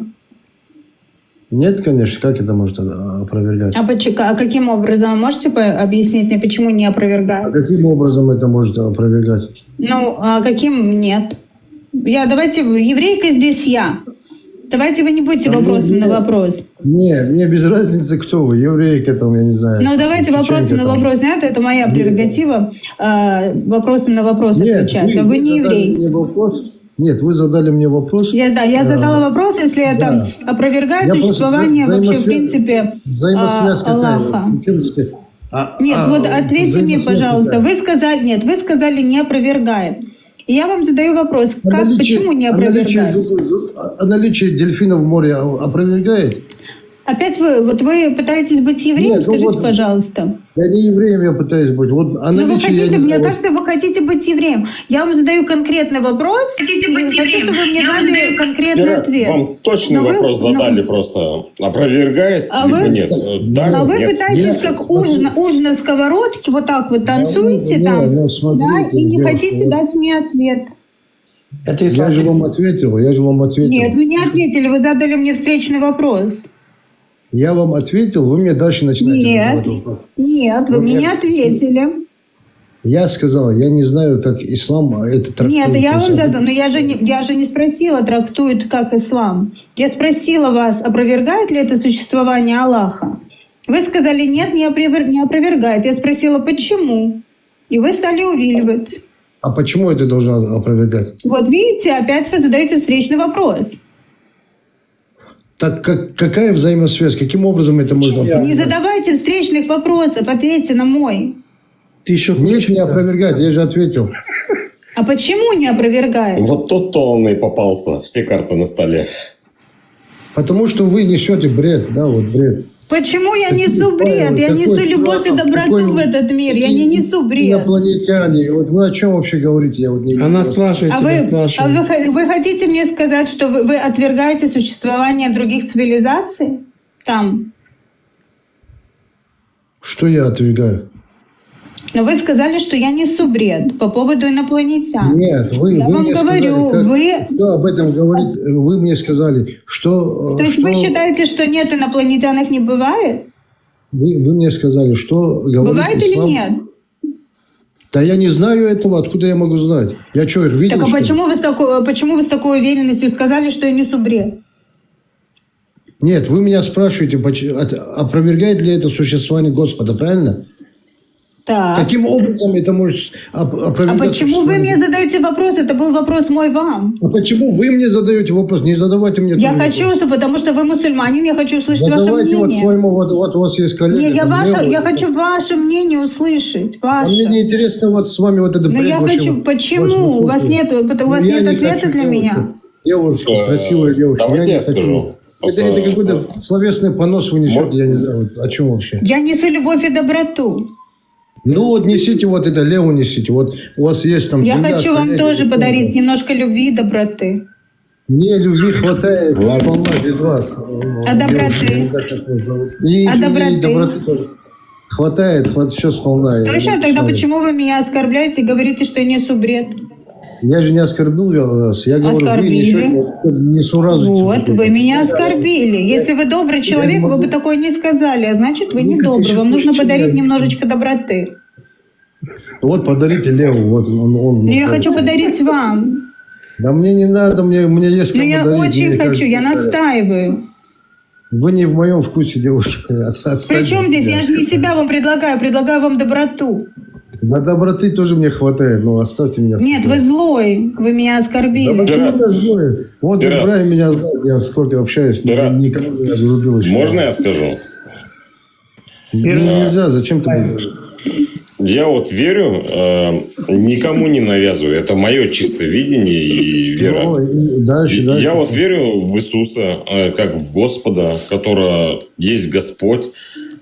S3: Нет, конечно, как это может опровергать?
S9: А каким образом? Можете объяснить мне, почему не
S3: А
S9: опровергает?
S3: каким образом это может опровергать?
S9: Ну, а каким нет? Давайте, еврейка здесь я. Давайте вы не будете вопросом на вопрос.
S3: Не, мне без разницы, кто вы, еврейка там, я не знаю.
S9: Ну, давайте
S3: чеченка
S9: вопросом на
S3: там.
S9: вопрос. Это моя прерогатива. Вопросом на вопрос отвечать. А вы не
S3: задали
S9: еврей.
S3: мне вопрос. Нет, вы задали мне вопрос.
S9: Я задала вопрос, если это опровергает
S3: Я
S9: существование
S3: просто
S9: вообще, в принципе,
S3: Взаимосвязь
S9: Аллаха.
S3: какая? Причем здесь-
S9: Нет, вот ответьте мне,
S3: взаимосвязь
S9: пожалуйста.
S3: какая?
S9: Вы сказали не опровергает. И я вам задаю вопрос, почему не
S3: а
S9: опровергает?
S3: наличие дельфинов в море опровергает?
S9: Опять вы пытаетесь быть евреем?
S3: Нет,
S9: Скажите, пожалуйста.
S3: Я не евреем, я пытаюсь быть. Вот,
S9: Ну, вы
S3: наличие, я
S9: хотите,
S3: не
S9: мне
S3: знаю,
S9: кажется, вы хотите быть евреем. Я вам задаю конкретный вопрос. Хотите быть евреем? Хочу, чтобы вы мне дали конкретный ответ.
S6: Вам точный
S9: Но вы-
S6: вопрос задали просто. Опровергает,
S9: А
S6: либо
S9: вы-
S6: нет? Да,
S9: А вы
S6: нет.
S9: пытаетесь как уж на сковородке вот так вот танцуете
S3: не,
S9: там,
S3: ну, смотрите,
S9: да, и не
S3: девушка,
S9: хотите
S3: вот-
S9: дать мне ответ.
S1: Это
S3: я же вам ответил.
S9: Нет, вы не ответили, вы задали мне встречный вопрос.
S3: Я вам ответил, вы мне дальше начинаете
S9: Нет,
S3: задавать вопрос.
S9: нет, вы мне не ответили.
S3: Я сказал, я не знаю, как ислам это трактует.
S9: Нет, я
S3: То
S9: вам
S3: есть,
S9: задала, но я же не спросила, трактует как ислам. Я спросила вас, опровергает ли это существование Аллаха? Вы сказали, нет, не опровергает. Я спросила, почему? И вы стали увиливать.
S3: А почему это должно опровергать?
S9: Вот видите, опять вы задаете встречный вопрос.
S3: Так какая взаимосвязь? Каким образом это можно опровергать?
S9: Не задавайте встречных вопросов, ответьте на мой.
S4: Ты еще
S3: Нет, не опровергать, я же ответил.
S9: А почему не опровергает?
S6: Вот тут-то он и попался. Все карты на столе.
S3: Потому что вы несете бред, да, вот бред.
S9: Почему я несу бред? Я несу любовь и доброту в этот мир. Я не несу бред.
S3: Инопланетяне. Вот вы о чем вообще говорите? Я вот не
S4: Она спрашивает
S9: А
S4: тебя,
S9: вы,
S4: спрашивает.
S9: вы хотите мне сказать, что вы отвергаете существование других цивилизаций там?
S3: Что я отвергаю?
S9: Но вы сказали, что я несу бред по поводу инопланетян.
S3: Нет, вы
S9: Я вам
S3: мне
S9: говорю,
S3: сказали, кто об этом говорит, вы мне сказали, что...
S9: То есть вы считаете, что нет, инопланетян их не бывает?
S3: Вы мне сказали, что говорит
S9: Бывает или
S3: ислам.
S9: нет?
S3: Да я не знаю этого, откуда я могу знать? Я что, их видел?
S9: Так а
S3: что ли?
S9: почему вы с такой уверенностью сказали, что я несу бред?
S3: Нет, вы меня спрашиваете, опровергает ли это существование Господа, правильно?
S9: Так.
S3: Каким образом это может
S9: А
S3: опровергаться?
S9: почему вы мне задаете вопрос? Это был вопрос мой вам.
S3: А почему вы мне задаете вопрос? Не задавайте мне
S9: Я
S3: тоже
S9: хочу,
S3: вопрос.
S9: потому что вы мусульманин, я хочу услышать ваше
S3: Задавайте вот
S9: мнение.
S3: своему, вот у вас есть коллега.
S9: Не, я,
S3: там
S9: я хочу ваше мнение услышать.
S3: А
S9: Ваше.
S3: мне не интересно вот с вами вот это
S9: Но я
S3: бред
S9: хочу.
S3: вообще.
S9: Почему? У вас нет, у вас
S3: Я
S9: нет
S3: не
S9: ответа
S3: хочу,
S9: для меня.
S3: Девушка, красивая девушка.
S6: Давайте я
S3: не хочу.
S6: скажу.
S3: Это какой-то словесный понос вы несете, я не знаю, вот, о чем вообще.
S9: Я несу любовь и доброту.
S3: Ну вот несите вот это, Леву несите. Вот у вас есть там...
S9: Я
S3: земля,
S9: хочу вам
S3: коллеги,
S9: тоже
S3: кто-то.
S9: подарить немножко любви и доброты.
S3: Мне любви хватает сполна без вас.
S9: А доброты?
S3: Я не знаю, как вас зовут. И
S9: А
S3: любви, и
S9: доброты?
S3: доброты тоже. Хватает, все сполна.
S9: Точно? Тогда почему вы меня оскорбляете и говорите, что я несу бред?
S3: Я же не оскорбил вас. Я говорю,
S9: Оскорбили.
S3: вы несуразите.
S9: Вот, вы меня оскорбили. Если вы добрый человек, вы бы такое не сказали, а значит, вы не добрый. Вам нужно подарить немножечко доброты.
S3: Вот подарите Леву. Вот он
S9: Но я хочу подарить вам.
S3: Да мне не надо, мне есть
S9: Но
S3: кому
S9: я
S3: дарить,
S9: очень
S3: мне
S9: хочу,
S3: кажется,
S9: я настаиваю.
S3: Вы не в моем вкусе, девушка. Отстаньте
S9: Причем
S3: от
S9: здесь?
S3: меня.
S9: Я же не себя вам предлагаю вам доброту.
S3: Да доброты тоже мне хватает, но оставьте меня. в
S9: Нет,
S3: покое.
S9: вы злой, вы меня
S3: Да
S9: оскорбили.
S3: почему я злой? Вот
S6: Пират.
S3: Ибрahim меня знает, я сколько общаюсь,
S6: Пират.
S3: никому не разрубил еще.
S6: Можно я скажу?
S3: Мне нельзя, зачем ты мне говоришь?
S6: Я вот верю, никому не навязываю. Это мое чистое видение и вера.
S3: Ну, и дальше.
S6: Я вот верю в Иисуса, как в Господа, которого есть Господь,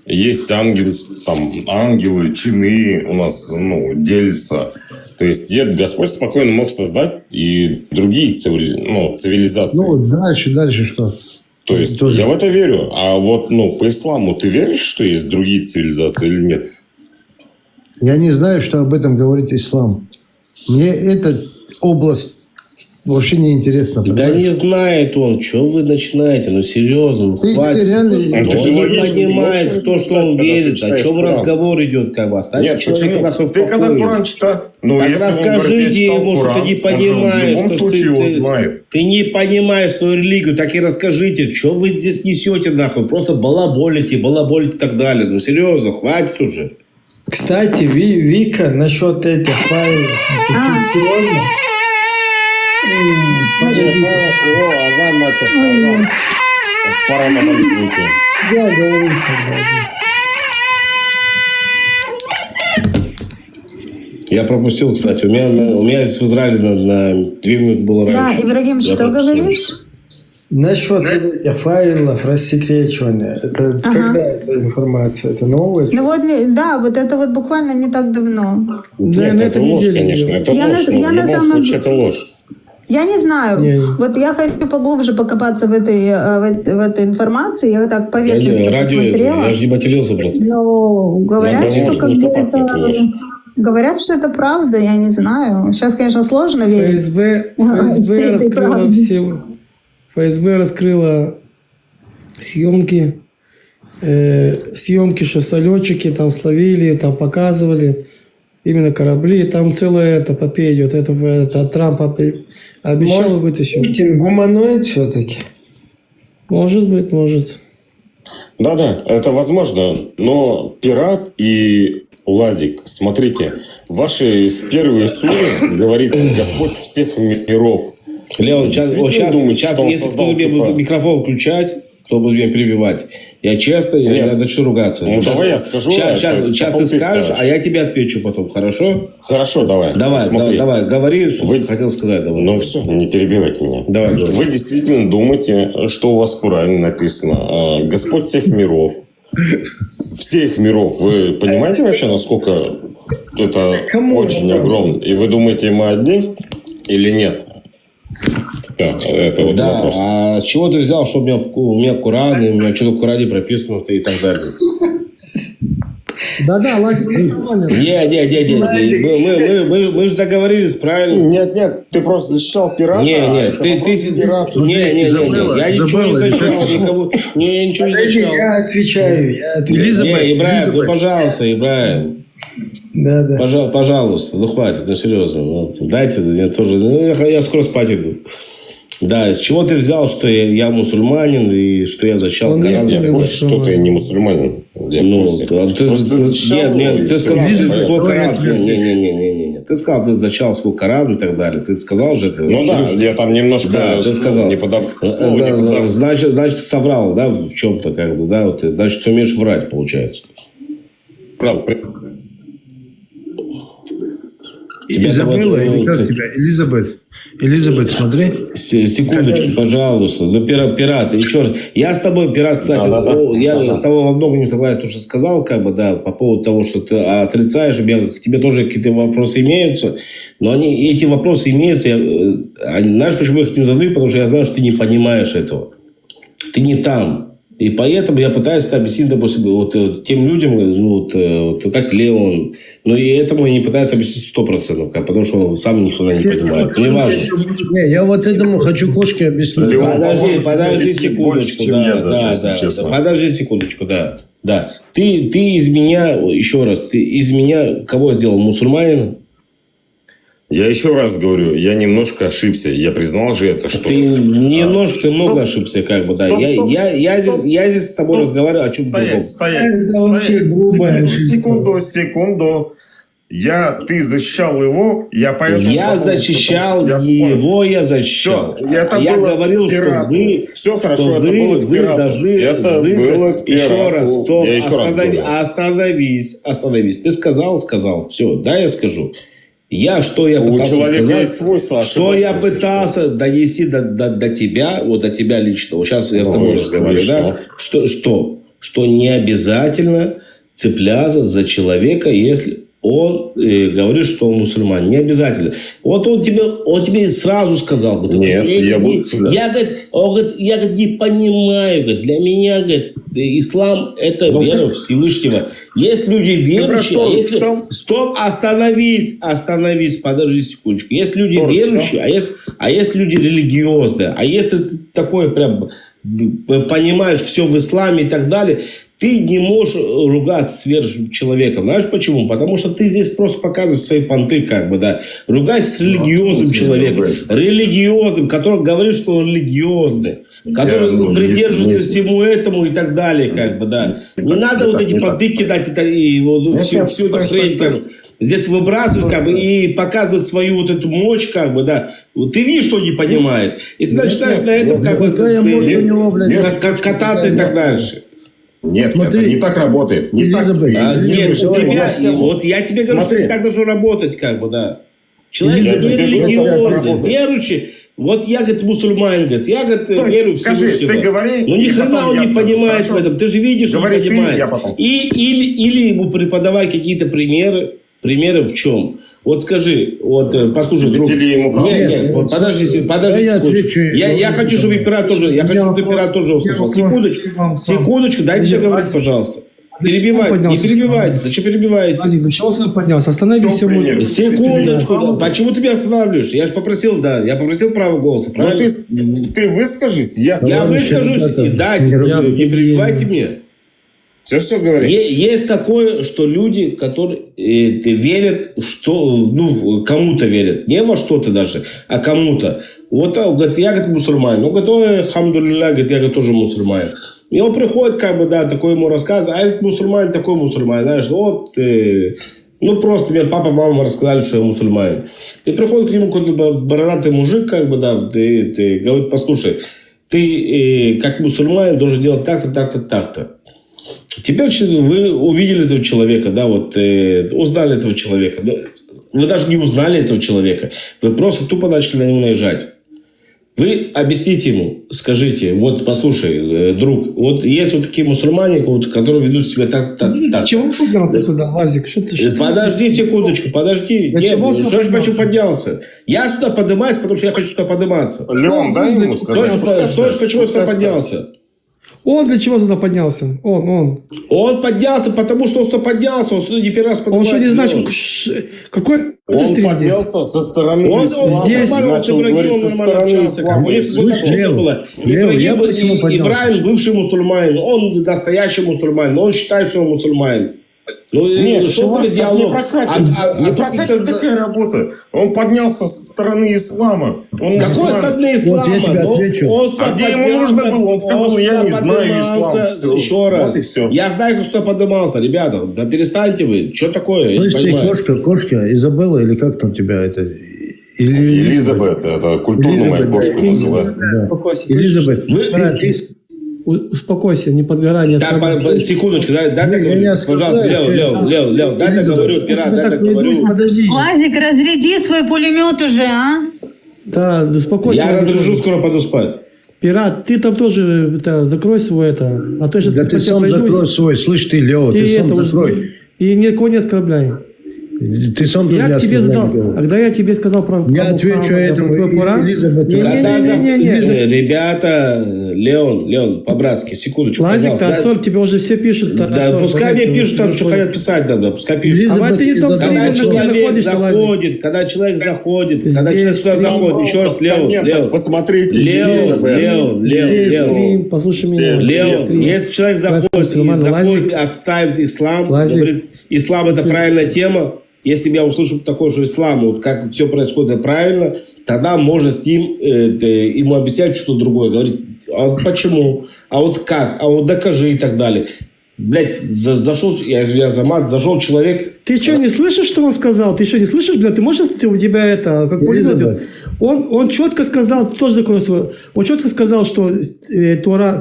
S6: есть ангел, там, ангелы, чины у нас делятся. То есть Господь спокойно мог создать и другие цивилизации.
S3: Ну, дальше что?
S6: То есть
S3: тоже.
S6: я в это верю. А вот по исламу ты веришь, что есть другие цивилизации или нет?
S3: Я не знаю, что об этом говорит ислам. Мне эта область вообще не интересна.
S2: Да
S3: понимаешь?
S2: не знает он, что вы начинаете, ну серьезно,
S3: Ты
S2: хватит.
S3: реально...
S6: А ты же
S2: Он не
S6: логично
S2: понимает,
S6: можешь
S2: в то, что он
S6: рассуждать, когда
S2: верит,
S6: ты
S2: о
S6: читаешь
S2: чем
S6: Коран.
S2: разговор идет, как бы. Оставьте
S6: Нет,
S2: человека
S6: почему?
S2: нахуй в
S6: Ты когда
S2: покое.
S6: Коран читал,
S2: Так
S6: если он говорит,
S2: расскажите
S6: я читал
S2: ему, что
S6: Коран,
S2: ты
S6: он же в
S2: понимаешь,
S6: любом
S2: что
S6: случае его знает.
S2: ты не понимаешь свою религию, так и расскажите, что вы здесь несете нахуй, просто балаболите и так далее. Ну серьезно, хватит уже.
S1: Кстати, Вика, насчет этих файлов, это серьезно?
S6: Азан начался, азан. Пора на молитву идти.
S1: Нельзя говорить тогда.
S2: Я пропустил, кстати, у меня здесь в Израиле на 2 минуты было
S9: Да,
S2: раньше.
S9: Ибрагим,
S2: Я
S9: что
S2: пропустил.
S9: говоришь?
S1: Насчет этих файлов рассекречивания, это когда эта информация? Это новая?
S9: Ну вот, да, вот это вот буквально не так давно.
S4: Да,
S6: Нет,
S4: на
S6: это
S4: этой
S6: ложь,
S4: неделе
S6: конечно.
S4: сделал.
S6: Это
S9: Я
S6: ложь,
S9: на-
S6: но
S9: я
S6: в
S9: на
S6: любом
S9: самом-
S6: случае это ложь.
S9: Я не знаю.
S4: Не.
S9: Вот я хочу поглубже покопаться в этой информации. Я так поверхностно посмотрела.
S2: Я же не матерился, брат.
S9: Но говорят,
S6: Надо
S9: что
S6: можно
S9: как бы
S6: копаться, это ложь.
S9: говорят, что это правда, я не знаю. Сейчас, конечно, сложно верить.
S4: ФСБ
S9: Всей этой
S4: раскрыла
S9: правде.
S4: все. ФСБ раскрыла съемки, что самолетчики там словили, там показывали именно корабли. Там целая эпопея идет. Это Трамп обещал
S1: Может,
S4: вытащить.
S1: Путин гуманоид все-таки?
S4: Может быть, может.
S6: Да, это возможно. Но Пират и Лазик, смотрите, ваши в первые суре говорится Господь всех миров.
S2: Леон,
S6: Действительно
S2: сейчас,
S6: думаете, что он
S2: если
S6: создал,
S2: кто-то
S6: типа-
S2: будет микрофон включать, кто будет меня перебивать, я честно, я
S6: Нет.
S2: начну ругаться.
S6: Ну, давай я скажу,
S2: Сейчас
S6: потом
S2: ты
S6: ты
S2: скажешь,
S6: скажешь.
S2: а я тебе отвечу потом, хорошо?
S6: Хорошо, давай. Смотри.
S2: Давай, говори, что
S6: Вы-
S2: ты хотел сказать. Давай.
S6: Ну все, не перебивайте меня.
S2: Давай.
S6: Вы действительно думаете, что у вас в Коране написано? Господь всех миров. Всех миров. Вы понимаете вообще, насколько это
S1: Кому
S6: очень
S1: вопрос?
S6: огромно? И вы думаете, мы одни или нет? Да, это вот
S2: Да,
S6: вопрос.
S2: а с чего ты взял, что у меня Коран, и у меня что-то в Коране прописано и так далее?
S4: Да, Лазик нормально.
S2: Не, мы же договорились, правильно?
S6: Нет, ты просто защищал пирата.
S2: Нет, ты... Не,
S3: Изабелла,
S2: я ничего не защищал никого. Не, я ничего не
S1: Подожди,
S2: защищал.
S1: я отвечаю.
S2: Не, Ибрahim, ну пожалуйста, Ибрahim.
S1: Да.
S2: Пожалуйста, ну хватит, ну серьезно. Ну, дайте мне тоже. Ну, я скоро спать иду. Да, с чего ты взял, что я мусульманин и что я защищал
S4: Он
S2: Коран?
S6: Я в курсе, что ты не мусульманин. Я в
S2: Ну,
S6: курсе.
S2: ты
S6: Просто защищал его, и
S2: ты
S6: всё.
S2: сказал,
S3: Лиза,
S2: ты свой
S3: давай
S2: Коран.
S3: я тебе-
S2: Не. Ты сказал, ты защищал свой Коран и так далее. Ты сказал же это?
S6: Ну да, я там немножко
S2: Да, ты сказал.
S6: не подав... слово не подав-
S2: Значит, ты соврал, да, в чем-то, как бы, да, вот, значит, ты умеешь врать, получается.
S6: Правда,
S3: Изабелла, или как тебя? Элизабет, смотри.
S2: Секундочку, пожалуйста. Ну, пират, еще раз. Я с тобой, пират, кстати, я с тобой во многом не согласен, то, что сказал, как бы, да, по поводу того, что ты отрицаешь, к тебе тоже какие-то вопросы имеются, но эти вопросы имеются, знаешь, почему я их не задаю? Потому что я знаю, что ты не понимаешь этого. Ты не там. И поэтому я пытаюсь это объяснить, допустим, вот тем людям, ну, вот, как Леон. Но и этому я не пытаюсь объяснить 100%, потому что он сам никуда не понимает. Не важно.
S3: Не, я вот этому хочу кошке объяснить.
S6: Леон,
S2: Подожди
S6: объяснить
S2: секундочку.
S6: больше, чем я даже, если честно.
S2: Подожди секундочку, да. Да. Ты из меня, еще раз, ты из меня кого сделал? Мусульманина?
S6: Я еще раз говорю, я немножко ошибся. Я признал же это, что...
S2: Ты немножко, ты много ошибся, как бы, да. Я здесь с тобой разговариваю о чем другом.
S1: Это вообще грубая ошибка.
S6: Секунду. Ты защищал его, я поэтому...
S2: Я защищал не его, я защищал. Я говорил, что вы...
S6: Все хорошо,
S2: что
S6: это было к
S2: вы
S6: пирату.
S2: должны...
S6: Это было к
S2: Еще
S6: пирату.
S2: раз, стоп,
S6: Я еще раз говорю.
S2: остановись. Ты сказал. Все, да, я скажу. Что я
S6: У
S2: пытался
S6: человека
S2: сказать,
S6: есть свойство
S2: что я
S6: ошибаться, если
S2: пытался донести до тебя, вот до тебя лично. Вот сейчас я с тобой
S6: Ну,
S2: разговариваю,
S6: и
S2: да? Что не обязательно цепляться за человека, если он говорит, что он мусульман. Не обязательно. Вот он тебе сразу сказал. Говорит,
S6: Нет, я буду
S2: я не понимаю. Говорит, для меня, говорит, ислам это вера Всевышнего. Есть люди верующие, а есть... Стоп, остановись, подожди секундочку. Есть люди верующие, а есть люди религиозные. А если ты такой прям понимаешь все в исламе и так далее, ты не можешь ругаться сверхчеловеком. Знаешь почему? Потому что ты здесь просто показываешь свои понты, как бы, да. Ругайся с религиозным человеком. Религиозным, который говорит, что он религиозный. Который придерживается всему этому и так далее, как бы, да. Не надо вот эти понты кидать и вот всю эту хрень, как бы, здесь выбрасывать, как бы, и показывать свою вот эту мощь, как бы, да. Ты видишь, что он не понимает. И ты начинаешь на этом, как бы, как кататься и так дальше.
S6: Нет,
S3: Смотри,
S6: это не так работает. Не так.
S2: Нет, вот я тебе говорю, что так должно работать, как бы, да. Человек
S6: Я
S2: не
S6: тебе говорю,
S2: религиозный,
S6: как это
S2: верующий. Вот я, говорит, мусульманин, говорит, я, говорит, верю в
S6: скажи,
S2: Всевышнего.
S6: ты говори,
S2: но ни
S6: и
S2: хрена
S6: потом
S2: он
S6: я
S2: не
S6: скажу,
S2: понимает
S6: хорошо?
S2: в этом. Ты же видишь, что
S6: Говори
S2: он
S6: ты,
S2: понимает.
S6: я потом.
S2: Или ему преподавай какие-то примеры в чем. Вот скажи, вот послушай, друг.
S6: Или ему
S2: Нет, подожди
S3: я
S2: секундочку.
S3: отвечу.
S2: Я хочу, чтобы пират тоже, услышал. Секундочку, дайте мне говорить, пожалуйста. Не перебивайте. Зачем перебиваете?
S4: Владик, ну чего сюда поднялся? Остановись ему.
S2: Секундочку. Почему ты меня останавливаешь? Я же попросил, я попросил право голоса,
S6: Ну
S2: правильно?
S6: ты выскажись, я
S2: выскажусь, и дайте, не перебивайте мне.
S6: Все говори.
S2: Есть такое, что люди, которые верят, что, кому-то верят, не во что-то даже, а кому-то. Вот он говорит, я, говорит, мусульманин. Он говорит, ой, хамдулилля, говорит, я, говорит, тоже мусульманин. И он приходит, как бы, да, такой ему рассказывает, а этот мусульманин, такой мусульманин, знаешь, вот, просто мне папа, мама рассказали, что я мусульманин. И приходит к нему какой-то бородатый мужик, как бы, да, ты говорит, послушай, ты, как мусульманин, должен делать так-то, так-то, так-то. Теперь вы увидели этого человека, да, вот, узнали этого человека. Вы даже не узнали этого человека. Вы просто тупо начали на него наезжать. Вы объясните ему, скажите, вот, послушай, друг, вот есть вот такие мусульмане, вот, которые ведут себя так.
S4: Чего он поднялся сюда, Лазик?
S2: Подожди секундочку, подожди. Нет, что ж почему поднялся? Я сюда поднимаюсь, потому что я хочу сюда подниматься.
S6: Леон, дай ему сказать.
S2: Почему я сюда поднялся?
S4: Он для чего сюда поднялся? Он.
S2: Он поднялся, потому что он сюда поднялся. Он сюда не первый раз
S4: Он
S2: поднимается.
S4: что не значит, какой ты
S6: Он
S4: стрим здесь?
S6: поднялся со стороны
S2: Он
S6: ислама,
S2: здесь
S6: начал говорить со стороны ислама.
S3: Лев, я почему поднялся?
S2: Ибраим бывший мусульманин, он настоящий мусульманин, он считает, что он мусульманин. Ну,
S6: Нет,
S2: что
S6: чувак,
S2: это
S6: так не
S2: диалог?
S6: прокатит. Не прокатит такая работа. Он поднялся со стороны ислама. Он
S2: Какой
S6: мусульманин.
S2: стороны ислама?
S3: Вот я тебе
S2: Ну,
S3: отвечу.
S2: он
S6: А где ему нужно было? Он сказал, я не знаю
S2: поднимался.
S6: ислам. Всё.
S2: Еще раз.
S6: Вот и все.
S2: Я знаю, кто поднимался. Ребята, да перестаньте вы. Что такое? Я
S3: То
S2: не
S3: есть ты
S2: понимаю.
S3: кошка, Изабелла, или как там тебя это? Или
S6: Элизабет, это культурную мою кошку называют.
S3: Да.
S4: Успокойся.
S3: Элизабет,
S4: Брат,
S3: ты-
S4: успокойся, не подгорай, не оскорбляй.
S2: Секундочку, дай
S3: Не,
S2: договорю.
S3: не оскорбляй,
S2: Пожалуйста,
S3: честно.
S2: Лео, дай договорю, пират, дай договорю.
S4: Подожди.
S9: Лазик, разряди свой пулемет уже, а?
S4: Да, успокойся.
S2: Я разряжу, скоро пойду спать.
S4: Пират, ты там тоже закрой свой это. А то я
S3: Да ты сам закрой свой, слышь ты, Лео, ты сам закрой.
S4: И никого не оскорбляй.
S3: Ты сам тоже
S4: Я
S3: не
S4: тебе
S3: оскорбляй
S4: задал,
S3: никого.
S4: когда я тебе сказал про...
S3: Я
S4: про
S3: отвечу
S4: Мухаммада,
S3: этому,
S4: про твой Коран,
S3: Элизабет.
S4: Не-не-не-не-не.
S2: Ребята, Леон, по-братски, секундочку,
S4: Лазик, ты
S2: пожалуйста.
S4: отцор, тебе уже все пишут.
S2: Да, пускай мне пишут, там, что хотят писать, да, пускай пишут.
S3: Элизабет,
S4: А ты не том
S3: Изабелла,
S2: Когда
S4: Ты
S2: человек
S4: находишься, Лазик.
S2: заходит, когда человек заходит, когда
S4: Здесь
S2: человек сюда
S4: стрим,
S2: заходит, еще раз, Лео,
S6: Посмотрите.
S4: Здесь
S2: Лео.
S4: стрим, послушай
S6: Все,
S4: меня.
S2: Лео,
S4: Здесь стрим.
S2: если человек заходит,
S4: Нормально, Лазик.
S2: отставит ислам,
S4: Лазик.
S2: говорит, ислам это правильная тема, если я услышу такое, что ислам, вот как все происходит это правильно, тогда можно с ним ему объяснять что-то другое, говорить, а вот почему, а вот как, а вот докажи и так далее. Блять, зашел, я извиняюсь за мат, зашел человек.
S4: Ты что, не слышишь, что он сказал? Ты что, не слышишь, блядь? Ты можешь, у тебя это, как пулемет
S3: Элизабет.
S4: идет? Он четко сказал, тоже закрой свой, он четко сказал, что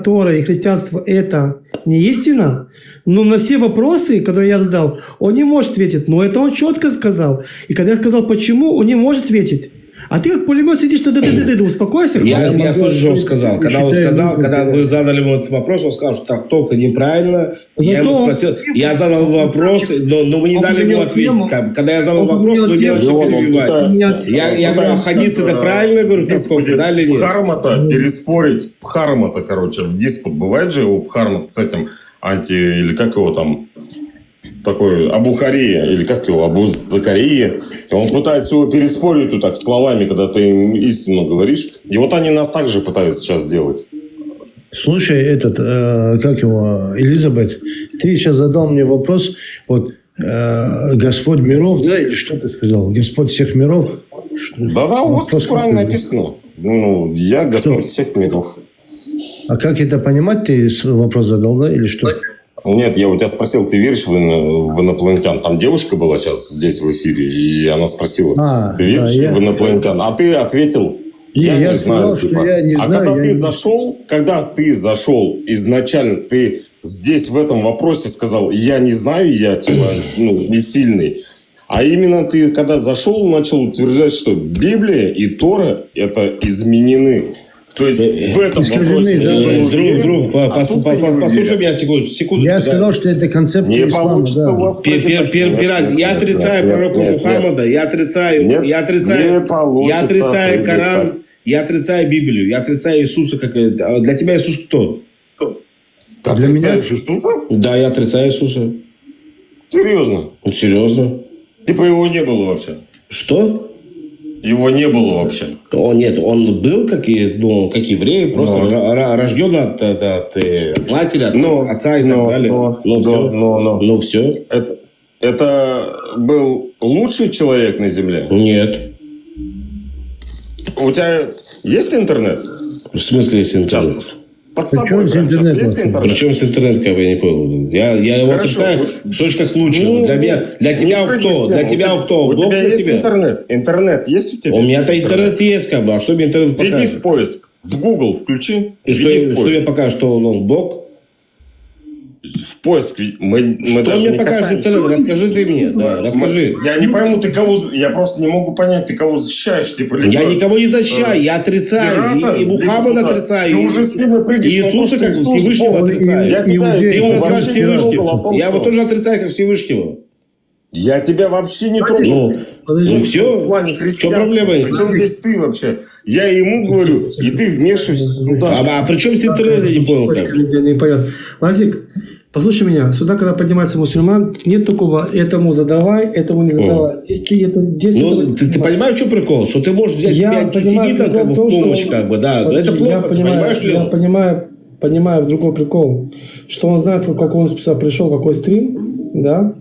S4: Тора и христианство это не истина, но на все вопросы, которые я задал, он не может ответить, но это он четко сказал. И когда я сказал, почему, он не может ответить. А ты как пулемет сидишь, успокойся.
S2: Я слышу, что он сказал. Когда он
S3: считаю,
S2: сказал, когда вы задали ему этот вопрос, он сказал, что трактовка неправильно. Я ему спросил, я задал вопрос, но вы не дали ему ответить. Когда я задал вопрос, вы меня начали перебивать. Я говорю, хадис это правильно, говорю, трактовка, да или нет?
S6: Пхармата переспорить. Пхармата, короче, в диспут. Бывает же у Пхармата с этим или как его там, такой Абу Хария, или как его, Абу Закария. Он пытается его переспорить вот так словами, когда ты им истину говоришь. И вот они нас также пытаются сейчас сделать.
S3: Слушай, как его, Элизабет, ты сейчас задал мне вопрос, вот, Господь миров, да, или что ты сказал? Господь всех миров?
S6: Да, у вас
S3: Вопрос
S6: в Коране
S3: какой?
S6: написано. Ну, я Господь всех миров.
S3: А как это понимать, ты вопрос задал, да, или что?
S6: Нет, я у тебя спросил, ты веришь в инопланетян? Там девушка была сейчас здесь в эфире, и она спросила, ты веришь в инопланетян? А ты ответил,
S3: я сказал,
S6: знаю.
S3: что я не знаю.
S6: Когда ты зашел изначально, ты здесь в этом вопросе сказал, я не знаю, я типа, не сильный. А именно ты, когда зашел, начал утверждать, что Библия и Тора это изменены. То есть в этом вопросе...
S2: Друг, послушай меня секунду.
S3: Я сказал, что это концепция
S6: Не
S3: ислама,
S6: получится
S3: да.
S6: у вас...
S2: Пират, я отрицаю пророка Мухаммада, я отрицаю Коран, я отрицаю Библию, я отрицаю Иисуса. Для тебя Иисус кто?
S6: Ты
S3: Для меня-
S6: отрицаешь Иисуса?
S2: Да, я отрицаю Иисуса.
S6: Серьезно?
S2: Серьезно.
S6: Типа его не было вообще?
S2: Что?
S6: Его не было вообще.
S2: Нет, он был как еврей, просто рожден от матери, от отца и так далее. Все.
S6: Это был лучший человек на Земле?
S2: Нет.
S6: У тебя есть интернет?
S2: В смысле есть интернет?
S6: Под
S3: Причем
S6: собой
S3: с
S6: прям сейчас
S3: интернетом?
S6: есть интернет?
S2: Причем с интернет, как бы я не понял. Я его
S6: Хорошо.
S2: отрицаю, что ж как лучше. Для тебя кто? Для тебя кто?
S6: У
S2: Бог
S6: тебя
S2: для
S6: есть
S2: тебя?
S6: интернет? Интернет есть у тебя?
S2: У меня-то интернет есть, как бы. А что мне интернет
S6: Введи
S2: покажет?
S6: в поиск. В Google включи.
S2: И
S6: введи в
S2: что мне
S6: поиск.
S2: покажет? Что он Бог?
S6: В поиск. Мы
S2: Что
S6: даже
S2: мне
S6: не
S2: покажет
S6: касаемся.
S2: интернет? Расскажи ты мне. Да, расскажи.
S6: Я не пойму, ты кого... Я просто не могу понять, ты кого защищаешь. Типа,
S2: Я никого не защищаю, я отрицаю.
S6: Пирата,
S2: И Мухаммада
S6: либо
S2: отрицаю.
S6: Ты уже с ним напрягишь.
S2: И Иисуса как
S6: вопрос,
S2: Всевышнего
S6: кто
S2: отрицаю.
S6: Я тебя,
S3: Иудеи,
S2: Ты его
S6: вообще
S2: называешь
S6: не
S2: Всевышним.
S6: трогал о том,
S2: Я его
S6: что-
S2: тоже отрицаю как Всевышнего.
S6: Я тебя вообще не трогал.
S2: Ну
S6: В
S2: все.
S6: плане
S2: Что
S6: христианства.
S2: проблема?
S6: Причем здесь ты вообще? Я ему говорю, и ты вмешиваешься сюда.
S2: А при чем с интернетом, я не понял как?
S4: Не понятно. Лазик, послушай меня. Сюда, когда поднимается мусульман, нет такого, этому задавай, этому не задавай. Здесь ты это... Здесь
S2: Ну,
S4: это-
S2: ты понимаешь, в чем прикол? Что ты можешь взять
S4: Я
S2: себе
S4: понимаю
S2: антисемита
S4: прикол
S2: как бы,
S4: в
S2: в
S4: том, что-
S2: помощь, как бы, да. Но это
S4: Подожди,
S2: плохо, ты понимаешь,
S4: я
S2: Леон?
S4: понимаю другой прикол. Что он знает, как он сюда пришел, какой стрим, да?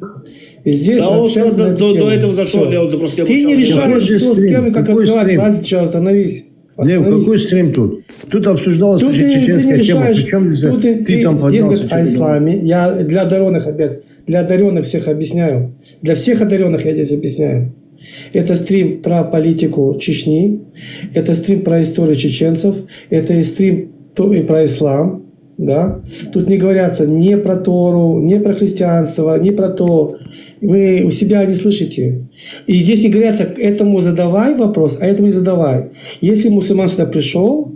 S4: И здесь
S2: Да, он
S4: общаться на эту
S2: до
S4: тему.
S2: этого зашел,
S4: Всё.
S2: Лео, ты просто
S4: Ты не
S2: обучал.
S4: решаешь,
S3: Какой
S4: что с
S3: стрим?
S4: кем и как
S3: Какой
S4: разговаривать.
S3: стрим?
S4: Вася, сейчас остановись.
S3: Лев,
S4: Остановись.
S3: какой стрим тут? Тут обсуждалась
S4: Тут
S3: вообще
S4: ты не
S3: чеченская тема.
S4: решаешь.
S3: Причем здесь
S4: Тут
S3: ты там
S4: здесь
S3: поднялся?
S4: говорят о исламе. Я для одаренных опять, для одаренных всех объясняю. Для всех одаренных я здесь объясняю. Это стрим про политику Чечни, это стрим про историю чеченцев, это и стрим и про ислам. Да? Тут не говорятся ни про Тору, ни про христианство, ни про то. Вы у себя не слышите. И здесь не говорятся, этому задавай вопрос, а этому не задавай. Если мусульман сюда пришел,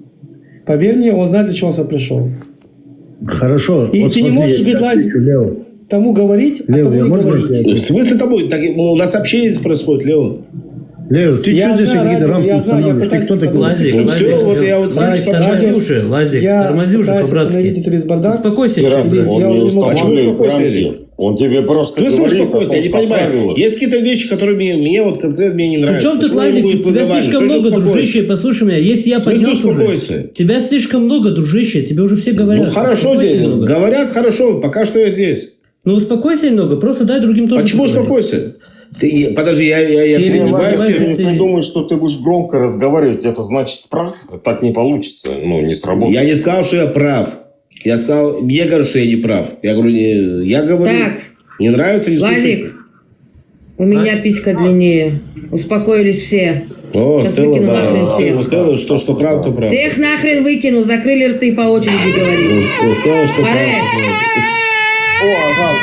S4: поверь мне, он знает, для чего он сюда пришел.
S3: Хорошо.
S4: И
S3: вот
S4: ты не
S3: смотри,
S4: можешь,
S3: я
S4: говорит,
S3: отвечу, Лео.
S4: Тому говорить, а
S3: Лев,
S4: тому
S3: я
S4: не
S3: можно
S4: говорить.
S3: я
S2: В смысле тобой? Так, у нас общение здесь происходит, Леон.
S3: Лео, ты
S4: Я
S3: что здесь
S4: знаю,
S3: какие-то
S4: Радик,
S3: рамки
S4: я знаю, я
S3: устанавливаешь? Ты
S4: пытаюсь
S3: кто такой?
S4: подойти.
S2: Ну все, вот я вот
S4: Лазик,
S2: тормози
S4: уже,
S7: Лазик,
S4: Я
S7: тормози уже
S4: пытаюсь остановить
S7: по-братски.
S4: этот весь бардак.
S7: Успокойся.
S4: Я
S6: Он
S4: уже
S6: не
S4: не могу.
S6: устанавливает
S2: успокойся?
S6: рамки. Он тебе просто
S2: Ты
S6: говорит,
S2: успокойся, я не
S6: по
S2: понимаю.
S6: правилам.
S2: Есть какие-то вещи, которые мне вот конкретно мне не нравятся.
S10: Причем тут,
S2: Почему они
S10: Лазик,
S2: будут
S10: тебя
S2: выговаривать?
S10: слишком
S2: Что же
S10: много,
S2: успокойся?
S10: дружище, послушай меня, если я
S2: В смысле
S10: поднялся уже,
S2: успокойся?
S10: тебя слишком много, дружище, тебе уже все говорят.
S2: Ну хорошо,
S10: Успокойся немного.
S2: говорят хорошо, пока что я здесь.
S10: Ну успокойся немного, просто дай другим тоже
S2: Почему
S10: поговорить.
S2: успокойся? Ты, подожди, я
S10: Или
S2: понимаю
S10: давай,
S2: все.
S6: Если думаешь, что ты будешь громко разговаривать, это значит прав. Так не получится. Ну, не сработает.
S2: Я не сказал, что я прав. Я сказал, мне говорят, что я не прав. Я говорю, я говорю,
S11: Так.
S2: не нравится, не слушай.
S11: Лазик, у меня писька длиннее. Успокоились все.
S2: О,
S11: Сейчас
S2: Стелла,
S11: выкину
S2: да.
S11: нахрен всех.
S2: Стелла, что прав, то прав.
S11: Всех нахрен выкину, закрыли рты по очереди говорить.
S2: Стелла, что прав,
S11: Пора.
S2: то прав.
S6: О, азан.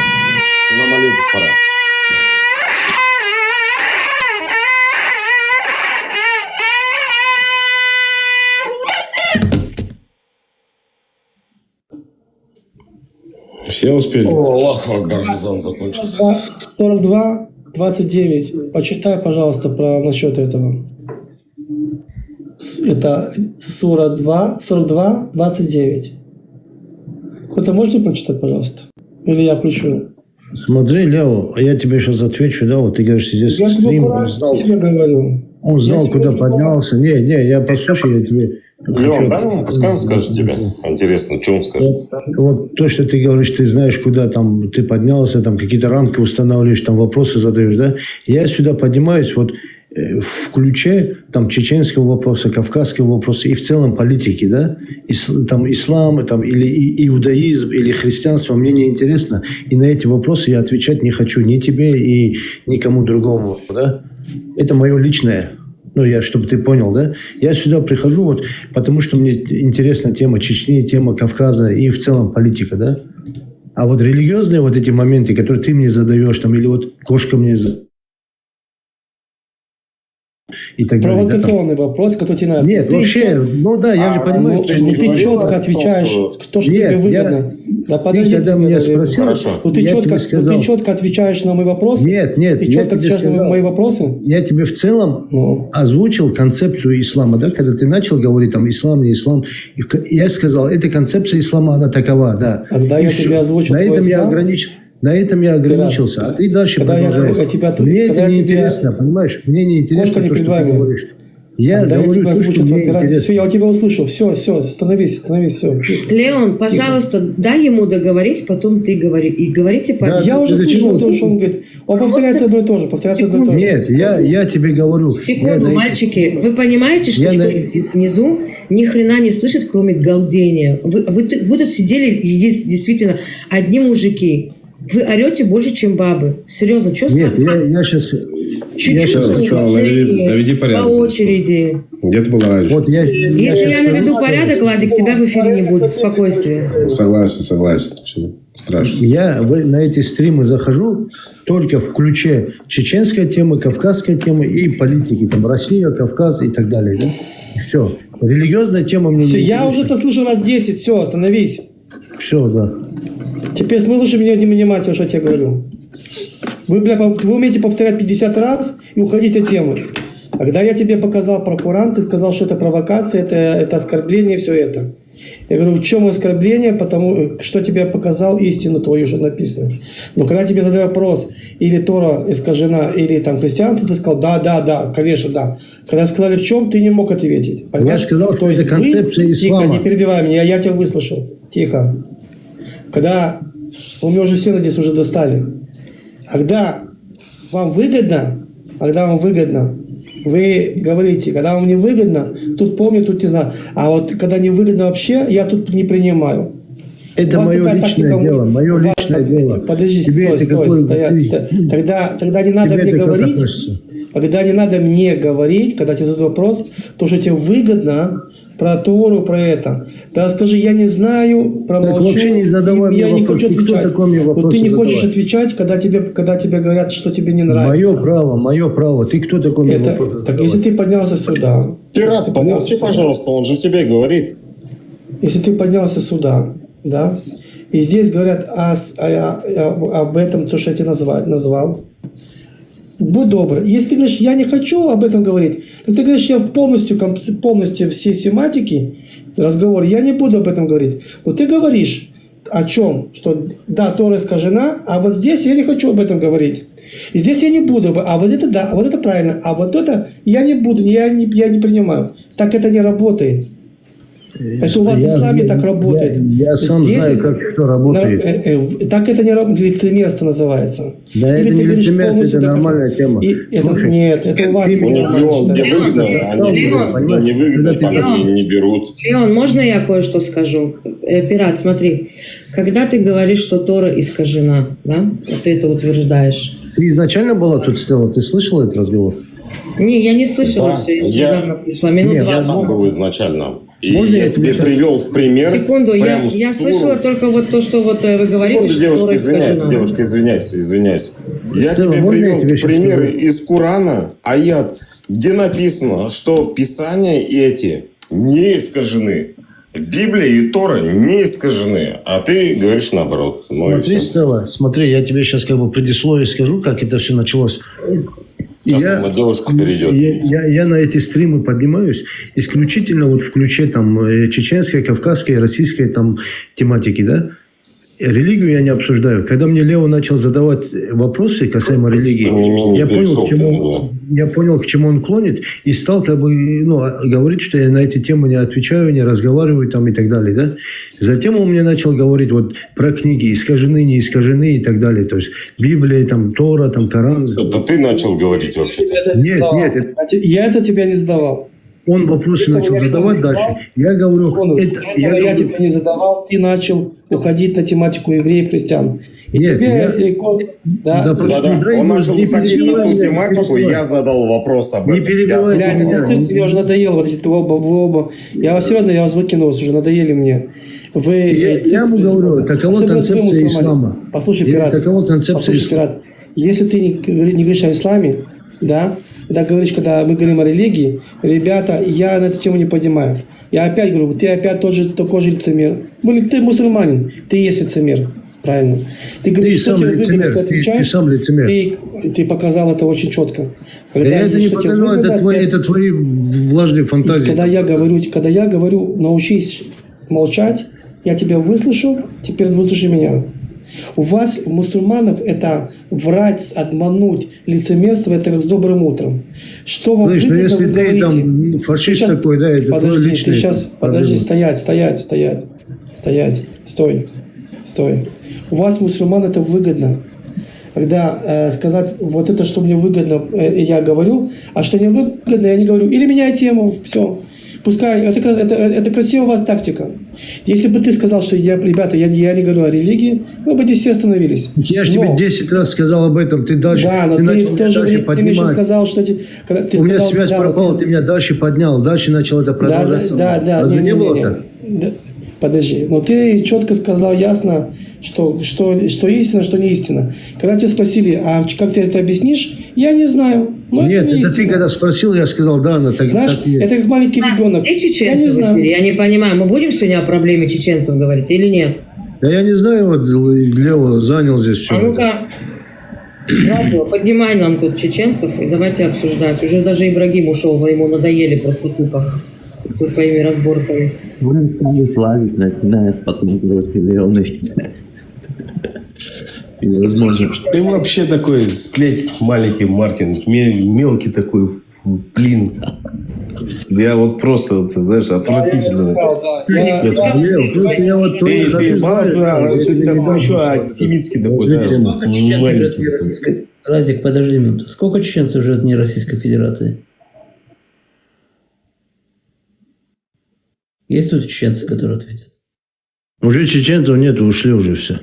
S6: На молитву пора.
S2: Все успели.
S6: Аллаху Акбар, азан закончился.
S4: 42, 29. Почитай, пожалуйста, про насчет этого. Это 42, 29. Кто-то можете прочитать, пожалуйста? Или я включу?
S3: Смотри, Лео, а я тебе сейчас отвечу, да, вот ты говоришь, здесь
S4: Я
S3: стрим, он
S4: тебе говорю.
S3: знал,
S4: Я
S3: куда
S4: тебе
S3: поднялся. Не, я послушай, я тебе...
S6: Леон, дай ему, пускай он скажет тебе. Интересно, что он скажет.
S3: Вот то, что ты говоришь, ты знаешь, куда там ты поднялся, там какие-то рамки устанавливаешь, там вопросы задаешь, да? Я сюда поднимаюсь вот в ключе там чеченского вопроса, кавказского вопроса и в целом политики, да? Там ислам, там, или иудаизм, или христианство, мне не интересно. И на эти вопросы я отвечать не хочу ни тебе и никому другому, да? Это мое личное. Ну, чтобы ты понял, да? Я сюда прихожу вот потому, что мне интересна тема Чечни, тема Кавказа и в целом политика, да? А вот религиозные вот эти моменты, которые ты мне задаешь, там, или вот кошка мне и так далее. Да, там.
S4: Провокационный вопрос, который тебе нравится.
S3: Нет,
S4: Ты
S3: вообще,
S4: чё-
S3: ну да, я же понимаю.
S4: Ну, ты четко отвечаешь, то, что
S3: Нет,
S4: тебе выгодно. Да подожди,
S3: когда
S4: ты
S3: меня
S4: говори.
S3: спросил,
S6: Хорошо.
S4: Ну ты,
S3: я
S4: четко,
S3: тебе сказал.
S4: ты четко отвечаешь на мои вопросы?
S3: Нет,
S4: Ты
S3: я
S4: четко
S3: тебе
S4: отвечаешь на
S3: сказал.
S4: мои вопросы?
S3: Я тебе в целом
S4: Ну.
S3: озвучил концепцию ислама, да, когда ты начал говорить там ислам, не ислам, я сказал, эта концепция ислама, она такова, да.
S4: Когда
S3: И
S4: я
S3: всё.
S4: тебе озвучил
S3: на
S4: твой
S3: этом я
S4: ислам,
S3: на этом я ограничился, а ты дальше
S4: когда я
S3: продолжаешь.
S4: тебя-
S3: Мне
S4: когда
S3: это не
S4: я тебе-
S3: интересно, понимаешь? Мне не интересно
S4: Кошка не
S3: то, что ты
S4: перебивай
S3: говоришь. Я
S4: Когда
S3: говорю
S4: тебя
S3: то, что
S4: озвучил
S3: мне
S4: твой оператор,
S3: интересно.
S4: все, я у тебя услышал. Все, остановись, все.
S11: Леон, пожалуйста, дай ему договорить, потом ты говори. И говорите по...
S3: Да,
S4: Я уже
S3: зачем?
S4: слышал, что он говорит. Он повторяется одно и то же,
S3: Нет, я тебе говорю.
S11: Секунду,
S3: я-
S11: мальчики, вы понимаете, что
S3: Я на-
S11: человек внизу ни хрена не слышит, кроме галдения. Вы тут сидели, действительно, одни мужики. Вы орете больше, чем бабы. Серьезно, что
S3: Нет, я сейчас...
S11: Чуть-чуть
S2: Сначала наведи порядок.
S11: по очереди.
S2: Где ты был раньше?
S3: Вот я
S11: Если я
S3: щас
S11: наведу
S3: скажу,
S11: порядок, Лазик, тебя в эфире не будет. Спокойствие.
S2: Согласен. Все, страшно.
S3: Я на эти стримы захожу только в ключе чеченская тема, кавказская тема и политики. Там Россия, Кавказ и так далее. Да? Все. Религиозная тема мне
S4: Все,
S3: не
S4: я уже
S3: интересна.
S4: это слышу раз 10, все, остановись.
S3: Все, да.
S4: Теперь слушай меня внимательно, что я тебе говорю. Вы умеете повторять 50 раз и уходить от темы. Когда я тебе показал про Коран, ты сказал, что это провокация, это оскорбление, все это. Я говорю, в чем оскорбление? Потому что тебе показал истину твою, что написано. Но когда тебе задали вопрос, или Тора искажена, или там христианство, ты сказал, да, конечно, да. Когда сказали, в чем, ты не мог ответить. Понимаешь?
S3: Я сказал, что
S4: есть
S3: это концепция ислама.
S4: Тихо, не перебивай меня, я тебя выслушал. Тихо. Когда вы меня уже все, надеюсь, уже достали. Когда вам выгодно, вы говорите, когда вам не выгодно, тут помню, тут не знаю. А вот когда не выгодно вообще, я тут не принимаю.
S3: Это мое личное дело, мое личное дело.
S4: Подожди,
S3: Тебе
S4: стой, стоять. Тогда не надо мне говорить. Когда не надо мне говорить, когда тебе задают вопрос, то, что тебе выгодно про Тору, про это. Тогда скажи, я не знаю, промолчу.
S3: Так вообще не задавай мне
S4: я не
S3: вопрос.
S4: хочу отвечать. Вот ты не хочешь
S3: задавать?
S4: отвечать, когда тебе говорят, что тебе не нравится.
S3: Мое право. Ты кто такой мне вопрос
S4: Так
S3: задавать?
S4: если ты поднялся сюда.
S6: Пират, помолчи, пожалуйста, он же тебе говорит.
S4: Если ты поднялся сюда, да, и здесь говорят об этом, то, что я тебе назвал, будь добр. Если ты говоришь, я не хочу об этом говорить, то ты говоришь, я полностью все семантики, разговор, я не буду об этом говорить. Но ты говоришь о чем? Что да, Тора искажена, а вот здесь я не хочу об этом говорить. И здесь я не буду, а вот это да, а вот это правильно, а вот это я не буду, я не принимаю. Так это не работает. Это у вас в исламе так работает.
S3: Я сам
S4: Здесь,
S3: знаю, как что работает.
S4: Так это не работает, лицемерство называется.
S3: Да,
S4: Или
S3: это
S4: ты
S3: не
S4: говоришь
S3: лицемерство, это
S4: полностью,
S3: нормальная тема. Слушай,
S4: нет, это у вас
S3: ты
S4: не
S3: меня
S4: нормально.
S6: Где выгодно,
S11: Леон,
S6: не выгодно,
S3: Когда ты
S6: там не берут.
S11: Леон, можно я кое-что скажу? Пират, смотри. Когда ты говоришь, что Тора искажена, да? Вот ты это утверждаешь.
S3: Ты изначально была тут, Стелла? Ты слышала этот разговор?
S11: Не, я не слышала
S6: Да,
S11: все.
S6: я-
S11: недавно пришла. Минут
S3: Нет,
S11: 20.
S6: Я там был изначально. И
S3: Можно
S6: я
S3: я
S6: тебе
S3: тебе
S6: привел в пример.
S11: Секунду,
S6: прям
S11: я
S6: суру.
S11: слышала только вот то, что вот вы говорите,
S6: Секунду,
S11: что
S6: девушка,
S11: Тора
S6: извиняюсь,
S11: искажена.
S6: девушка, извиняюсь. Я
S3: Стелла,
S6: тебе
S3: можно я
S6: привел
S3: тебе щас
S6: примеры
S3: скажу?
S6: из Корана, аят, где написано, что Писания эти не искажены. Библия и Тора не искажены, а ты говоришь наоборот. Ну и
S3: Смотри,
S6: всё.
S3: Стелла, смотри, я тебе сейчас как бы предисловие скажу, как это все началось.
S6: Сейчас
S3: Я-
S6: на девушку перейдет.
S3: Я на эти стримы поднимаюсь исключительно вот в ключе там чеченской, кавказской, российской там тематики, да? Религию я не обсуждаю. Когда мне Лео начал задавать вопросы касаемо религии,
S6: Не
S3: я понял,
S6: перешел
S3: к чему,
S6: ты,
S3: я понял, к чему он клонит, и стал как бы говорить, что я на эти темы не отвечаю, не разговариваю там и так далее, да? Затем он мне начал говорить вот про книги, искажены, не искажены и так далее. То есть Библия, там Тора, там Коран.
S6: Это ты начал говорить вообще-то.
S3: Нет,
S4: Я это тебя не задавал.
S3: он вопросы
S4: Этого
S3: начал
S4: я не
S3: задавать
S4: задавал.
S3: дальше. Я говорю,
S4: Секунду.
S3: это,
S4: Я
S3: говорю,
S4: тебя не задавал, ты начал уходить на тематику евреев, христиан. И
S3: Нет,
S4: тебе
S3: я-
S4: легко... Да.
S3: Да,
S6: Да-да, он начал
S3: не
S6: уходить на
S3: перебивай
S6: ту
S3: меня,
S6: тематику, и я задал вопрос об
S3: Не
S6: этом.
S3: перебивай
S6: Я
S4: Блядь,
S3: меня.
S4: это цирк, мне уже надоело, вот эти вы оба. Я вас серьезно, я вас выкинул, уже надоели мне. Вы,
S3: Я ему говорю, какова
S4: особенно
S3: концепция
S4: вы, мусульмане.
S3: ислама?
S4: Послушай,
S3: И
S4: пират.
S3: какова концепция
S4: Послушай,
S3: ислама?
S4: пират. Если ты не говоришь о исламе, да, когда говоришь, когда мы говорим о религии, ребята, я на эту тему не поднимаю. Я опять говорю, ты опять такой же лицемер. Ты мусульманин, ты и есть лицемер. Правильно. Ты говоришь, что
S3: сам
S4: тебе выгодно,
S3: лицемер,
S4: ты отвечаешь,
S3: ты сам лицемер.
S4: Ты показал это очень четко.
S3: Да я это не
S4: что тебе
S3: показал,
S4: выгодно,
S3: это твои влажные фантазии.
S4: когда я говорю, научись молчать, я тебя выслушал, теперь выслушай меня. У вас, у мусульманов, это врать, обмануть, лицемерство, это как с добрым утром. Что вам
S3: Слышь, ну
S4: выгодно,
S3: если
S4: вы
S3: ты
S4: говорите.
S3: там фашист
S4: Ты щас-
S3: такой, да, это твой
S4: Подожди,
S3: личный...
S4: ты сейчас, подожди, стой. У вас, мусульман, это выгодно. Когда сказать, вот это, что мне выгодно, я говорю, а что не выгодно, я не говорю. Или меняй тему, все. Пускай, это красивая у вас тактика. Если бы ты сказал, что ребята, я не говорю о религии, вы бы здесь все остановились.
S3: Я же тебе 10 раз сказал об этом, ты дальше,
S4: Да, но
S3: ты
S4: ты
S3: начал
S4: в
S3: меня
S4: то же
S3: дальше
S4: время еще
S3: поднимать.
S4: сказал, что ты
S3: У меня
S4: сказал,
S3: связь
S4: да,
S3: пропала,
S4: вот
S3: ты меня дальше поднял, дальше начал это продолжаться.
S4: Да.
S3: Разве не было так?
S4: Да. Подожди, но ты четко сказал ясно, что истина, что не истина. Когда тебя спросили, а как ты это объяснишь, я не знаю. Но
S3: Нет,
S4: это не
S3: это ты
S4: истина.
S3: когда спросил, я сказал, да, она так,
S4: Знаешь,
S3: так и есть.
S4: это как маленький ребенок.
S11: Где
S4: Я
S11: чеченцы
S4: не
S11: в
S4: знаю.
S11: эфире? Я не понимаю, мы будем сегодня о проблеме чеченцев говорить или нет?
S3: Да я не знаю, вот Лео занял здесь все.
S11: А ну-ка, радио, поднимай нам тут чеченцев и давайте обсуждать. Уже даже Ибрагим ушел, ему надоели просто тупо со своими разборками.
S7: Он станет лазить, начинает потом говорить, Леон начинает. Невозможно.
S12: Ты вообще такой сплеть маленький, Мартин, мелкий такой, блин.
S2: Я вот просто, вот, знаешь, отвратительно.
S3: Просто я вот
S2: Ты мало ты такой еще антисемитский такой, да,
S10: Сколько чеченцев живет
S2: маленький.
S10: вне Российской... Разик, подожди минуту. Сколько чеченцев живет вне Российской Федерации? Есть тут чеченцы, которые ответят?
S3: Уже чеченцев нет, ушли уже все.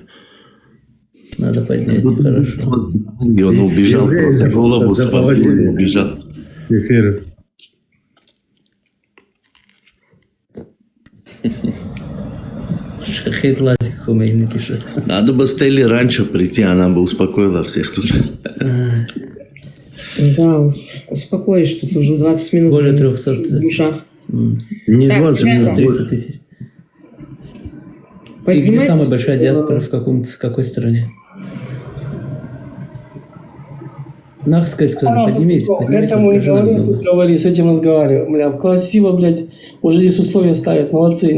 S10: Надо поднять, нехорошо.
S7: И он убежал,
S3: Евреи
S7: просто голову схватил и убежал.
S3: Эфир.
S10: Шахид Лазик Хумейни пишет.
S7: Надо бы Стелле раньше прийти, она бы успокоила всех тут.
S11: Да уж, успокоишь, тут уже 20 минут.
S10: Более 300
S11: в ушах.
S3: Не
S11: Так,
S3: 20
S11: ребята.
S3: минут,
S10: 30
S3: больше.
S10: тысяч. И где
S11: Поднимайте,
S10: самая большая диаспора? В какой стране? Нах сказать, поднимись,
S4: Этому и
S10: расскажи нам
S4: говори,
S10: много.
S4: тут говори, с этим разговаривай. Бля, красиво, блядь, уже здесь условия ставят, молодцы.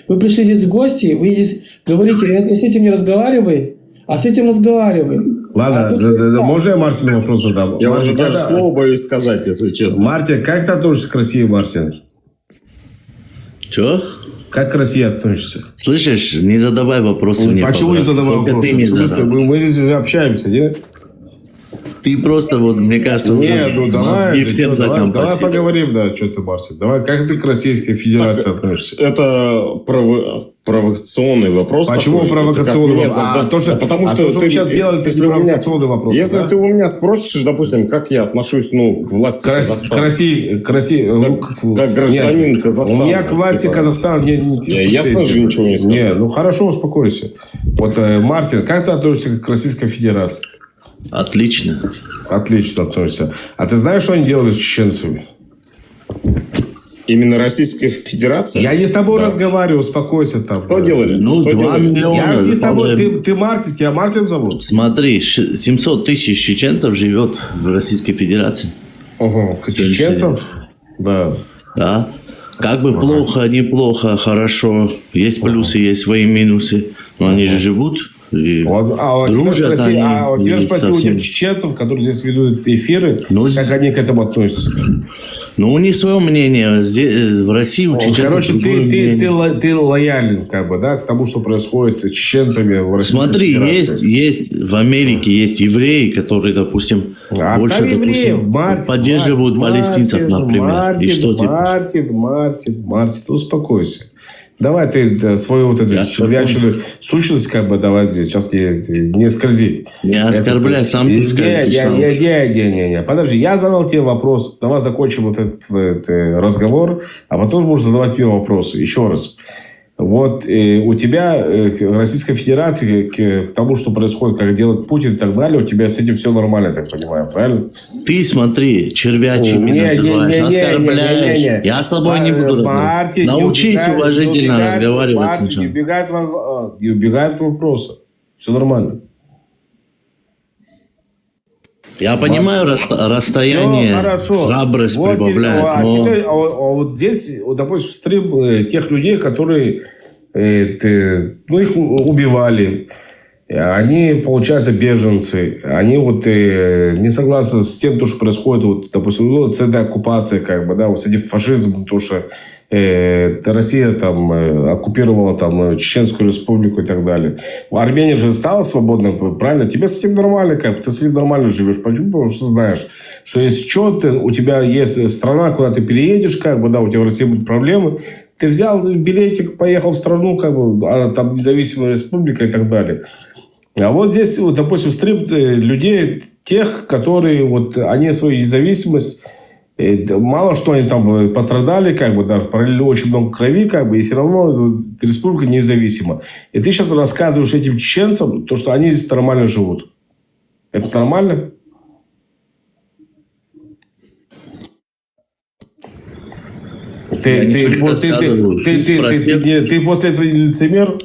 S4: Вы пришли здесь в гости, вы здесь говорите, с этим не разговаривай, а с этим разговаривай.
S2: Ладно, можно я Мартину вопрос задам?
S6: Я
S2: Мартин,
S6: уже даже
S2: как-
S6: слово боюсь сказать, если честно.
S2: Мартин, как ты относишься к России, Мартин?
S7: Че?
S2: Как к России относишься?
S7: Слышишь, не задавай вопросы мне.
S2: Почему не
S7: пожалуйста.
S2: задавай
S7: Только
S2: вопросы?
S7: ты не
S2: В смысле,
S7: задавай.
S2: мы здесь уже общаемся, нет?
S7: Ты просто, вот, мне кажется,
S2: Не,
S7: уже
S2: ну давай,
S7: мозги
S2: ты
S7: всем
S2: чё, давай
S7: закомпостировал.
S2: поговорим, да, что ты, Мартин. Давай, как ты к Российской Федерации относишься?
S6: Это провокационный вопрос.
S2: Почему
S6: такой.
S2: провокационный
S6: Это как-
S2: вопрос?
S6: Нет,
S2: то, что,
S6: потому что
S2: то, что
S6: ты
S2: вы сейчас делали, это
S6: если
S2: не
S6: у меня-
S2: провокационный вопрос.
S6: Если
S2: да?
S6: ты у меня спросишь, допустим, как я отношусь, к власти
S2: К
S6: Казахстана.
S2: России,
S6: как гражданин
S2: Нет,
S6: Казахстана,
S2: У меня к власти
S6: типа.
S2: Казахстана
S6: Ясно же ничего не скажу.
S2: Не, ну хорошо, успокойся. Вот, Мартин, как ты относишься к Российской Федерации?
S7: Отлично.
S2: Отлично относишься. А ты знаешь, что они делали с чеченцами?
S6: Именно Российская Федерация?
S2: Я не с тобой
S6: Да.
S2: разговариваю, успокойся там.
S6: Что делали?
S7: Ну,
S6: Что
S7: 2
S6: делали?
S7: миллиона.
S2: Я же не с тобой.
S7: вполне.
S2: Ты Мартин, тебя Мартин зовут?
S7: Смотри, 700 тысяч чеченцев живет в Российской Федерации.
S2: Ого, чеченцев? Да.
S7: Да. Как бы плохо, неплохо, хорошо. Есть плюсы, есть свои минусы. Но они же живут. И
S2: Вот,
S7: дружат они.
S2: теперь
S7: и
S2: спроси у
S7: совсем-
S2: чеченцев, которые здесь ведут эфиры,
S7: Ну,
S2: как они к этому относятся.
S7: Ну, у них свое мнение. В России у чеченцев
S2: Короче,
S7: другое мнение.
S2: ты лоялен, как бы, да, к тому, что происходит с чеченцами в Российской
S7: Смотри,
S2: Федерации.
S7: есть в Америке есть евреи, которые, допустим,
S2: Оставь
S7: больше,
S2: евреев,
S7: допустим,
S2: Мартин,
S7: поддерживают
S2: Мартин,
S7: палестинцев, например. И что теперь?
S2: Мартин, успокойся. Давай ты свою вот эту
S7: Я
S2: червячную сущность, как бы, давай сейчас не скользи.
S7: Не оскорбляй, сам ты скажешь. сам.
S2: Не. Подожди, я задал тебе вопрос. Давай закончим вот этот разговор, а потом можешь задавать мне вопросы. Еще раз. Вот у тебя к Российской Федерации, к тому, что происходит, как делает Путин и так далее, у тебя с этим все нормально, я так понимаю, правильно?
S7: Ты смотри, червячими называешь, оскорбляешь. Я с тобой не буду разговаривать.
S2: Мартин,
S7: Научись уважительно разговаривать
S2: Не
S7: сначала.
S2: убегает от вопроса. Все нормально.
S7: Я понимаю расстояние,
S2: Всё хорошо.
S7: храбрость
S2: Вот
S7: прибавляет, но...
S2: теперь, вот здесь, вот, допустим, стрим тех людей, которые их убивали. Они, получается, беженцы. Они вот не согласны с тем, что происходит, вот, допустим, с этой оккупацией, как бы, да, вот с этим фашизмом, то, что Россия там оккупировала там Чеченскую республику и так далее. Армения же стала свободной, правильно? Тебе с этим нормально, как бы, ты с этим нормально живешь. Почему? Потому что знаешь, что если что, у тебя есть страна, куда ты переедешь, как бы, да, у тебя в России будут проблемы. Ты взял билетик, поехал в страну, как бы, а там независимая республика и так далее. А вот здесь, вот, допустим, стрим людей, тех, которые вот, они свою независимость, мало что они там пострадали, как бы, даже пролили очень много крови, как бы, и все равно республика независима. И ты сейчас рассказываешь этим чеченцам, то, что они здесь нормально живут. Это нормально? Ты после этого лицемер?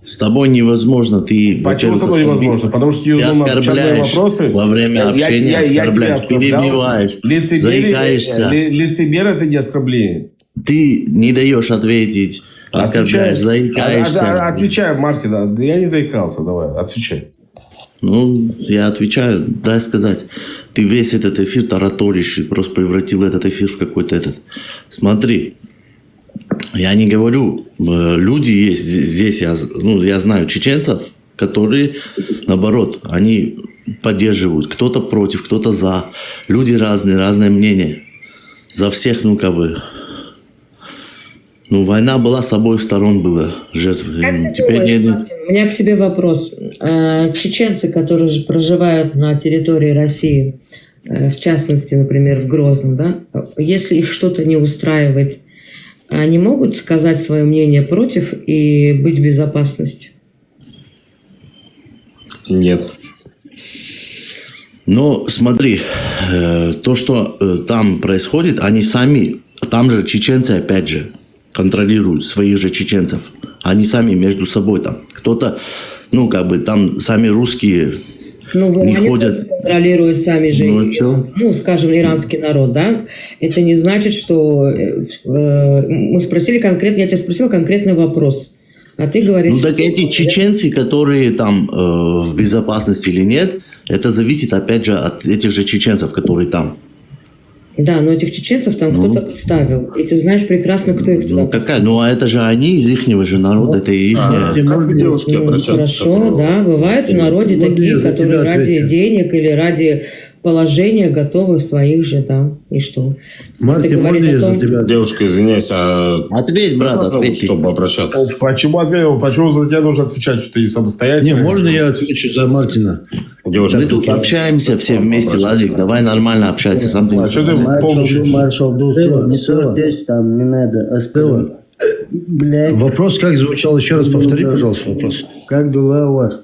S7: С тобой невозможно. Ты,
S2: Почему со мной невозможно? Потому что
S7: ты оскорбляешь
S2: вопросы.
S7: во время общения, оскорбляешь, перебиваешь, заикаешься.
S2: Лицемер – это не оскорбление.
S7: Ты не даешь ответить, оскорбляешь, заикаешься.
S2: Отвечай, Мартин. Я не заикался. Давай, отвечай.
S7: Ну, я отвечаю, дай сказать, ты весь этот эфир тараторишь и просто превратил этот эфир в какой-то этот. Смотри, я не говорю, люди есть здесь, я знаю чеченцев, которые, наоборот, они поддерживают, кто-то против, кто-то за. Люди разные, разное мнение. За всех, война была, с обоих сторон была жертвы.
S11: Как ты
S7: Теперь
S11: думаешь,
S7: нет.
S11: Мартин, у меня к тебе вопрос. Чеченцы, которые же проживают на территории России, в частности, например, в Грозном, да, если их что-то не устраивает, они могут сказать свое мнение против и быть в безопасности?
S6: Нет.
S7: Но смотри, то, что там происходит, они сами, там же чеченцы опять же контролируют своих же чеченцев. Они сами между собой там. Кто-то, там сами русские не
S11: Они
S7: ходят.
S11: тоже контролируют сами же, скажем, иранский народ, да? Это не значит, что мы спросили конкретно, я тебя спросила конкретный вопрос. А ты говоришь...
S7: так эти чеченцы, которые там в безопасности или нет, это зависит опять же от этих же чеченцев, которые там.
S11: Да, но этих чеченцев там кто-то подставил. И ты знаешь прекрасно, кто их туда поставил.
S7: А это же они из ихнего же народа, это их.
S6: Как к девушке обращаться?
S11: Хорошо, да, бывают в народе такие, которые ради денег или ради положения готовы своих же, да, и что?
S3: Мартин, можно я за тебя?
S6: Девушка, извиняюсь,
S7: Ответь, брат, ответь.
S6: чтобы обращаться.
S5: Почему ответил? Почему за тебя должен отвечать, что ты самостоятельный?
S3: Не, можно я отвечу за Мартина?
S6: Девушка,
S7: Мы тут общаемся все вместе, Лазик, давай нормально общайся, сам ты не
S5: что ты
S7: знаешь.
S10: Там не надо оставить. Блядь,
S3: Вопрос как звучал? Еще раз повтори, пожалуйста, вопрос.
S10: как дела у вас?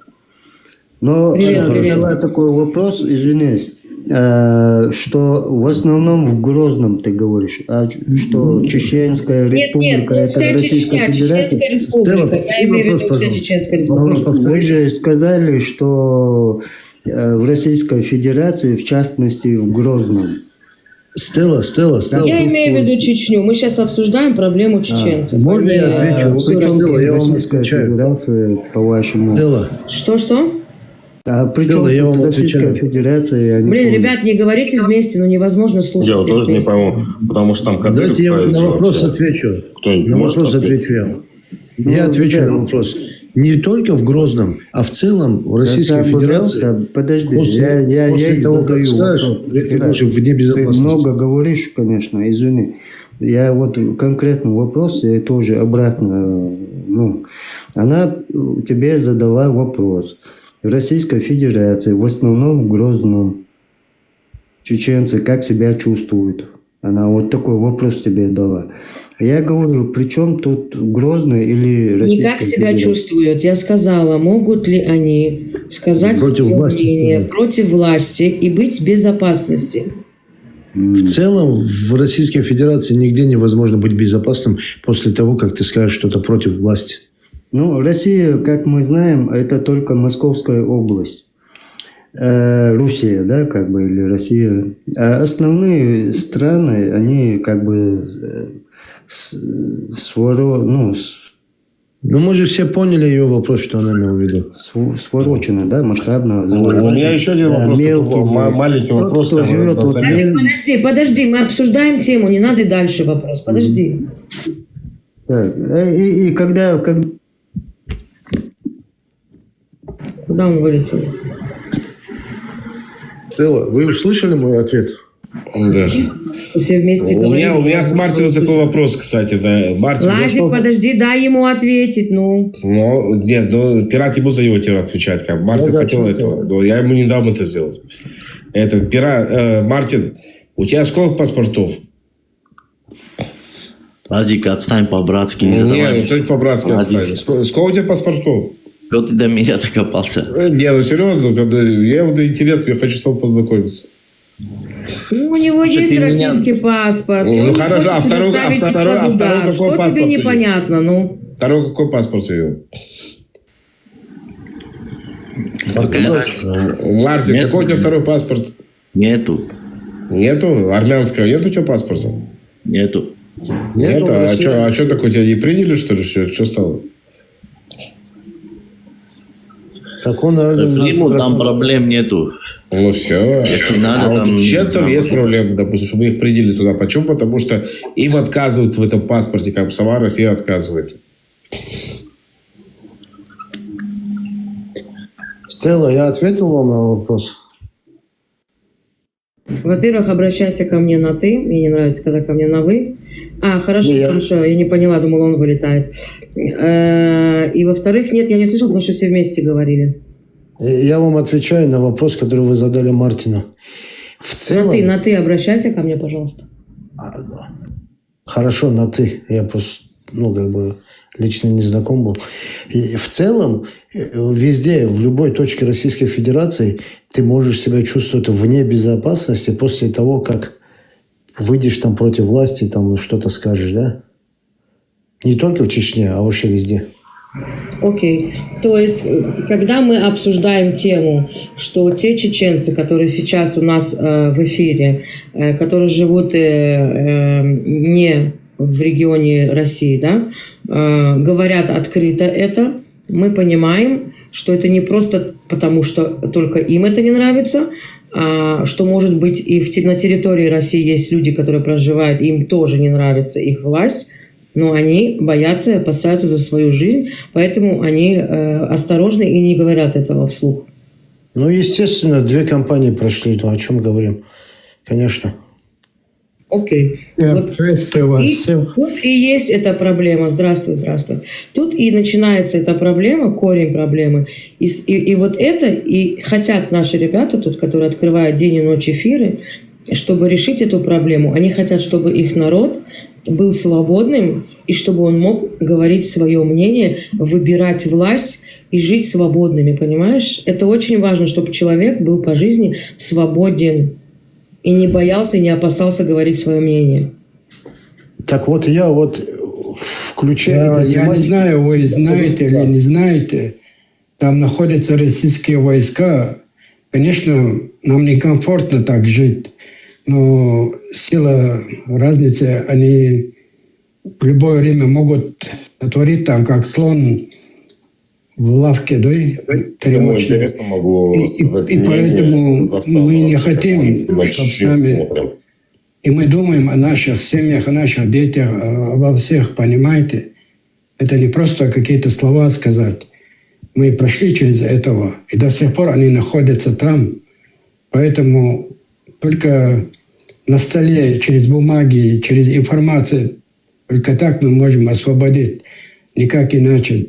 S10: Но
S11: Привет.
S10: такой вопрос, извиняюсь, что в основном в Грозном ты говоришь, а что Чеченская
S11: Нет,
S10: республика, это
S11: вся
S10: Российская
S11: Чечня,
S10: Федерация?
S11: Чеченская республика. Я имею в виду вся Чеченская республика.
S10: Вы же сказали, что в Российской Федерации, в частности в Грозном.
S3: Стелла.
S11: Я имею в виду Чечню. Мы сейчас обсуждаем проблему чеченцев.
S3: Можно я отвечу?
S11: Всё
S3: Стелла,
S11: равно.
S3: я вам
S10: Российская
S3: отвечаю.
S10: Федерация, по-вашему.
S3: Стелла,
S11: Что?
S10: А при чем
S3: Стелла, я вам
S10: Российская
S3: отвечаю.
S10: Федерация? Я не
S11: Блин,
S10: помню.
S11: ребят, не говорите вместе, невозможно слушать.
S6: я вот
S11: всех
S6: тоже не
S11: вместе.
S6: пойму, потому что там Кадыров
S3: давайте я вам
S6: правит
S3: на
S6: же
S3: вопрос
S6: вообще.
S3: отвечу.
S6: Кто-нибудь
S3: На
S6: может
S3: вопрос
S6: ответить?
S3: отвечу я. Я отвечу на вопрос. Не только в Грозном, а в целом в Российской Федерации.
S10: Подожди,
S3: После
S10: я
S3: того, как
S10: задаю
S3: скажешь,
S10: вопрос.
S3: ты
S10: Да,
S3: лучше вне
S10: ты
S3: безопасности.
S10: много говоришь, конечно, извини. Я вот конкретный вопрос, я тоже обратно, она тебе задала вопрос. В Российской Федерации, в основном в Грозном, чеченцы как себя чувствуют? Она вот такой вопрос тебе дала. Я говорю, при чем тут Грозный или Российская
S11: Никак себя
S10: Федерация?
S11: чувствуют. Я сказала, могут ли они сказать
S3: Против
S11: свое
S3: власти,
S11: мнение
S3: да.
S11: против власти и быть в безопасности.
S3: В целом в Российской Федерации нигде невозможно быть безопасным после того, как ты скажешь что-то против власти.
S10: Россия, как мы знаем, это только Московская область. Руссия, да, или Россия. А основные страны, они
S3: Мы же все поняли ее вопрос, что она имела в виду.
S10: сворочено, да, масштабно.
S5: У меня еще один вопрос, маленький вопрос.
S10: Кто живет вот
S11: Подожди, мы обсуждаем тему, не надо и дальше вопрос. Подожди.
S10: Так, и когда
S11: Куда он вылетел?
S3: Стелла, вы услышали мой ответ?
S5: Да.
S11: Что все вместе
S5: У
S11: говорим.
S5: меня к Мартину такой вопрос, кстати. Да. Мартин,
S11: Лазик, подожди, дай ему ответить,
S5: Нет, пират не будет за его отвечать. Мартин хотел этого. Но я ему не дам это сделать. Мартин, у тебя сколько паспортов?
S7: Лазик, отстань по-братски. Не задавай.
S5: Нет, что по-братски
S7: Ладик.
S5: отстань. Сколько у тебя паспортов?
S7: Что ты до меня докопался?
S5: Не, серьезно, я вот интересно, я хочу с тобой познакомиться.
S11: У него
S7: Слушай,
S11: есть
S7: ты меня-
S11: российский паспорт.
S5: Ну,
S11: Он не
S5: хорошо,
S11: хочет
S5: а
S11: себя
S5: второй-
S11: ставить
S5: а
S11: из-под
S5: второй- а
S11: удара.
S5: второй какой
S11: Что тебе
S5: паспорт
S11: непонятно,
S5: Второй какой паспорт у него? Мартин,
S7: Нет.
S5: какой у тебя второй паспорт?
S7: Нету.
S5: Нету? Армянского нет у тебя паспорта?
S7: Нету.
S5: Нету?
S3: в
S5: А
S3: России.
S5: что такое, тебя не приняли, что ли? Что стало?
S3: Так он, наверное,
S7: Риму там проблем нету.
S5: Ну все.
S7: Если надо,
S5: А вот
S7: там...
S5: у чеченцев есть проблемы, допустим, чтобы их приняли туда. Почему? Потому что им отказывают в этом паспорте, как сама Россия отказывает.
S3: Стелла, я ответил вам на вопрос?
S11: Во-первых, обращайся ко мне на «ты». Мне не нравится, когда ко мне на «вы». Хорошо,
S3: Не,
S11: хорошо. Я не поняла, думала, он вылетает. И во-вторых, нет, я не слышала, потому что все вместе говорили.
S3: Я вам отвечаю на вопрос, который вы задали Мартину. В целом...
S11: На «ты» обращайся ко мне, пожалуйста.
S3: Хорошо, на «ты». Я просто, лично не знаком был. И в целом, везде, в любой точке Российской Федерации ты можешь себя чувствовать вне безопасности после того, как выйдешь там против власти, там что-то скажешь, да? Не только в Чечне, а вообще везде.
S11: Окей. То есть, когда мы обсуждаем тему, что те чеченцы, которые сейчас у нас в эфире, которые живут не в регионе России, да, говорят открыто это, мы понимаем, что это не просто потому, что только им это не нравится, а что, может быть, и на территории России есть люди, которые проживают, им тоже не нравится их власть, но они боятся и опасаются за свою жизнь, поэтому они осторожны и не говорят этого вслух.
S3: Ну, естественно, 2 кампании прошли, то о чем говорим. Конечно.
S11: Окей.
S12: Я приветствую вас всех.
S11: Тут и есть эта проблема. Здравствуй. Тут и начинается эта проблема, корень проблемы. И вот это, и хотят наши ребята тут, которые открывают день и ночь эфиры, чтобы решить эту проблему. Они хотят, чтобы их народ был свободным, и чтобы он мог говорить свое мнение, выбирать власть и жить свободными, понимаешь? Это очень важно, чтобы человек был по жизни свободен и не боялся, и не опасался говорить свое мнение.
S3: Так вот, я включаю...
S12: Я не знаю, вы знаете или не знаете, там находятся российские войска. Конечно, нам некомфортно так жить, но сила разницы, они в любое время могут творить там, как слон в лавке, да?
S6: Кому интересно, могу сказать
S12: и поэтому мы не хотим, чтобы с нами... И мы думаем о наших семьях, о наших детях, обо всех, понимаете? Это не просто какие-то слова сказать. Мы прошли через этого, и до сих пор они находятся там. Поэтому только на столе, через бумаги, через информацию, только так мы можем освободить. Никак иначе.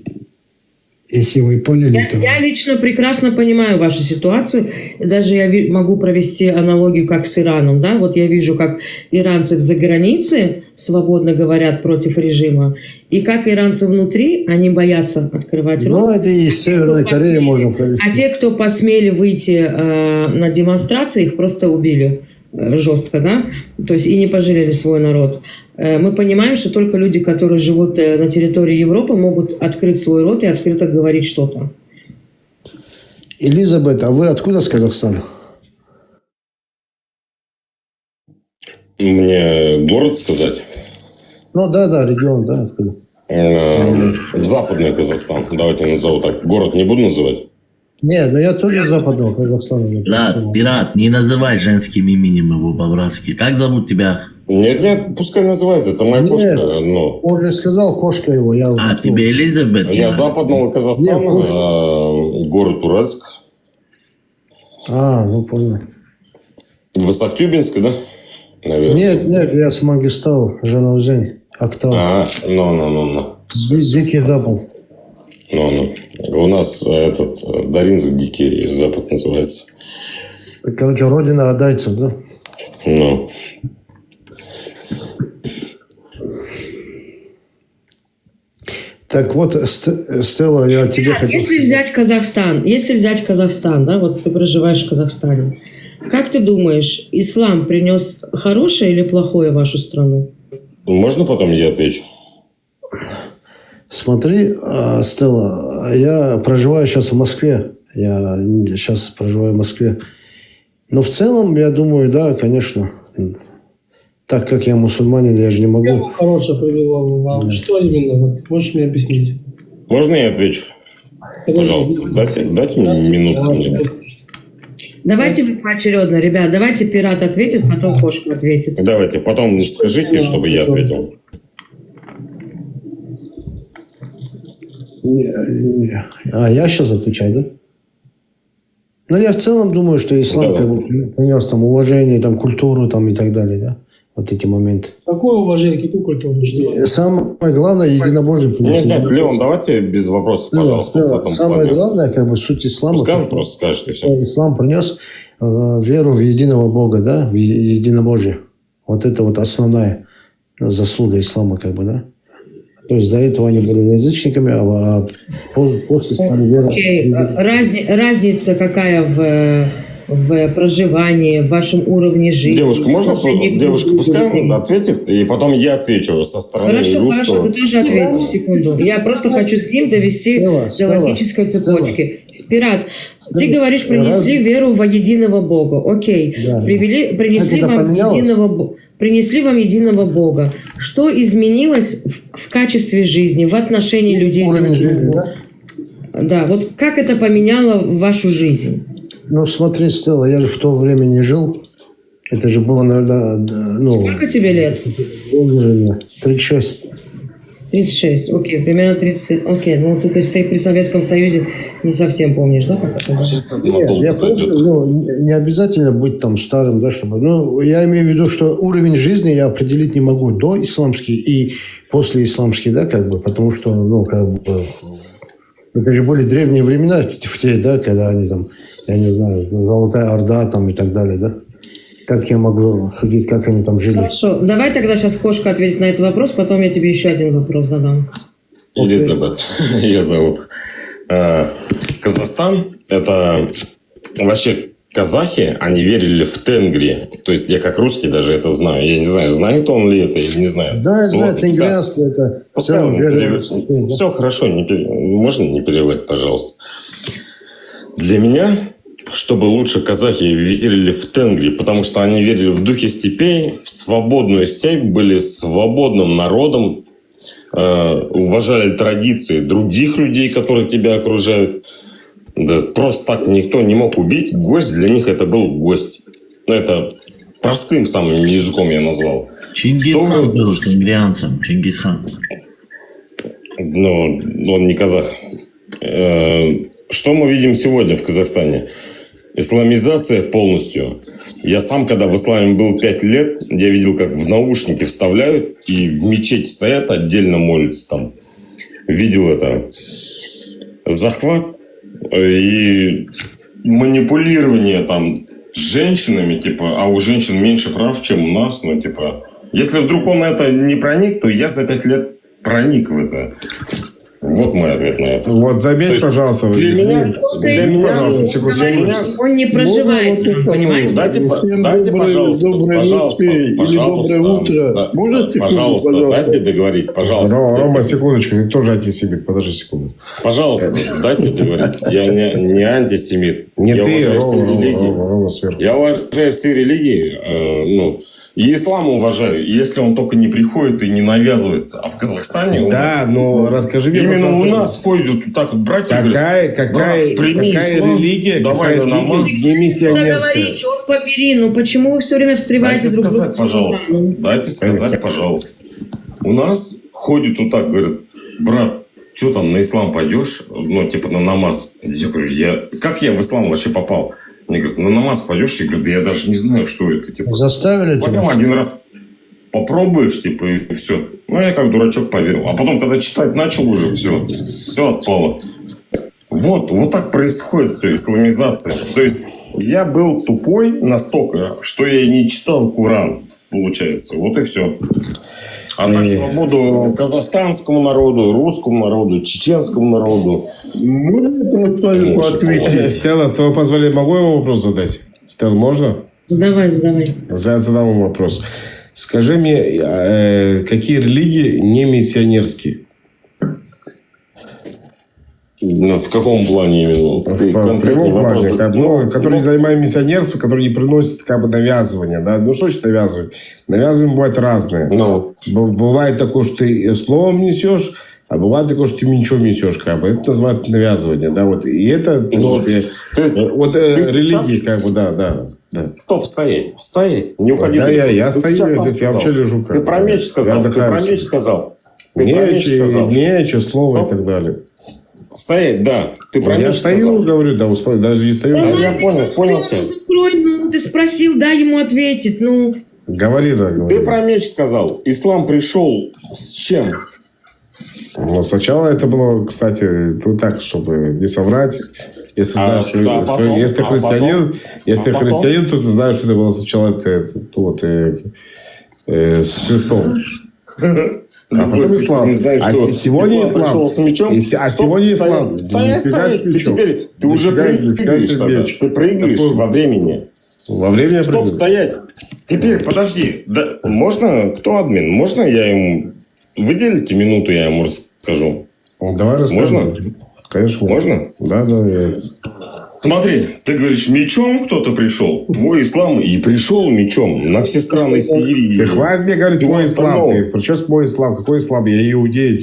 S12: Если вы поняли, то...
S11: Я лично прекрасно понимаю вашу ситуацию. Даже я могу провести аналогию как с Ираном. Да? Вот я вижу, как иранцы за границей свободно говорят против режима, и как иранцы внутри, они боятся открывать рот.
S3: Ну, это и с Северной Кореей можно провести.
S11: А те, кто посмели выйти на демонстрации, их просто убили жестко, да? То есть и не пожалели свой народ. Мы понимаем, что только люди, которые живут на территории Европы, могут открыть свой рот и открыто говорить что-то.
S3: Элизабет, а вы откуда с Казахстана?
S6: Мне город сказать?
S3: Ну да, регион, да, откуда?
S6: Западный Казахстан. Давайте назову так. Город не буду называть?
S3: Нет, я тоже с западного Казахстана.
S7: Пират, не называй женским именем его по-братски. Как зовут тебя?
S6: Нет, пускай называет. Это моя кошка. Но...
S3: Он же сказал, кошка его.
S7: Тебе Элизабет?
S6: Я западного Казахстана, город Уральск.
S3: Ну понял.
S6: Высоктюбинск, да? Наверное.
S3: Нет, я с Мангистау, Жанаузень, Актау. Дикий Запад.
S6: У нас Даринск Дикий Запад называется.
S3: Короче, родина адайцев, да? Так вот, Стелла, я тебе хотел...
S11: Если взять Казахстан, да, вот ты проживаешь в Казахстане, как ты думаешь, ислам принес хорошее или плохое в вашу страну?
S6: Можно потом я отвечу?
S3: Смотри, Стелла, я проживаю сейчас в Москве. Я сейчас проживаю в Москве. Но в целом, я думаю, да, конечно. Так как я мусульманин, я же не могу...
S4: Я хорошее привело вам. Да. Что именно? Вот, можешь мне объяснить?
S6: Можно я отвечу? Пожалуйста, дайте мне минуту.
S11: Давайте вы поочередно, ребят, давайте пират ответит, потом кошка ответит.
S6: Давайте, потом скажите, чтобы я ответил.
S3: А я сейчас отвечаю, да? Ну, я в целом думаю, что ислам
S6: Да.
S3: как бы принес там уважение, там, культуру там, и так далее, да? Вот эти моменты.
S4: Какое уважение, какую культуру?
S3: Самое главное, единобожие принес.
S6: Нет, Леон, давайте без вопросов, пожалуйста. в этом
S3: Самое
S6: плане.
S3: главное, как бы суть ислама.
S6: Пускай просто скажет и все.
S3: Ислам принес веру в единого Бога, да, в единобожие. Вот это вот основная заслуга ислама, как бы, да. То есть до этого они были язычниками, а после стали верой.
S11: Разница какая в проживании, в вашем уровне жизни?
S6: Девушка, можно?
S11: отношении к
S6: Девушка,
S11: друг другу?
S6: пускай ответит, и потом я отвечу со стороны
S11: Хорошо,
S6: русского.
S11: вы тоже ответите, секунду. Я просто хочу с ним довести до логической цепочки. Пират, ты говоришь, принесли веру во единого Бога. Окей.
S3: Да.
S11: Принесли
S3: Как это
S11: вам
S3: поменялось?
S11: принесли вам единого Бога. Что изменилось в качестве жизни, в отношении людей
S3: Уровень
S11: друг к
S3: жизни,
S11: другу? Да, вот как это поменяло вашу жизнь?
S3: Ну, смотри, Стелла, я же в то время не жил. Это же было, наверное, ну...
S11: Сколько тебе лет?
S3: 36.
S11: 36, окей, примерно 30 лет. Окей, ну то есть ты при Советском Союзе не совсем помнишь, да, как это было?
S6: Сейчас это
S3: Нет,
S6: надолго
S3: я помню,
S6: зайдет.
S3: ну, не обязательно быть там старым, да, чтобы... Ну, я имею в виду, что уровень жизни я определить не могу до исламский и после исламский, да, как бы, потому что, ну, как бы... Это же были древние времена в те, да, когда они там, я не знаю, Золотая Орда там и так далее, да? Как я могу судить, как они там жили?
S11: Хорошо, давай тогда сейчас кошка ответит на этот вопрос, потом я тебе еще один вопрос задам.
S6: Елизабет, ее зовут. Казахстан, это вообще казахи, они верили в Тенгри. То есть я как русский даже это знаю. Я не знаю, знает он ли это или не знает.
S3: Да, я знаю,
S6: Вот,
S3: тенгрианство это...
S6: Пускай он переводит. Все хорошо, можно не переводить, пожалуйста. Для меня, чтобы лучше казахи верили в Тенгри, потому что они верили в духе степей, в свободную степь, были свободным народом, уважали традиции других людей, которые тебя окружают. Да, просто так никто не мог убить. Гость для них это был гость. Ну, это простым самым языком я назвал.
S7: Чингисхан был тенгрианцем, Чингисхан.
S6: Но он не казах. Что мы видим сегодня в Казахстане? Исламизация полностью. Я сам, когда в исламе был 5 лет, я видел, как в наушники вставляют и в мечети стоят, отдельно молятся там. Видел это. Захват и манипулирование там с женщинами, типа, а у женщин меньше прав, чем у нас, ну, типа. Если вдруг он это не проник, то я за 5 лет проник в это. Вот мой ответ на это.
S5: Вот заметь,
S6: есть
S5: пожалуйста,
S6: для меня,
S5: пожалуйста, секунду.
S6: для меня,
S11: Он не проживает там, понимаете?
S6: дайте, пожалуйста, доброе утро. Да, пожалуйста, дайте договорить, пожалуйста.
S5: Рома, секундочку, ты тоже антисемит, подожди секунду.
S6: Пожалуйста, дайте договорить. Я не антисемит.
S5: Не
S6: я
S5: ты,
S6: уважаю все религии.
S5: Рома сверху.
S6: Я уважаю все религии, и ислам уважаю, если он только не приходит и не навязывается. А в Казахстане у
S5: Да,
S6: нас,
S5: но расскажи мне...
S6: именно у нас ходят вот так вот братья.
S5: Какая
S6: ислам,
S5: религия,
S6: давай
S5: какая
S6: на намаз.
S5: религия не миссионерская?
S11: Говори, черт побери, ну почему вы все время встреваете
S6: Дайте
S11: друг другу?
S6: сказать, пожалуйста. Дайте сказать, пожалуйста. У нас ходят вот так, говорят, брат, что там, на ислам пойдешь? Ну, типа на намаз. Я говорю, как я в ислам вообще попал? Мне говорят, на намаз пойдешь? Я говорю, да я даже не знаю, что это. Типа,
S3: Заставили тебя?
S6: пойдем один раз попробуешь, типа, и все. Ну, я как дурачок поверил. А потом, когда читать начал уже, все отпало. Вот так происходит все, исламизация. То есть, я был тупой настолько, что я не читал Коран, получается. Вот и все. А так свободу казахстанскому народу, русскому народу, чеченскому народу.
S5: Можно этому человеку ответить? Стелла, с твоего позволения, могу ему вопрос задать? Стелла, можно?
S11: Задавай.
S5: Задам ему вопрос. Скажи мне, какие религии не миссионерские?
S6: Ну, в каком плане именно?
S5: В прямом плане. Которые занимают миссионерство, которые не приносят как бы навязывания. Да? Ну, что значит навязывать? Навязывания бывают разные. Бывает такое, что ты словом несешь, А бывает такое, что ты ничего не несешь, как бы. Это называют навязывание, да, вот. И это, религия, как бы, да.
S6: Стоп, стоять, не уходи.
S5: Да, я стою, я
S6: сказал.
S5: вообще лежу. Как
S6: Ты про меч сказал,
S5: Нечего, слово и так далее.
S6: Стоять, да. Ты про
S5: Я
S6: меч
S5: стою,
S6: сказал.
S5: говорю, да, даже не стою.
S6: Да, я понял тебя.
S11: Ну, ты спросил, дай ему ответить, ну.
S5: Говори, да, говори.
S6: Ты про меч сказал. Ислам пришел с чем?
S5: Ну, сначала это было, кстати, ну, так, чтобы не соврать. Если знаешь, если христианин, то ты знаешь, что это было сначала с крестом. А потом ислам. Сегодня ислам. Сегодня ислам.
S6: Стоять. Ты уже прыгаешь. Ты прыгаешь во времени.
S5: Во времени
S6: Стоп, стоять. Теперь, подожди. Да, можно, кто админ? Можно я ему... Выделите минуту, я ему расскажу.
S5: Давай расскажем.
S6: Можно?
S5: Конечно.
S6: Можно?
S5: Да.
S6: Смотри, ты говоришь, мечом кто-то пришел. Твой ислам и пришел мечом на все страны Сирии.
S5: Ты хватит мне говорить твой ислам. Причем мой ислам? Какой ислам? Я иудей.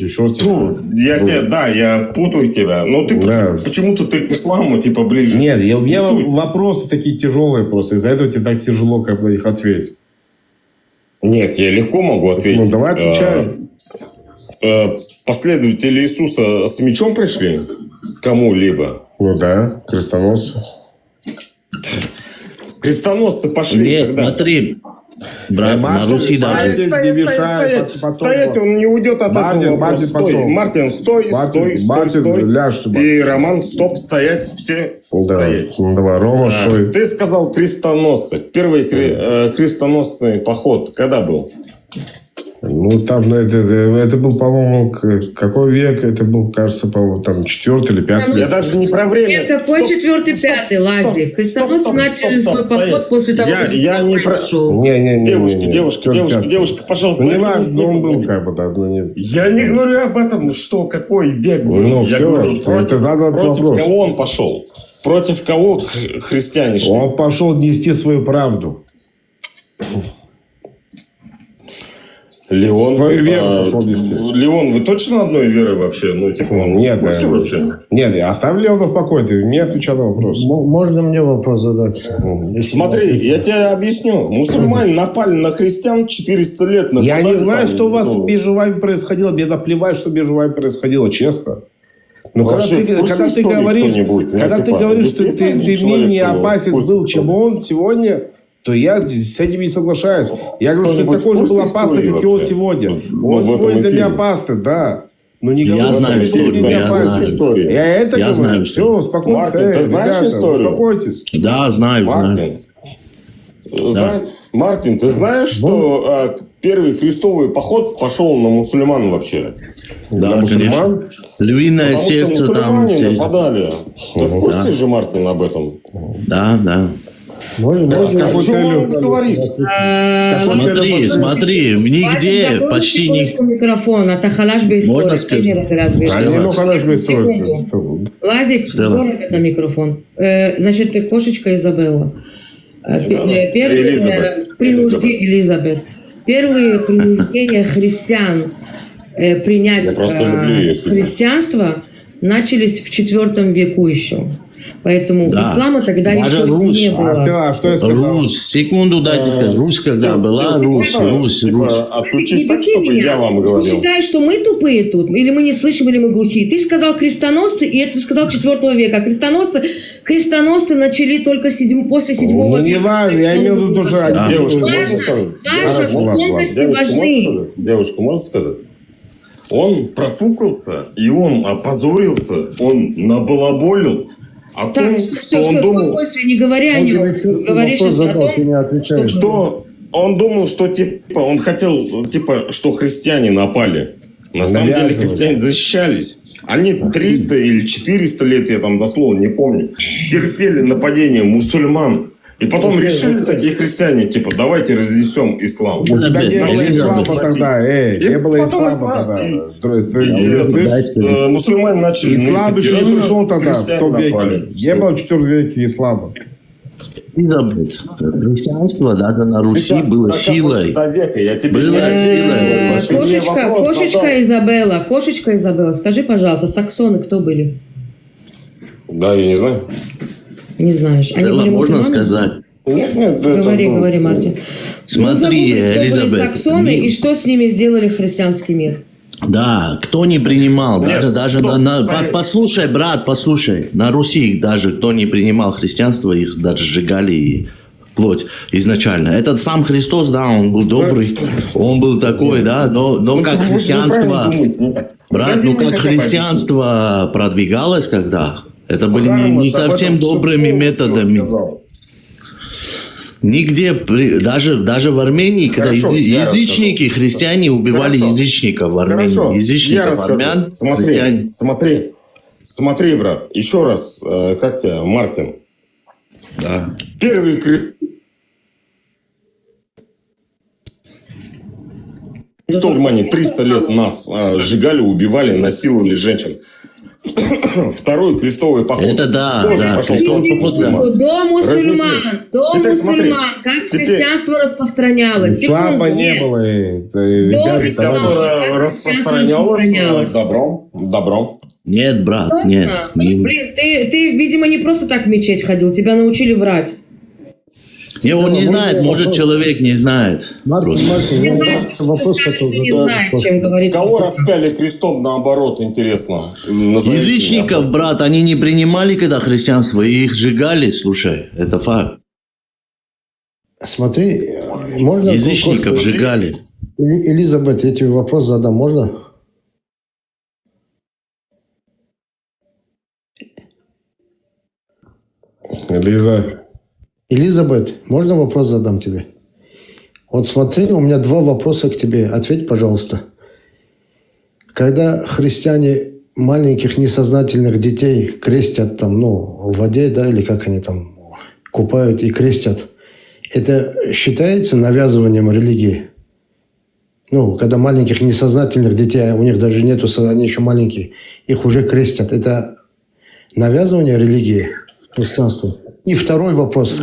S6: Я путаю тебя. Но ты почему-то ты к исламу типа ближе.
S5: Нет, у меня вопросы такие тяжелые просто. Из-за этого тебе так тяжело как бы их ответить.
S6: Нет, я легко могу ответить.
S5: Ну, давай отвечай.
S6: Последователи Иисуса с мечом пришли? Кому-либо?
S5: Ну да, крестоносцы.
S6: Крестоносцы пошли.
S7: Нет,
S6: когда?
S7: смотри. Брат, на Руси даже.
S6: Стоять, он не уйдет от этого вопроса. Мартин, стой.
S5: Ляжь.
S6: И Роман, стоп, стоять, все стоять.
S5: Давай, Рома, стой.
S6: Ты сказал крестоносцы. Первый крестоносный поход когда был?
S5: Ну, там, это был, по-моему, какой век? Это был, кажется, по-моему, там 4 или 5 век.
S6: Я даже не про время.
S11: Нет, какой 4-5, Лазик? Крестоносцы начали свой поход после того, как
S6: я не
S11: произошел.
S6: Девушка, пожалуйста.
S5: Ну, не важно, он был как бы, да.
S6: Я не говорю об этом, что какой век был.
S5: Ну,
S6: я
S5: все,
S6: говорю, против
S5: вопрос.
S6: кого он пошел? Против кого христиане шли?
S5: Он пошел нести свою правду.
S6: Леон,
S5: твою веру пошел нести.
S6: Леон, вы точно одной веры вообще? Ну, типа, он
S5: нет,
S6: вообще?
S5: Нет, оставь Леона в покое, ты мне отвечал на вопрос.
S3: Можно мне вопрос задать?
S6: Смотри, я тебе объясню. Мусульмане напали на христиан 400 лет.
S5: Я не знаю, что у вас между вами происходило. Мне наплевать, что между вами происходило, честно. Но когда ты говоришь, что ты менее опасен был, чем он сегодня, то я с этим не соглашаюсь. Я говорю, что такой же был опасный, как и он сегодня. Он сегодня для меня опасный, да. Но не говорю, что он сегодня не опасен. Я это говорю. Все, успокойтесь.
S6: Мартин, ты знаешь историю?
S5: Успокойтесь.
S7: Да, знаю.
S6: Мартин, ты знаешь, что первый крестовый поход пошел на мусульман вообще?
S7: Да, конечно. Львиное сердце там.
S6: Мусульмане нападали. Ты в курсе же, Мартин, об этом?
S7: Да. Смотри, нигде, почти нигде.
S11: Микрофон, а Тахалаш без
S7: Можно сказать?
S11: Лазик, дорого на микрофон. Значит, кошечка Изабелла. Элизабет. Первые принуждения христиан принять христианство начались в IV веку еще. Поэтому ислама тогда
S7: даже
S11: еще
S7: Русь.
S11: не было.
S5: А что я сказал?
S7: Русь. Секунду дайте сказать. Русь когда была? Русь.
S6: Отключить так, чтобы я вам говорил.
S11: Ты считаешь, что мы тупые тут? Или мы не слышим, или мы глухие? Ты сказал крестоносцы, и это сказал 4 века. Крестоносцы начали только после 7 века.
S5: Ну, не важно. Я имел в виду, что...
S6: Девушка, можно сказать?
S11: Тонкости важны.
S6: Девушка, можно сказать? Он профукался, и он опозорился, он набалаболил о том, что он думал...
S11: Не говоря о нем, говори сейчас о том,
S6: что он думал, что типа он хотел, типа, что христиане напали. На самом деле христиане защищались. Они 300 или 400 лет, я там дословно не помню, терпели нападение мусульман. И потом решили такие христиане, типа, давайте разнесем ислам.
S5: У тебя не было ислама тогда, не было ислама тогда.
S6: Мусульмане начали...
S5: Ислам еще не пришел тогда, в том веке. Не было в 4 веке ислама.
S7: Элизабет, христианство даже на Руси было силой.
S11: Кошечка Изабелла, скажи, пожалуйста, саксоны кто были?
S6: Да, я не знаю.
S11: Не знаешь. Они были
S7: Можно
S11: мусульмане?
S7: сказать.
S11: Нет, говори, Мартин.
S7: Смотри,
S11: Элизабет. Кто были
S7: Элизабет.
S11: саксоны и что с ними сделали христианский мир?
S7: Да, кто не принимал,
S6: Нет,
S7: послушай, брат, послушай, на Руси даже кто не принимал христианство, их даже сжигали и плоть изначально. Этот сам Христос, да, он был добрый, он был такой, да, но как христианство, брат, ну как христианство продвигалось когда, это были не совсем добрыми методами. Нигде, даже в Армении, когда язычники, христиане убивали язычников в Армении. Язычников, армян, христиане.
S6: Смотри, брат, еще раз, как тебя, Мартин?
S7: Да.
S6: Первый Германии 300 лет нас сжигали, убивали, насиловали женщин. Второй крестовый поход.
S7: Это да,
S6: тоже
S7: да.
S6: пошел
S11: До мусульман. Как христианство распространялось.
S5: Ислама не было.
S6: Христианство распространялось добром.
S7: Нет, брат, нет.
S11: Блин, ты, видимо, не просто так в мечеть ходил, тебя научили врать.
S7: Не, он не знает, может, человек не знает.
S3: Мартин, вопрос
S11: хотел задать.
S6: Кого распяли крестом, наоборот, интересно?
S7: Язычников, брат, они не принимали когда христианство, и их сжигали, слушай, это факт.
S3: Смотри, можно...
S7: Язычников сжигали.
S3: Элизабет, я тебе вопрос задам, можно? Элизабет, можно вопрос задам тебе? Вот смотри, у меня два вопроса к тебе. Ответь, пожалуйста. Когда христиане маленьких несознательных детей крестят там, в воде, да, или как они там купают и крестят, это считается навязыванием религии? Когда маленьких несознательных детей, у них даже нету, они еще маленькие, их уже крестят. Это навязывание религии, христианства? И второй вопрос.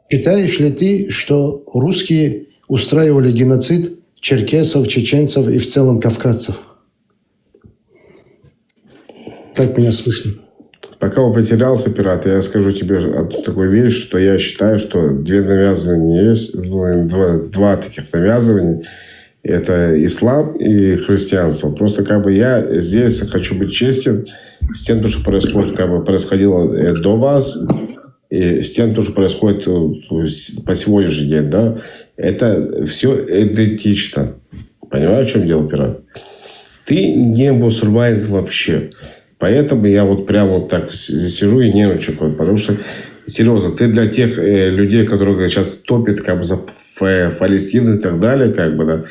S3: Считаешь ли ты, что русские устраивали геноцид черкесов, чеченцев и в целом кавказцев? Как меня слышно?
S5: Пока он потерялся, пират, я скажу тебе такую вещь, что я считаю, что две навязывания есть, два таких навязывания. Это ислам и христианство. Просто я здесь хочу быть честен с тем, что происходило до вас, и с тем, что происходит по сегодняшний день. Да? Это все идентично. Понимаешь, в чем дело, пират? Ты не мусульманин вообще. Поэтому я прямо так здесь сижу и нервничаю. Потому что, серьезно, ты для тех людей, которые сейчас топят за Палестину и так далее, да,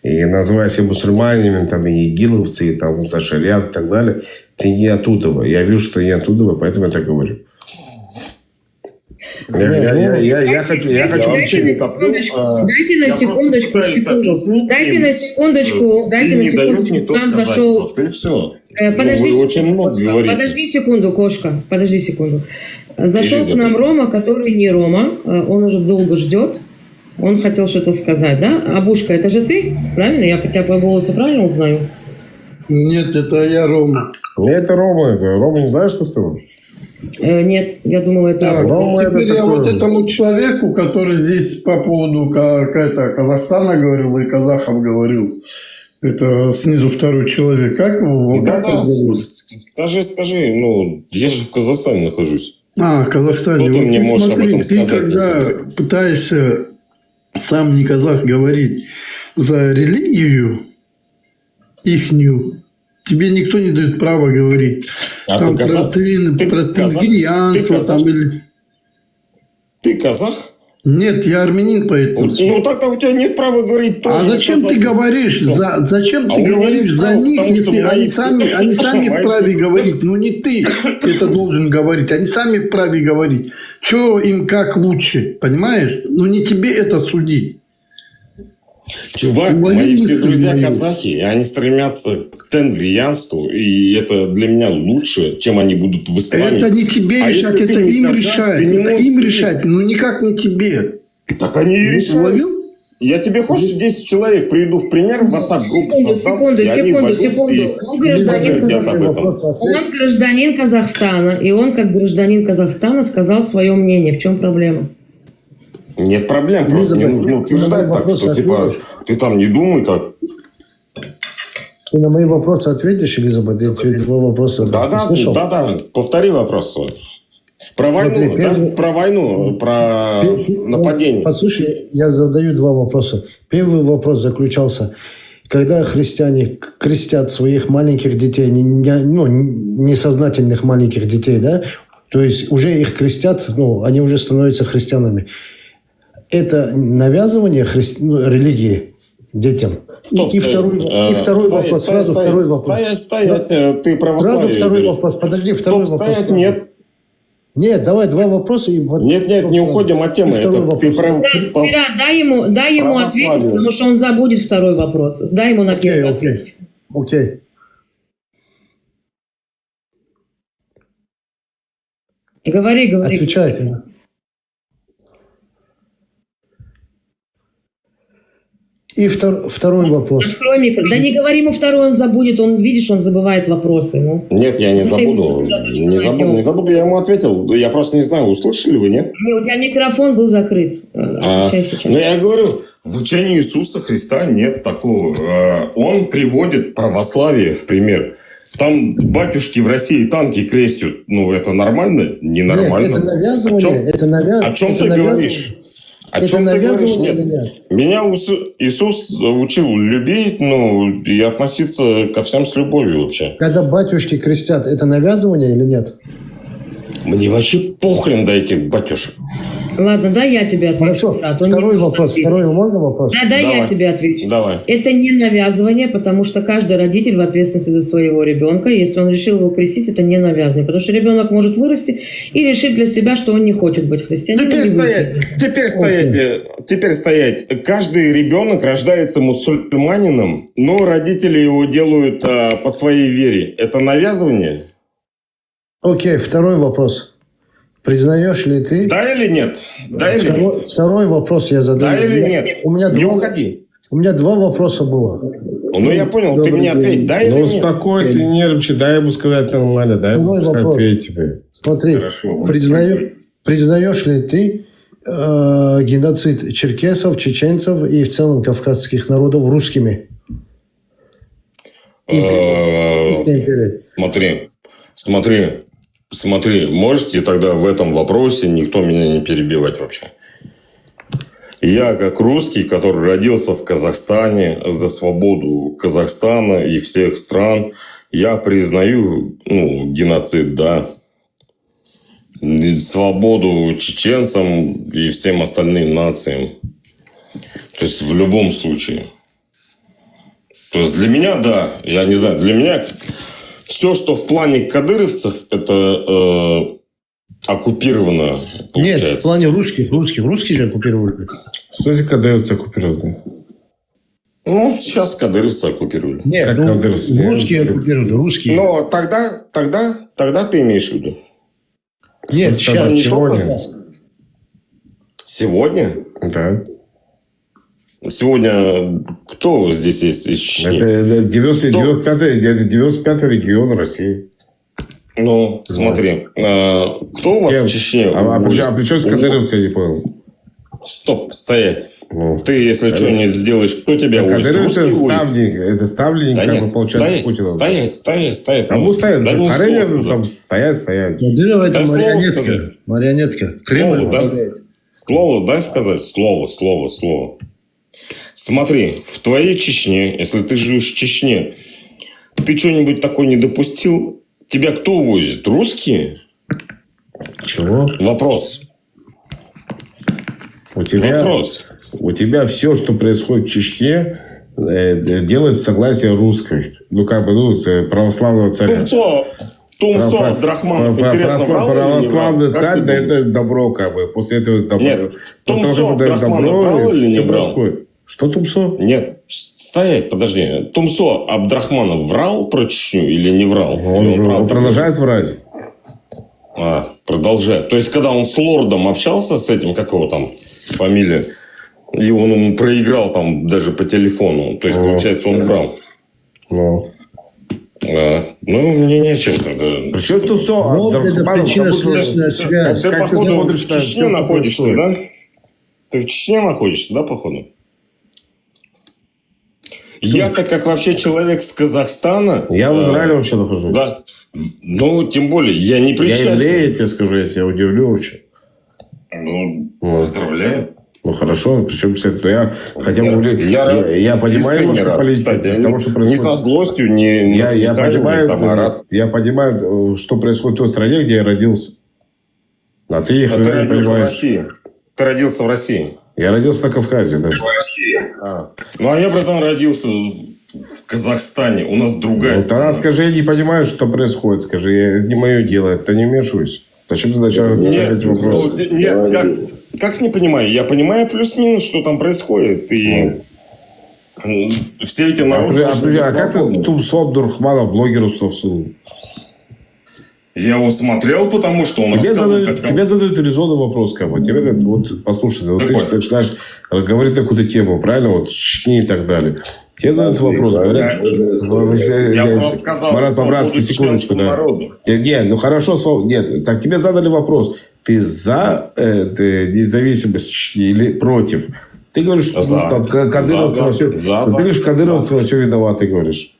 S5: и называя себя мусульманами, и игиловцы, и за шариат и так далее, ты не оттуда. Я вижу, что не оттуда, поэтому я так говорю. Я хочу вообще не топлю.
S11: Дайте на секундочку. Дайте на секундочку. Нам зашел... Подожди секунду, кошка. Подожди секунду. Зашел к нам Рома, который не Рома. Он уже долго ждет. Он хотел что-то сказать, да? Абушка, это же ты? Правильно? Я тебя по голосу правильно узнаю?
S12: Нет, это я Рома.
S5: Это Рома. Рома не знаешь, что с тобой?
S11: Нет, я думала, это...
S12: Так,
S5: Рома
S12: теперь
S5: это
S12: я
S5: такой...
S12: этому человеку, который здесь по поводу Казахстана говорил и казахов говорил, это снизу второй человек, как его?
S6: Скажи, я же в Казахстане нахожусь.
S12: В Казахстане.
S6: Что ты мне можешь об этом сказать?
S12: Ты когда пытаешься, сам не казах, говорить за религию ихнюю, тебе никто не дает права говорить. Там про тенгирианство, или...
S6: Ты казах?
S12: Нет, я армянин, поэтому...
S6: тогда у тебя нет права говорить тоже.
S12: А зачем ты говоришь? Зачем ты говоришь за них, если они сами вправе говорить? Не ты это должен говорить. Они сами вправе говорить. Что им как лучше, понимаешь? Не тебе это судить.
S6: Чувак, мои все друзья казахи, и они стремятся к тенгриянству, и это для меня лучше, чем они будут в исламе.
S12: Это не тебе решать, это им решать. Это им решать, но никак не тебе.
S6: Так они и решают. Я тебе хочешь 10 человек приведу в пример, в WhatsApp-группу
S11: Секунду. Он гражданин Казахстана, и он как гражданин Казахстана сказал свое мнение. В чем проблема?
S6: Нет проблем, просто не нужно утверждать так, что типа ты там не думай так.
S3: Ты на мои вопросы ответишь, Элизабет? Я тебе два вопроса слышал.
S6: Да. Повтори вопрос свой. Про войну, про войну, про нападение.
S3: Послушай, я задаю два вопроса. Первый вопрос заключался, когда христиане крестят своих маленьких детей, несознательных маленьких детей, да, то есть уже их крестят, они уже становятся христианами. Это навязывание религии детям?
S6: Стоп,
S3: и второй вопрос. Сразу второй вопрос.
S6: Стоять, ты православие.
S3: Сразу второй вопрос. Подожди, второй вопрос.
S6: Стоять, нет.
S3: Нет, давай два вопроса.
S6: Нет, не уходим от темы.
S11: Дай ему ответить, потому что он забудет второй вопрос. Дай ему на первый ответить.
S3: Окей.
S11: Говори.
S3: Отвечай. И второй вопрос.
S11: Да не говори ему второй, он забудет. Он, видишь, он забывает вопросы.
S6: Нет, я не забуду. Не забуду, я ему ответил. Я просто не знаю, услышали вы, нет?
S11: У тебя микрофон был закрыт. Отвечай сейчас.
S6: Я говорю, в учении Иисуса Христа нет такого. Он приводит православие в пример. Там батюшки в России танки крестят. Это нормально? Ненормально.
S3: Нет, это навязывание.
S6: О чем ты говоришь? О чем ты говоришь? Нет. Меня Иисус учил любить, и относиться ко всем с любовью вообще.
S3: Когда батюшки крестят, это навязывание или нет?
S6: Мне вообще похрен до этих батюшек.
S11: Ладно, дай я тебе отвечу.
S3: Хорошо. Второй вопрос. Второй можно вопрос?
S11: Давай. Я тебе отвечу.
S6: Давай.
S11: Это не навязывание, потому что каждый родитель в ответственности за своего ребенка. Если он решил его крестить, это не навязывание. Потому что ребенок может вырасти и решить для себя, что он не хочет быть христианином.
S6: Теперь стоять. Каждый ребенок рождается мусульманином, но родители его делают по своей вере. Это навязывание?
S3: Окей, второй вопрос. Признаешь ли ты...
S6: Да или нет?
S3: Второй вопрос я задаю.
S6: Да или нет? Не уходи.
S3: У меня два вопроса было.
S6: Я понял, ты мне ответь, да или нет?
S5: Успокойся, не нервничай, дай ему сказать нормально, дай ему ответить.
S3: Смотри, признаешь ли ты геноцид черкесов, чеченцев и в целом кавказских народов русскими?
S6: Смотри, можете тогда в этом вопросе никто меня не перебивать вообще. Я как русский, который родился в Казахстане, за свободу Казахстана и всех стран, я признаю геноцид, да. Свободу чеченцам и всем остальным нациям. То есть в любом случае. То есть для меня, да, я не знаю, для меня все, что в плане кадыровцев, это оккупировано, получается.
S3: Нет, в плане русских же оккупировали.
S5: Что за кадыровцы оккупировали?
S6: Сейчас кадыровцы оккупировали.
S3: Нет, русские оккупировали, русские.
S6: Но тогда ты имеешь в виду?
S3: Нет, сейчас.
S5: Сегодня.
S6: Сегодня?
S5: Да.
S6: Сегодня кто здесь есть из Чечни?
S5: Это 95-й регион России.
S6: Смотри. Кто у вас в Чечне?
S5: А при чем с кадыровцы, я не понял?
S6: Стоп, стоять. Ты, если что-нибудь сделаешь, кто тебя увозит?
S5: Кадыровцы это ставленник, получается, Путина.
S6: Стоять.
S5: Кому стоять? Стоять.
S3: Кадыров это марионетка. Кремль.
S6: Слово дай сказать. Слово. Смотри, в твоей Чечне, если ты живешь в Чечне, ты что-нибудь такое не допустил? Тебя кто увозит? Русские?
S5: Чего?
S6: Вопрос.
S5: У тебя все, что происходит в Чечне, делается согласие русской. Православного царя.
S6: Тумцо Абдрахманов, интересно, врал или не врал?
S5: Православный царь дает добро, После этого добро.
S6: Нет, Тумцо Абдрахманов врал или не врал?
S5: Что Тумсо?
S6: Нет, стоять, подожди. Тумсо Абдрахманов врал про Чечню или не врал?
S5: Он продолжает врать.
S6: Продолжает. То есть, когда он с лордом общался, с этим, как его там фамилия, и он ему проиграл там даже по телефону. То есть, получается, он врал.
S5: Ну,
S6: мне нечем тогда.
S5: Причем Тумсо Абдрахманов?
S6: Ты, походу, в Чечне находишься, да? Ты в Чечне находишься, да, походу? Я-то как вообще человек с Казахстана...
S5: Я в Израиле вообще нахожусь.
S6: Да. Ну, тем более, я не причастен.
S5: Я еврей, я тебе скажу, я тебя удивлю вообще.
S6: Поздравляю.
S5: Хорошо, причем, кстати, я хотя бы... Я понимаю немножко политику, потому что происходит...
S6: Не со злостью, не
S5: я понимаю, что происходит в той стране, где я родился. А ты их не понимаешь.
S6: Ты родился в России?
S5: Я родился на Кавказе, да.
S6: В России? Ну, а я, братан, родился в Казахстане. У нас другая страна.
S5: Тогда скажи, я не понимаю, что происходит. Скажи, это не мое дело, это не вмешиваюсь. Зачем ты начал задать вопрос?
S6: Как не понимаю? Я понимаю плюс-минус, что там происходит. И все эти народы...
S5: А как ты Тумсо Абдрахманов, блогер, усунул?
S6: Я его смотрел, потому что он рассказывал...
S5: Тебе задают резонный вопрос. Тебе говорят, вот, послушай, вот ты начинаешь говорить на какую-то тему, правильно? Вот Чечни и так далее. Тебе задают вопрос.
S6: Я просто сказал,
S5: Марат, по-братски, секундочку. Нет, ну хорошо. Нет, так тебе задали вопрос. Ты за независимость Чечни или против? Ты говоришь, что Кадыровцы на все виноваты, говоришь.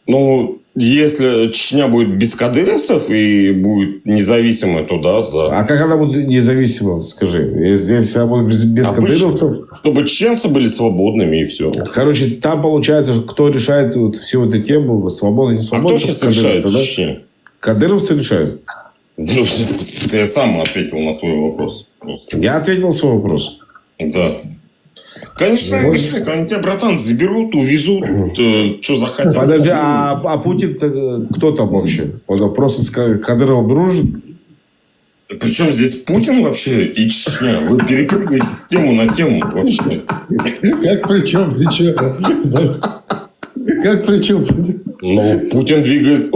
S6: Ну, если Чечня будет без кадыровцев и будет независимой, то да, за.
S5: А как она будет независима, скажи? Если она будет без кадыровцев?
S6: Чтобы чеченцы были свободными и все.
S5: Короче, там получается, кто решает всю эту тему, свобода, не свобода.
S6: А кто сейчас решает в Чечне?
S5: Кадыровцы решают?
S6: Ну, ты сам ответил на свой вопрос. Просто.
S5: Я ответил на свой вопрос?
S6: Да. Конечно, решать. Они тебя, братан, заберут, увезут, что захотят.
S5: Подожди, а Путин кто там вообще? Он просто с Кадыровым дружит?
S6: Причем здесь Путин вообще и Чечня? Вы перепрыгиваете с тему на тему вообще.
S5: Как причем? Ты что? Как причем?
S6: Ну, Путин двигается...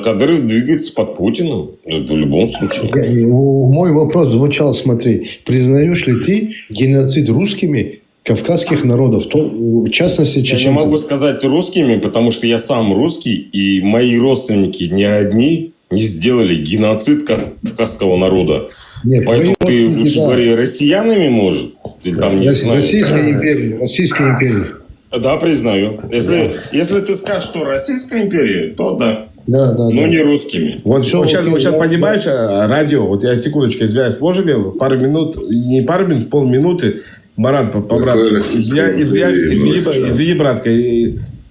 S6: Кадыров двигается под Путиным. Это в любом случае.
S3: Мой вопрос звучал, смотри. Признаешь ли ты геноцид русскими кавказских народов, в частности чеченцев?
S6: Я не могу сказать русскими, потому что я сам русский, и мои родственники ни одни не сделали геноцид кавказского народа.
S3: Нет,
S6: поэтому ты лучше говори россиянами, может? Или там, не знаю.
S3: Российской империи.
S6: Да, признаю. Если ты скажешь, что Российская империя, то да.
S3: Да.
S6: Но не русскими.
S5: Вот сейчас понимаешь, радио, вот я секундочку извиняюсь, можем мне пару минут, не пару минут, полминуты, Марат, по-братски, извини, братка,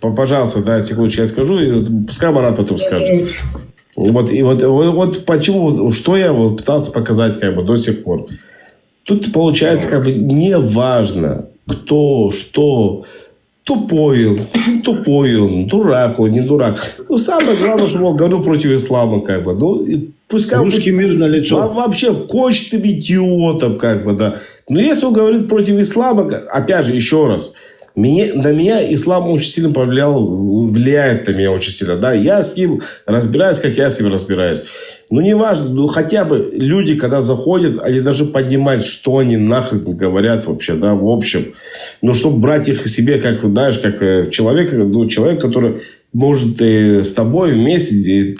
S5: пожалуйста, да, секундочку, я скажу, и пускай Марат потом скажет. Вот почему, что я пытался показать до сих пор. Тут получается не важно, кто, что... Тупой он, дурак он, не дурак. Ну, самое главное, что он говорил против ислама, Ну, пускай
S3: русский мир налицо.
S5: Вообще, конченным идиотом, да. Но если он говорит против ислама, опять же, еще раз, на меня ислам очень сильно влияет на меня очень сильно. Да? Я с ним разбираюсь, как я с ним разбираюсь. Ну, не важно, хотя бы люди, когда заходят, они даже понимают, что они нахрен говорят вообще, да, в общем. Ну, чтобы брать их себе, как человека, человек, который может с тобой вместе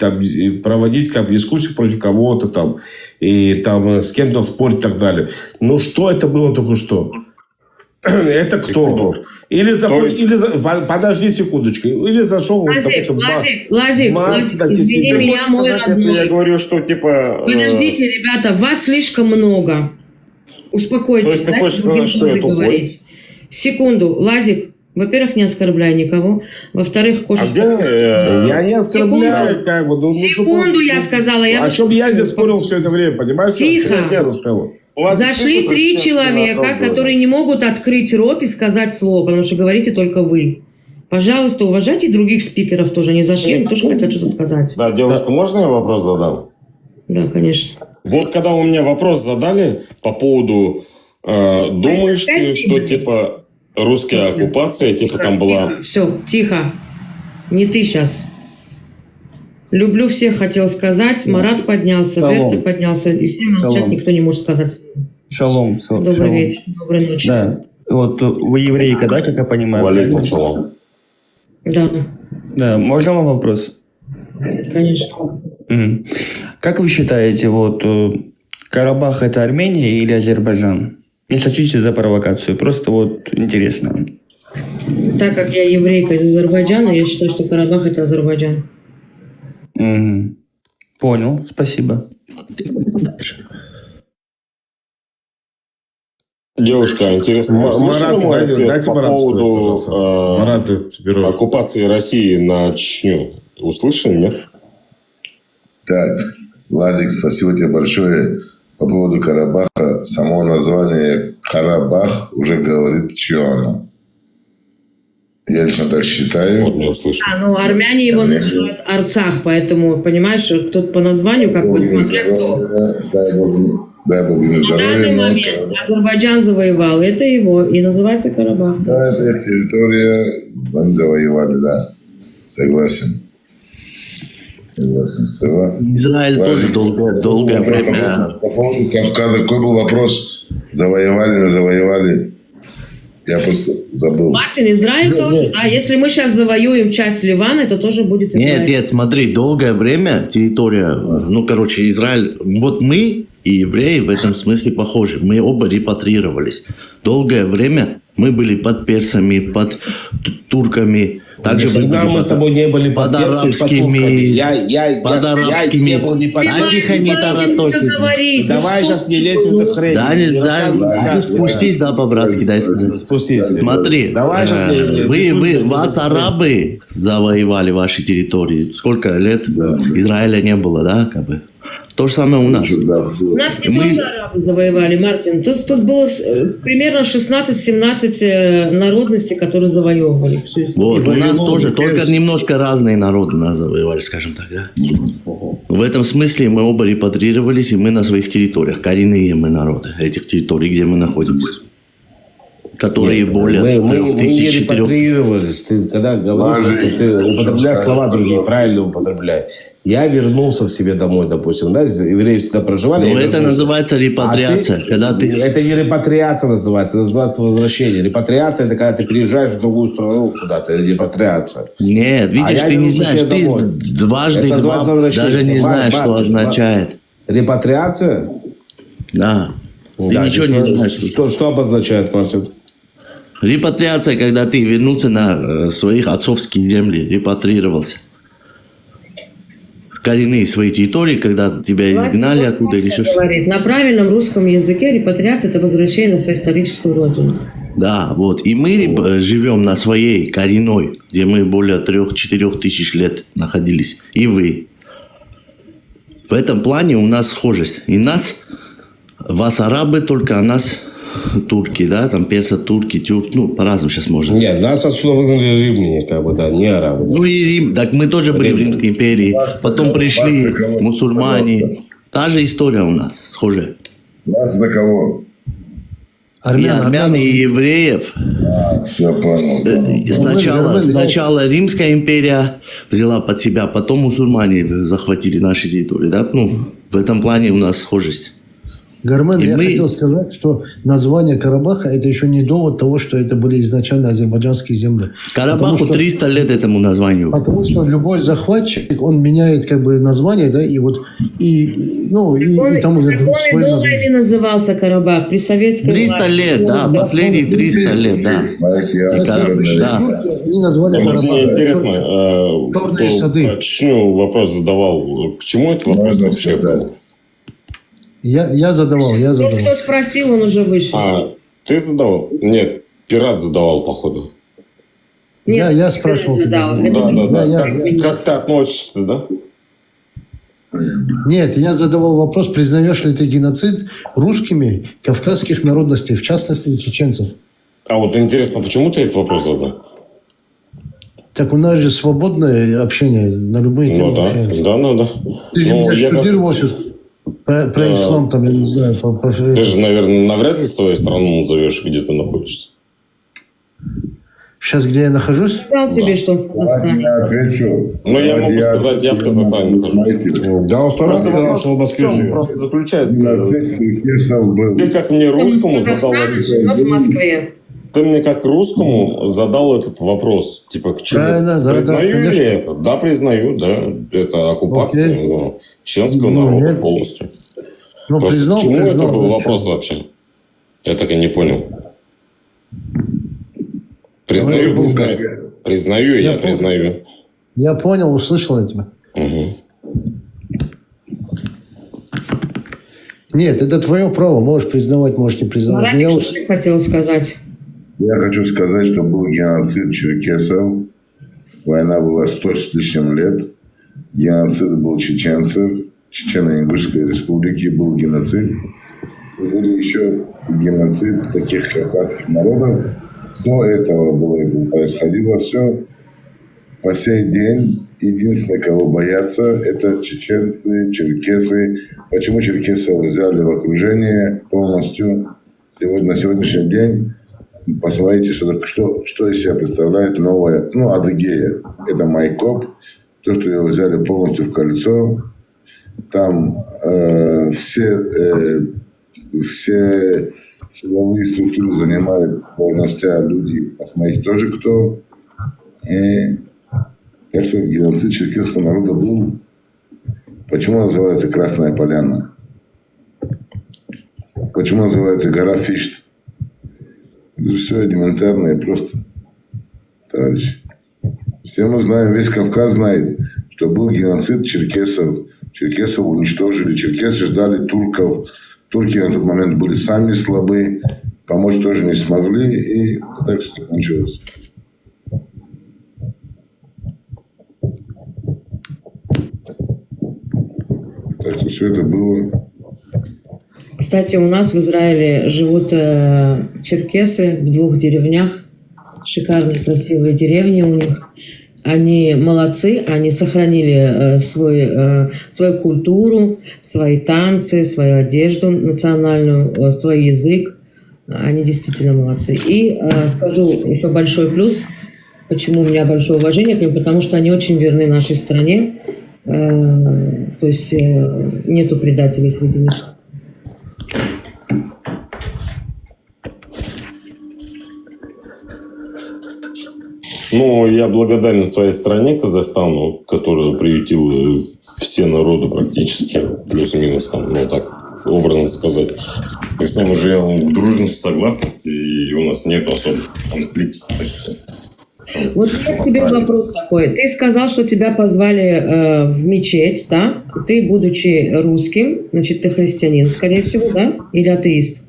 S5: проводить дискуссию против кого-то там, и там с кем-то спорить и так далее. Ну, что это было только что? Это кто? Подожди секундочку. Или зашел...
S11: Лазик, извини меня, мой родной.
S6: Если я говорю, что типа...
S11: Подождите, ребята, вас слишком много. Успокойтесь.
S6: То есть ты хочешь сказать, что я тупой?
S11: Секунду. Лазик, во-первых, не оскорбляй никого. Во-вторых,
S5: я не оскорбляю,
S11: Секунду, я сказала.
S5: О чем я здесь спорил все это время, понимаешь?
S11: Тихо. Зашли 3 человека, которые не могут открыть рот и сказать слово, потому что говорите только вы. Пожалуйста, уважайте других спикеров тоже. Они зашли, они тоже хотят что-то сказать.
S6: Да, девушка, можно я вопрос задам?
S11: Да, конечно.
S6: Вот когда у меня вопрос задали по поводу... думаешь ты, что типа русская оккупация, типа там была...
S11: Все, тихо. Не ты сейчас. Люблю всех, хотел сказать. Марат поднялся, Берта поднялся. И все молчат, никто не может сказать.
S13: Шалом.
S11: Добрый вечер, доброй ночи.
S13: Да. Вот вы еврейка, да, как я понимаю?
S6: Валейкум шалом.
S11: Да,
S13: Да. Можно вам вопрос?
S11: конечно.
S13: Как вы считаете, вот Карабах это Армения или Азербайджан? Не сочтите за провокацию, просто вот интересно.
S11: Так как я еврейка из Азербайджана, я считаю, что Карабах это Азербайджан.
S13: Понял, спасибо.
S6: Девушка, интересно,
S5: Марат, дайте
S6: по
S5: Марату
S6: поводу
S5: сказать,
S6: оккупации России на Чечню. Услышали, нет?
S14: Так, Владик, спасибо тебе большое. По поводу Карабаха, само название Карабах уже говорит, чье оно. Я лично так считаю.
S6: Вот не услышал.
S11: Ну армяне его называют Арцах, поэтому, понимаешь, тут по названию, как бы, смотря кто.
S14: Дай Бог им
S11: На
S14: здоровья.
S11: данный момент Азербайджан завоевал, это его, и называется Карабах.
S14: Да, это их территория, они завоевали, да. Согласен. Согласен с тобой.
S7: Израиль тоже долгое время...
S14: По поводу Кавказа, какой был вопрос? Завоевали, не завоевали? Я просто забыл.
S11: Мартин, Израиль тоже, да. Если мы сейчас завоюем часть Ливана, это тоже будет Израиль.
S7: Нет, смотри, долгое время территория, Израиль, вот мы и евреи в этом смысле похожи. Мы оба репатрировались. Долгое время мы были под персами, под турками. Также
S5: когда мы с тобой не были под
S7: арабскими.
S5: Я не был ни под
S7: тихо, не таратохи.
S5: Давай сейчас не лезем в эту хрень.
S7: Да, спустись, да, по-братски, дай сказать.
S5: Спустись.
S7: Смотри,
S5: Давай сейчас
S7: вас арабы завоевали ваши территории. Сколько лет Израиля не было, да, как бы? То же самое у нас.
S11: У нас не только арабы завоевали, Мартин. Тут было примерно 16-17 народностей, которые завоевывали всю историю.
S7: Вот, у нас тоже, только немножко разные народы нас завоевали, скажем так, да? В этом смысле мы оба репатрировались, и мы на своих территориях. Коренные мы народы этих территорий, где мы находимся. Которые более
S5: мы не репатрировались. Ты когда говоришь, ты употребляй слова другие, правильно употребляй. Я вернулся к себе домой, допустим, да, евреи всегда проживали.
S7: Но это называется репатриация.
S5: Это не репатриация называется, это называется возвращение. Репатриация – это когда ты приезжаешь в другую страну куда-то, это репатриация.
S7: Нет, видишь, ты не знаешь, ты дважды даже не знаешь, что означает.
S5: Репатриация?
S7: Да. Ты ничего не знаешь.
S5: Что обозначает, Мартин?
S7: Репатриация, когда ты вернулся на своих отцовские земли, репатрировался. Коренные свои территории, когда тебя изгнали оттуда или еще что-то.
S11: На правильном русском языке репатриация – это возвращение на свою историческую родину.
S7: Да, вот. И мы живем на своей коренной, где мы более 3-4 тысяч лет находились. И вы. В этом плане у нас схожесть. И вас арабы, только нас турки, да, там персы, турки, по-разному сейчас можно.
S5: Нет, нас отсюда выгнали римляне, как бы, да, не арабы.
S7: Ну и Рим, так мы тоже были в Римской империи, потом пришли мусульмане. Та же история у нас, схожая.
S14: Вас на кого?
S7: И армян, и евреев.
S14: Все понял.
S7: Сначала Римская империя взяла под себя, потом мусульмане захватили наши территории, да, в этом плане у нас схожесть.
S3: Гармен, я хотел сказать, что название Карабаха – это еще не довод того, что это были изначально азербайджанские земли.
S7: Карабаху 300 лет этому названию.
S3: Потому что любой захватчик, он меняет как бы название, да, и там уже
S11: Он долго ли назывался Карабах при советской
S7: 300 лет, да, последние 300 лет, да.
S3: Они назвали Карабах.
S6: Мне интересно, Чечню вопрос задавал. К чему этот вопрос вообще был?
S3: Я задавал.
S11: Кто спросил, он уже вышел.
S6: Ты задавал? Нет, пират задавал, походу.
S11: Нет,
S3: я спрашивал.
S6: Да. Как ты относишься, да?
S3: Нет, я задавал вопрос, признаешь ли ты геноцид русскими кавказских народностей, в частности чеченцев?
S6: А вот интересно, почему ты этот вопрос задал?
S3: Так у нас же свободное общение на любые темы.
S6: Да.
S3: Ты же меня штудировал сейчас про ислам, там, я не знаю.
S6: Ты же, наверное, навряд ли свою страну назовешь, где ты находишься.
S3: Сейчас где я нахожусь?
S11: Сказал тебе, что в Казахстане.
S14: Я отвечу.
S6: Ну, я могу сказать, я в Казахстане нахожусь.
S5: Да, он 100 раз сказал, что в Москве
S6: В чем
S5: живет.
S6: просто заключается?
S14: Черкесов был.
S6: Ты как мне русскому
S11: В
S6: задал
S11: Казахстане живет в Москве.
S6: Ты мне как русскому задал этот вопрос, типа, к чему?
S3: Правильно, да,
S6: Признаю
S3: да,
S6: ли
S3: конечно.
S6: это? Да, признаю, да. Это оккупация
S3: Окей.
S6: чеченского
S3: Ну,
S6: народа
S3: нет.
S6: полностью.
S3: Ну,
S6: Просто
S3: признал,
S6: к чему
S3: признал.
S6: это был
S3: ну,
S6: вопрос вообще? Я так и не понял. Признаю,
S3: Давай,
S6: признаю. Признаю, я
S3: понял.
S6: признаю.
S3: Я понял, услышал я тебя.
S6: Угу.
S3: Нет, это твое право. Можешь признавать, можешь не признавать.
S11: Маратик,
S3: Я
S11: что ты хотел сказать?
S14: Я хочу сказать, что был геноцид черкесов. Война была 100 с лишним лет. Геноцид был чеченцев. Чечено-Ингушской республики был геноцид. Были еще геноцид таких кавказских народов. До этого было, происходило все. По сей день единственное, кого боятся, это чеченцы, черкесы. Почему черкесов взяли в окружение полностью? На сегодняшний день посмотрите, что из себя представляет новая, Адыгея. Это Майкоп. То, что его взяли полностью в кольцо. Там все силовые структуры занимают должности люди. Посмотрите тоже кто. И так что геноцид черкесского народа был. Почему называется Красная Поляна? Почему называется гора Фишт? Это все элементарно и просто, товарищи. Все мы знаем, весь Кавказ знает, что был геноцид черкесов. Черкесов уничтожили. Черкесы ждали турков. Турки на тот момент были сами слабы. Помочь тоже не смогли. И так все закончилось. Так что все это было.
S11: Кстати, у нас в Израиле живут черкесы в 2 деревнях. Шикарные, красивые деревни у них. Они молодцы, они сохранили свою культуру, свои танцы, свою одежду национальную, свой язык. Они действительно молодцы. И скажу еще большой плюс, почему у меня большое уважение к ним, потому что они очень верны нашей стране. То есть нету предателей среди них.
S6: Ну, я благодарен своей стране, Казахстану, которая приютила все народы практически, плюс-минус там, так образно сказать. Мы с ним живем в дружности, согласности, и у нас нет особых конфликтов таких.
S11: Вот к тебе вопрос такой. Ты сказал, что тебя позвали в мечеть, да? Ты, будучи русским, значит, ты христианин, скорее всего, да? Или атеист?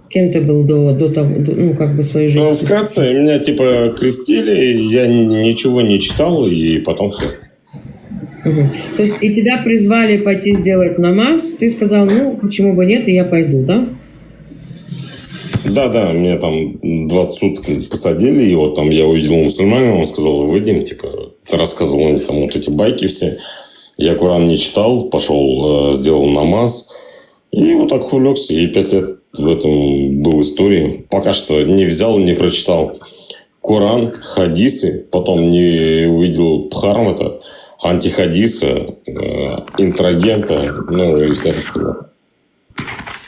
S11: Кем ты был до того, своей жизни?
S6: Ну, вкратце, меня крестили, я ничего не читал, и потом все.
S11: Угу. То есть и тебя призвали пойти сделать намаз, ты сказал, почему бы нет, и я пойду, да?
S6: Да, меня там 20 суток посадили, и вот там я увидел мусульманина, он сказал, выйдем, рассказывал они там вот эти байки все. Я Коран не читал, пошел, сделал намаз, и вот так увлекся, и 5 лет в этом был истории. Пока что не взял, не прочитал Коран, хадисы, потом не увидел Дхарм, это антихадиса, интрагента, и всякое остальное.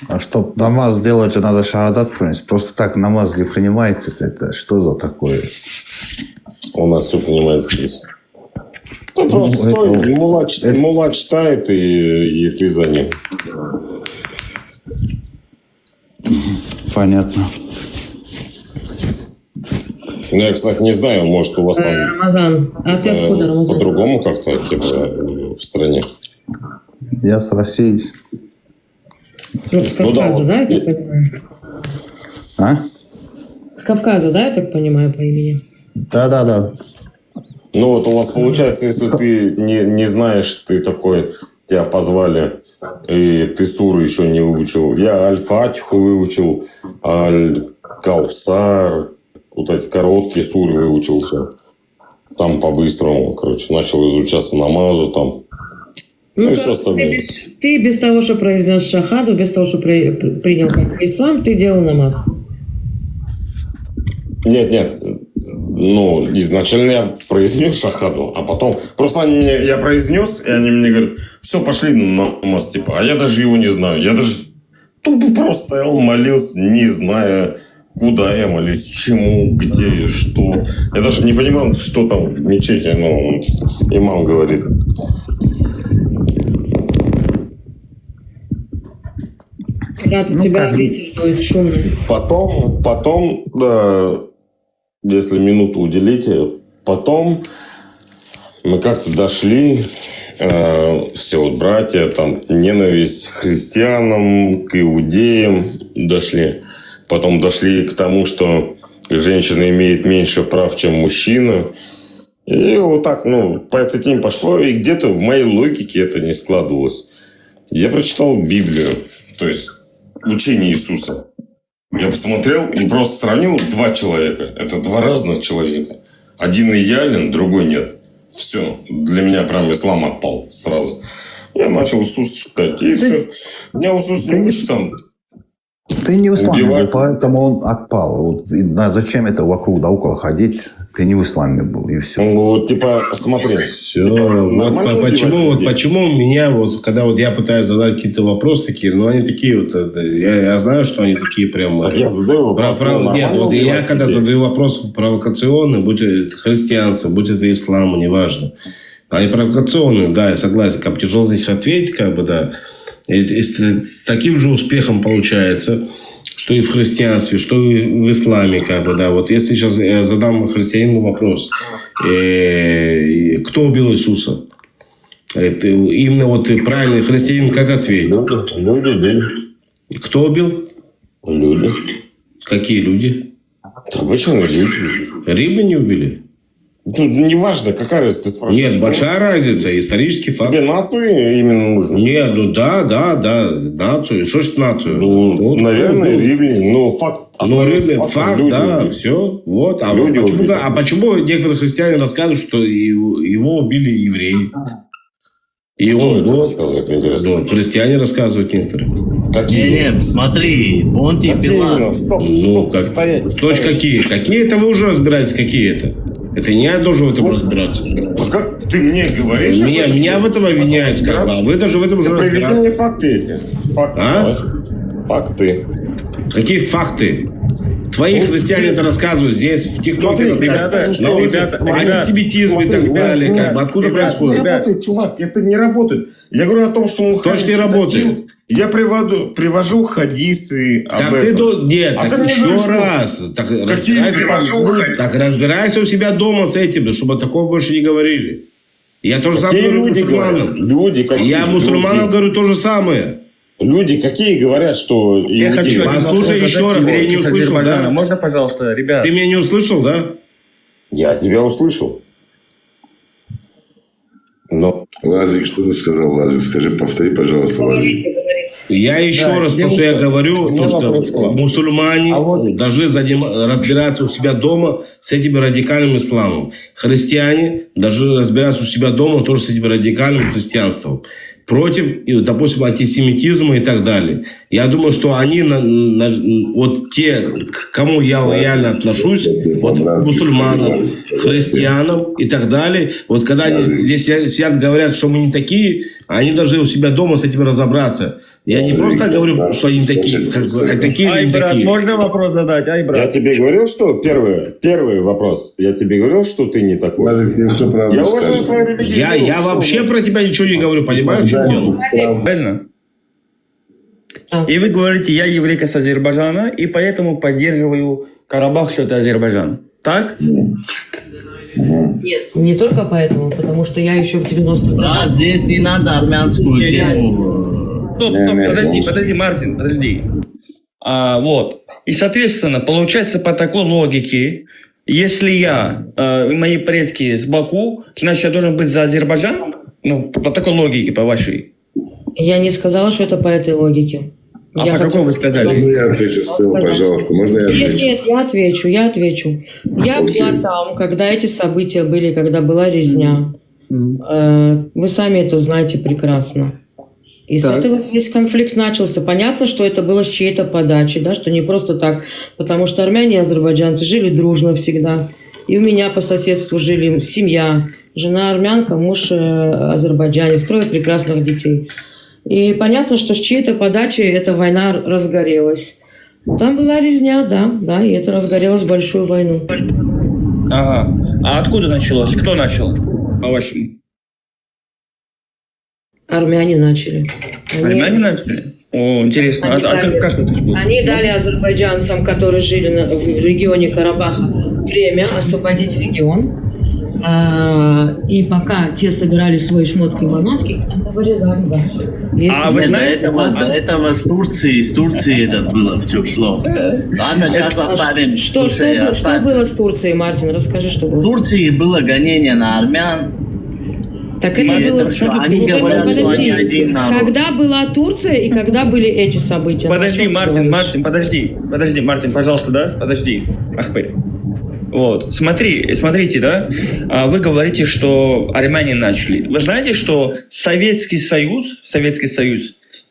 S15: А чтобы намаз сделать, надо шахадат принести. Просто так намаз не принимается. Это что за такое?
S6: У нас все принимается здесь. Просто стой, мулла читает, и ты за ним.
S15: Понятно.
S6: Я, кстати, не знаю, может, у вас там...
S11: Рамазан. А ты откуда, Рамазан?
S6: По-другому как-то, в стране.
S15: Я с России.
S11: С Кавказа, да, я так понимаю?
S15: А?
S11: С Кавказа, да, я так понимаю, по имени?
S15: Да.
S6: Ну, вот у вас получается, если ты не знаешь, ты такой, тебя позвали, и ты суры еще не выучил. Я Аль-Фатиху выучил, Аль-Каусар, вот эти короткие суры выучил все. Там по-быстрому, начал изучаться намазу там. И все остальное.
S11: Ты без того, что произнес шахаду, без того, что принял как ислам, ты делал намаз?
S6: Нет. Ну, изначально я произнес шахаду, а потом... Просто я произнес, и они мне говорят, все, пошли на намаз, типа. А я даже его не знаю. Я даже тупо просто стоял, молился, не зная, куда я молюсь, чему, где, что. Я даже не понимал, что там в мечети, ну, имам говорит.
S11: Рад тебя видеть, будет шумно.
S6: Потом, если минуту уделите, потом мы как-то дошли, все вот братья, там ненависть к христианам, к иудеям дошли. Потом дошли к тому, что женщина имеет меньше прав, чем мужчина. И вот так, ну, по этой теме пошло, и где-то в моей логике это не складывалось. Я прочитал Библию, то есть учение Иисуса. Я посмотрел и просто сравнил два человека. Это два разных человека. Один идеален, другой нет. Все. Для меня прям ислам отпал сразу. Я начал Иисус читать. И все. Меня Иисус не учит там.
S15: Ты не в исламе был, поэтому он отпал. Вот, зачем это вокруг да около ходить? Ты не в исламе был, и все.
S6: Ну, вот, типа, смотри.
S5: Все. Почему меня, вот, когда вот я пытаюсь задать какие-то вопросы такие, ну, они такие вот, я знаю, что они такие прям...
S6: Я задаю вопрос.
S5: Нет, вот я когда задаю вопросы провокационные, будь это христианство, будь это ислам, неважно. Они провокационные, да, я согласен. Как тяжело на них ответить, как бы, да. И с таким же успехом получается, что и в христианстве, что и в исламе, как бы, да. Вот если сейчас я задам христианину вопрос, кто убил Иисуса? Это именно вот правильный христианин как ответит?
S6: Люди убили.
S5: Кто убил?
S6: Люди.
S5: Какие люди?
S6: Обычные люди.
S5: Римляне убили?
S6: Ну, неважно, какая разница, ты спрашиваешь.
S5: Нет, большая разница, исторический факт.
S6: Тебе нацию именно нужно?
S5: Нет, ну да, нацию. Что ж нацию?
S6: Ну, вот, наверное, римляне, но факт.
S5: Ну, факт, да, убили. Все. Вот. А почему некоторые христиане рассказывают, что его убили евреи? И он был...
S6: рассказывает, интересно?
S5: Ну, христиане рассказывают некоторые.
S6: Какие?
S7: Нет, смотри, Понтий Пилат.
S6: Стоп, стоять.
S5: Какие? Какие это вы уже разбираетесь, какие это? Это не я должен в этом разбираться.
S6: А как ты мне говоришь?
S5: Меня в этом обвиняют, как бы, а вы даже в этом уже
S6: разбираетесь. Приведи мне факты эти. Факты.
S5: Какие факты? Твои христиане это рассказывают здесь, в ТикТоке.
S6: Ребята,
S5: антисемитизм и так далее. Как бы, откуда происходит?
S6: Не работает, чувак, это не работает. Я говорю о том, что Мухаммед...
S5: Точно не работает.
S6: Я привожу хадисы об этом.
S5: Нет, так еще раз. Так разбирайся у себя дома с этим, чтобы такого больше не говорили. Я тоже сам говорю мусульманам.
S6: Люди какие?
S5: Я мусульманам говорю то же самое.
S6: Люди какие говорят, что...
S13: Я хочу...
S5: Послушай еще раз, я не услышал, да?
S13: Можно, пожалуйста, ребят?
S5: Ты меня не услышал, да?
S6: Я тебя услышал. Но...
S14: Лазик, что ты сказал, Лазик? Скажи, повтори, пожалуйста, Лазик.
S5: Я еще раз, то, что я говорю, то, что мусульмане должны разбираться у себя дома с этим радикальным исламом. Христиане должны разбираться у себя дома тоже с этим радикальным христианством. Против, допустим, антисемитизма и так далее. Я думаю, что они, вот те, к кому я лояльно отношусь, вот мусульманам, христианам и так далее, вот когда они здесь сидят, говорят, что мы не такие, они должны у себя дома с этим разобраться. Я не просто говорю, что они такие, как бы, такие или не такие.
S13: Можно вопрос задать?
S6: Я тебе говорил, что первый вопрос. Я тебе говорил, что ты не такой.
S14: Я
S6: уважаю твою религию.
S5: Я вообще про тебя ничего не говорю, понимаешь, в чем дело?
S13: Правильно? И вы говорите, я еврейка с Азербайджана, и поэтому поддерживаю Карабах, что это Азербайджан. Так?
S11: Нет, не только поэтому, потому что я еще в 90-х годах...
S7: Здесь не надо армянскую тему.
S13: Стоп, подожди, Мартин, подожди. Вот. И, соответственно, получается по такой логике, если я и мои предки с Баку, значит, я должен быть за Азербайджан? Ну, по такой логике, по вашей.
S11: Я не сказала, что это по этой логике.
S13: По какой вы сказали?
S14: Можно я отвечу, Стелла, пожалуйста? Можно я отвечу?
S11: Нет, я отвечу. Я была там, когда эти события были, когда была резня. Вы сами это знаете прекрасно. И с этого весь конфликт начался. Понятно, что это было с чьей-то подачи, да, что не просто так, потому что армяне и азербайджанцы жили дружно всегда. И у меня по соседству жили семья, жена армянка, муж азербайджанец, 3 прекрасных детей. И понятно, что с чьей-то подачи эта война разгорелась. Там была резня, да, и это разгорелось в большую войну.
S13: Ага. А откуда началось? Кто начал, по-вашему?
S11: Армяне начали.
S13: Армяне начали? О, интересно. Как это было?
S11: Они дали азербайджанцам, которые жили в регионе Карабаха, время освободить регион. И пока те собирали свои шмотки бананских, там вырезали дальше.
S13: Вы знаете,
S7: до этого с Турции это было, все шло. Ладно, сейчас оставим.
S11: Что было с Турцией, Мартин? Расскажи, что было.
S7: В Турции было гонение на армян.
S11: Так это было...
S7: Они говорят, что они один народ.
S11: Когда была Турция и когда были эти события?
S13: Подожди, Мартин, Мартин, пожалуйста, да? Подожди, Ахпы. Вот, смотрите, да, вы говорите, что армяне начали. Вы знаете, что Советский Союз,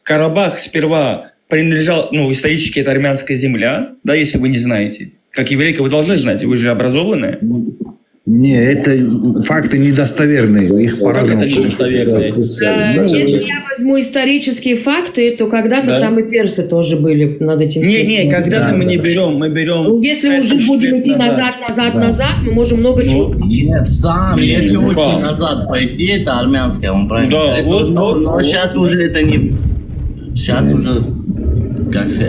S13: Карабах сперва принадлежал, исторически это армянская земля, да, если вы не знаете. Как еврейка вы должны знать, вы же образованные.
S15: Не, это факты недостоверные, их по-разному.
S11: Если я возьму исторические факты, то когда-то там и персы тоже были над этим.
S13: Не, когда-то мы не берем, мы берем...
S11: Если уже будем идти назад, мы можем много чего перечислить.
S7: Если очень назад пойти, это армянская, он правильно говорит. Но сейчас уже это не... Сейчас уже...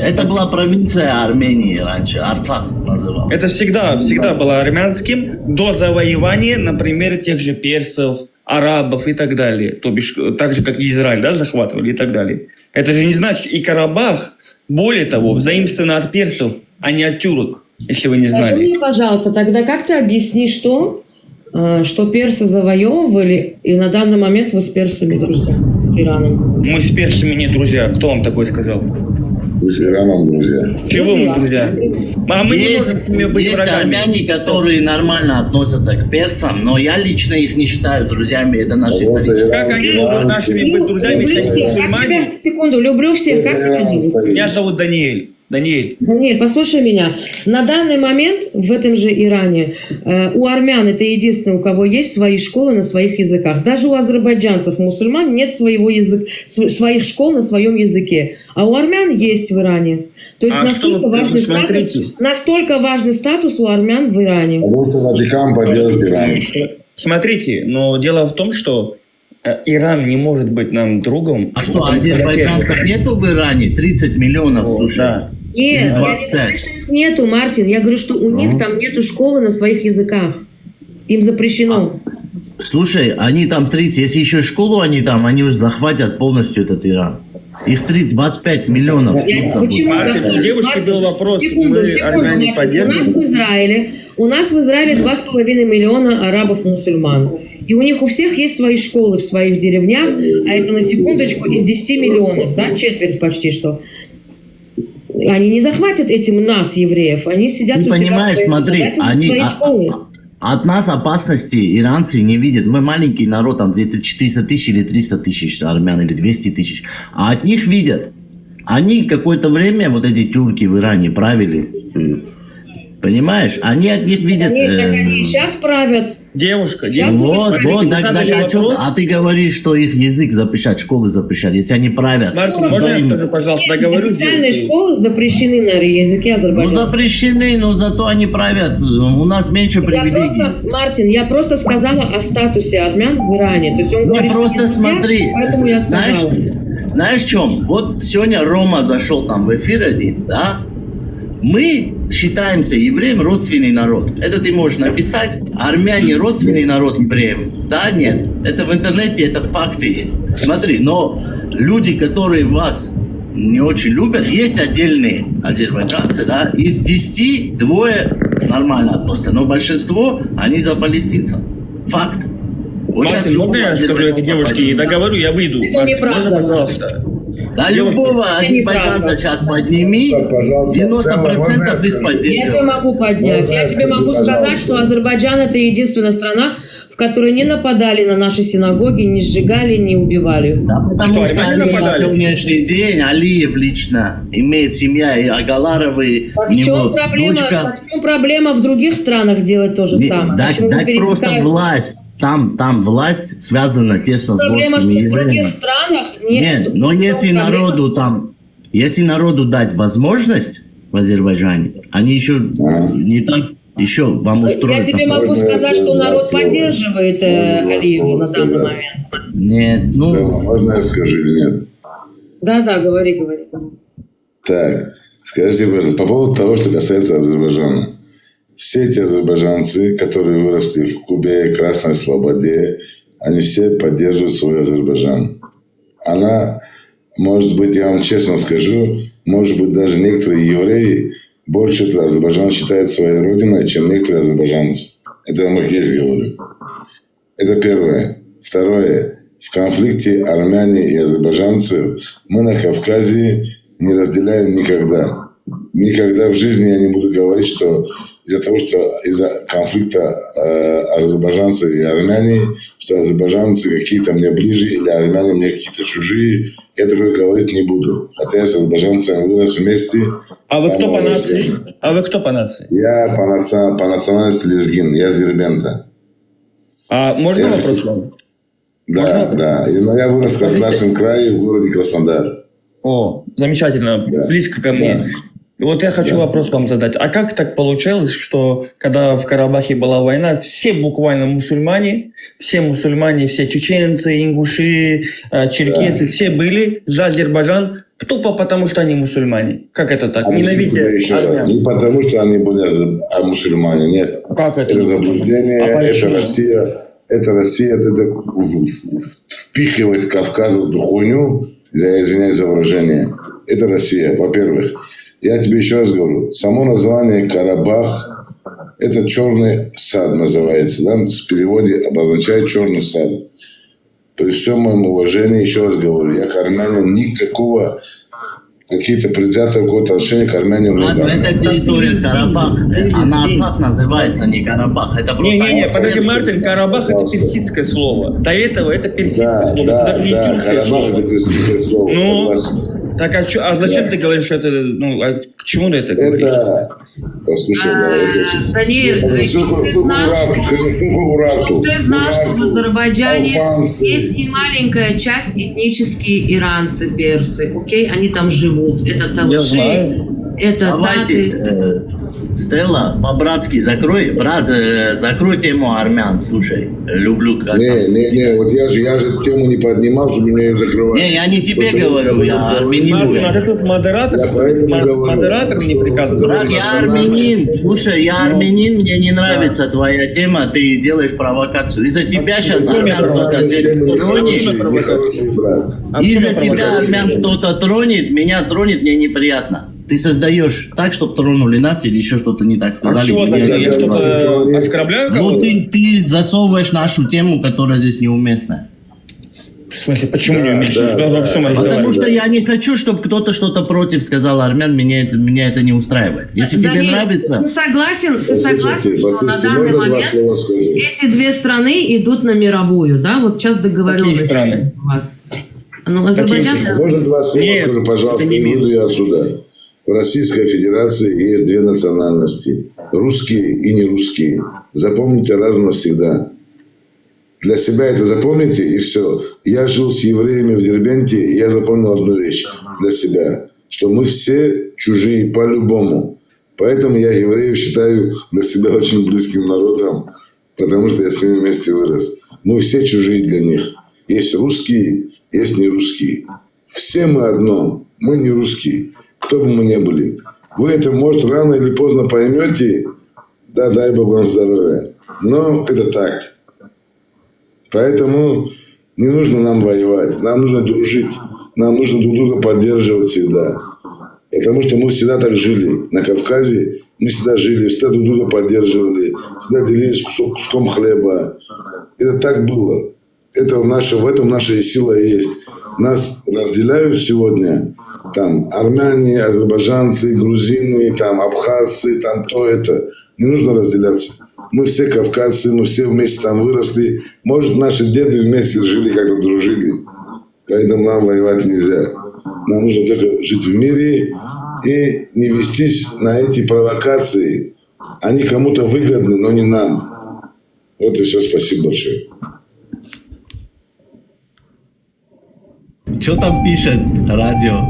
S7: Это была провинция Армении раньше, Арцах называлась.
S13: Это всегда было армянским до завоевания, например, тех же персов, арабов и так далее. То бишь, так же, как и Израиль, да, захватывали и так далее. Это же не значит, и Карабах, более того, взаимствован от персов, а не от тюрок, если вы не знали.
S11: Скажи мне, пожалуйста, тогда как ты объяснишь то, что персы завоевывали, и на данный момент вы с персами друзья, с Ираном?
S13: Мы с персами не друзья. Кто вам такое сказал?
S14: Вы с Ираном друзья.
S13: Чего мы друзья? Мы не можем с ними быть
S7: есть
S13: врагами.
S7: армяне, которые нормально относятся к персам, но я лично их не считаю друзьями, это наши исторические.
S13: Как они могут нашими быть друзьями,
S11: люблю
S13: если
S11: всех.
S13: они мусульмане?
S11: Секунду, люблю всех. Как тебя зовут?
S13: Меня зовут Даниэль. Даниэль,
S11: послушай меня. На данный момент в этом же Иране у армян это единственное, у кого есть свои школы на своих языках. Даже у азербайджанцев, мусульман нет своих школ на своем языке. А у армян есть в Иране. То есть настолько важный статус у армян в Иране.
S14: Потому что Ватикан поддерживает Иран.
S13: смотрите, но дело в том, что Иран не может быть нам другом.
S7: А что, азербайджанцев нету в Иране? 30 миллионов, слушай.
S13: Да.
S11: Нет, я не говорю, что их нету, Мартин. Я говорю, что у них там нету школы на своих языках. Им запрещено.
S7: Слушай, они там 30, если еще школу они там, они уже захватят полностью этот Иран. Их 25 миллионов.
S11: Почему захватят?
S13: Девушке был вопрос.
S11: Секунду, Мартин. У нас в Израиле 2,5 миллиона арабов-мусульман. И у них у всех есть свои школы в своих деревнях, а это на секундочку из 10 миллионов, да, четверть почти что. Они не захватят этим нас, евреев, они сидят
S7: ты
S11: у себя.
S7: Понимаешь, смотри, они от нас опасности иранцы не видят. Мы маленький народ, там 400 тысяч или 300 тысяч армян, или 200 тысяч. А от них видят. Они какое-то время, вот эти тюрки в Иране правили. Понимаешь? Они от них видят...
S11: Они сейчас правят.
S13: Девушка.
S7: А ты говоришь, что их язык запрещать, школы запрещать, если они правят.
S13: Можно я скажу, пожалуйста, договорю?
S11: Официальные школы запрещены на языке азербайджанского.
S7: Запрещены, но зато они правят. У нас меньше привилегий.
S11: Мартин, я просто сказала о статусе армян в Иране. То есть он говорит,
S7: просто смотри.
S11: Поэтому я сказала.
S7: Знаешь в чем? Вот сегодня Рома зашел там в эфир один, да? Мы считаемся евреем родственный народ. Это ты можешь написать. Армяне родственный народ евреям. Да, нет. Это в интернете, это факты есть. Смотри, но люди, которые вас не очень любят, есть отдельные азербайджанцы, да? Из 10 2 нормально относятся. Но большинство, они за палестинцев. Факт. Вот
S13: Мартин, можно я скажу этой девушке и договорю, я выйду?
S11: Это неправда.
S13: Пожалуйста.
S7: Да любого азербайджанца сейчас подними, 90% их поддерживают.
S11: Я тебя могу поднять. Я тебе могу сказать, что Азербайджан это единственная страна, в которые не нападали на наши синагоги, не сжигали, не убивали.
S7: Да, потому что они на сегодняшний день Алиев лично имеет семья, и Агаларовы,
S11: А в чем проблема в других странах делать то же самое?
S7: Так просто власть. Там власть связана тесно с
S11: Проблема, что
S7: русскими
S11: в других
S7: евреями.
S11: странах
S7: Нет, но если народу дать возможность в Азербайджане, они еще не так, еще вам устроят.
S11: Я тебе могу сказать, что народ поддерживает Алиева на данный момент.
S7: Нет,
S14: Можно я скажу или нет?
S11: Да, говори.
S14: Так, скажите, пожалуйста, по поводу того, что касается Азербайджана. Все эти азербайджанцы, которые выросли в Кубе, Красной Слободе, они все поддерживают свой Азербайджан. Она, может быть, я вам честно скажу, может быть, даже некоторые евреи больше этот Азербайджан считают своей родиной, чем некоторые азербайджанцы. Это я вам как есть говорю. Это первое. Второе. В конфликте армяне и азербайджанцы мы на Кавказе не разделяем никогда. Никогда в жизни я не буду говорить, что из-за того, что из-за конфликта азербайджанцев и армяне, что азербайджанцы какие-то мне ближе или армяне мне какие-то чужие, я такое говорить не буду. Хотя я с азербайджанцами вырос вместе.
S13: А вы кто по нации?
S14: Я по национальности лезгин, я с Дербента.
S13: А можно вопрос вам?
S14: Да. Но я вырос в Краснодарском крае, в городе Краснодар.
S13: О, замечательно, близко ко мне. Вот я хочу вопрос вам задать. А как так получилось, что когда в Карабахе была война, все буквально мусульмане, все чеченцы, ингуши, черкесы, все были за Азербайджан, тупо потому, что они мусульмане? Как это так? Ненавидя армян.
S14: Не потому, что они были мусульмане, нет.
S13: Как это?
S14: Это заблуждение, это Россия. Это Россия, это впихивает Кавказ в эту хуйню, я извиняюсь за выражение. Это Россия, во-первых. Я тебе еще раз говорю, само название Карабах, это черный сад называется, да? В переводе обозначает черный сад. При всем моем уважении, еще раз говорю, я к армянам никакого, какие-то предвзятые какого-то отношения к армянам не дам.
S7: Это территория Карабах, она Арцах называется, не Карабах. Это просто...
S13: Не, подожди, Мартин, Карабах это персидское слово. До этого это персидское слово. Да,
S14: Карабах это персидское слово.
S13: Так, а зачем ты говоришь, что это, к чему ты это говоришь?
S14: Это, послушай,
S11: ты знал, что в Азербайджане есть и маленькая часть этнические иранцы, персы, окей? Они там живут. Это талыши, это
S7: давайте, Стелла, по-братски закрой тему армян, слушай, люблю.
S14: Не, вот я же тему не поднимал, чтобы меня ее закрывать.
S7: Не, я не тебе говорю, я армянин.
S13: Мартин, а ты тут модератор не приказывает.
S7: Брат, я армянин, слушай, я армянин, мне не нравится твоя тема, ты делаешь провокацию. Из-за тебя сейчас армян кто-то здесь тронет. Из-за тебя армян кто-то тронет, меня тронет, мне неприятно. Ты создаешь так, чтобы тронули нас или еще что-то не так сказали.
S13: А чего так? Я что-то оскорбляю кого-то?
S7: Ну, ты засовываешь нашу тему, которая здесь неуместная.
S13: В смысле, почему неуместная?
S7: Потому что я не хочу, чтобы кто-то что-то против сказал армян, меня это не устраивает. Если тебе нравится...
S11: Ты согласен, что на данный момент эти две страны идут на мировую, да? Вот сейчас договорились.
S13: Какие страны?
S11: Азербайджан...
S14: Можно 2 слова скажу, пожалуйста, не выйду я отсюда. В Российской Федерации есть 2 национальности. Русские и нерусские. Запомните раз навсегда. Для себя это запомните, и все. Я жил с евреями в Дербенте, и я запомнил одну вещь для себя. Что мы все чужие по-любому. Поэтому я евреев считаю для себя очень близким народом. Потому что я с ними вместе вырос. Мы все чужие для них. Есть русские, есть нерусские. Все мы одно. Мы не русские. Кто бы мы ни были. Вы это, может, рано или поздно поймете. Да, дай Бог вам здоровья. Но это так. Поэтому не нужно нам воевать. Нам нужно дружить. Нам нужно друг друга поддерживать всегда. Потому что мы всегда так жили. На Кавказе мы всегда жили, всегда друг друга поддерживали. Всегда делились куском хлеба. Это так было. Это в этом наша сила есть. Нас разделяют сегодня там армяне, азербайджанцы, грузины, там абхазцы, там то это. Не нужно разделяться. Мы все кавказцы, мы все вместе там выросли. Может, наши деды вместе жили, как-то дружили. Поэтому нам воевать нельзя. Нам нужно только жить в мире и не вестись на эти провокации. Они кому-то выгодны, но не нам. Вот и все. Спасибо большое.
S7: Что там пишет радио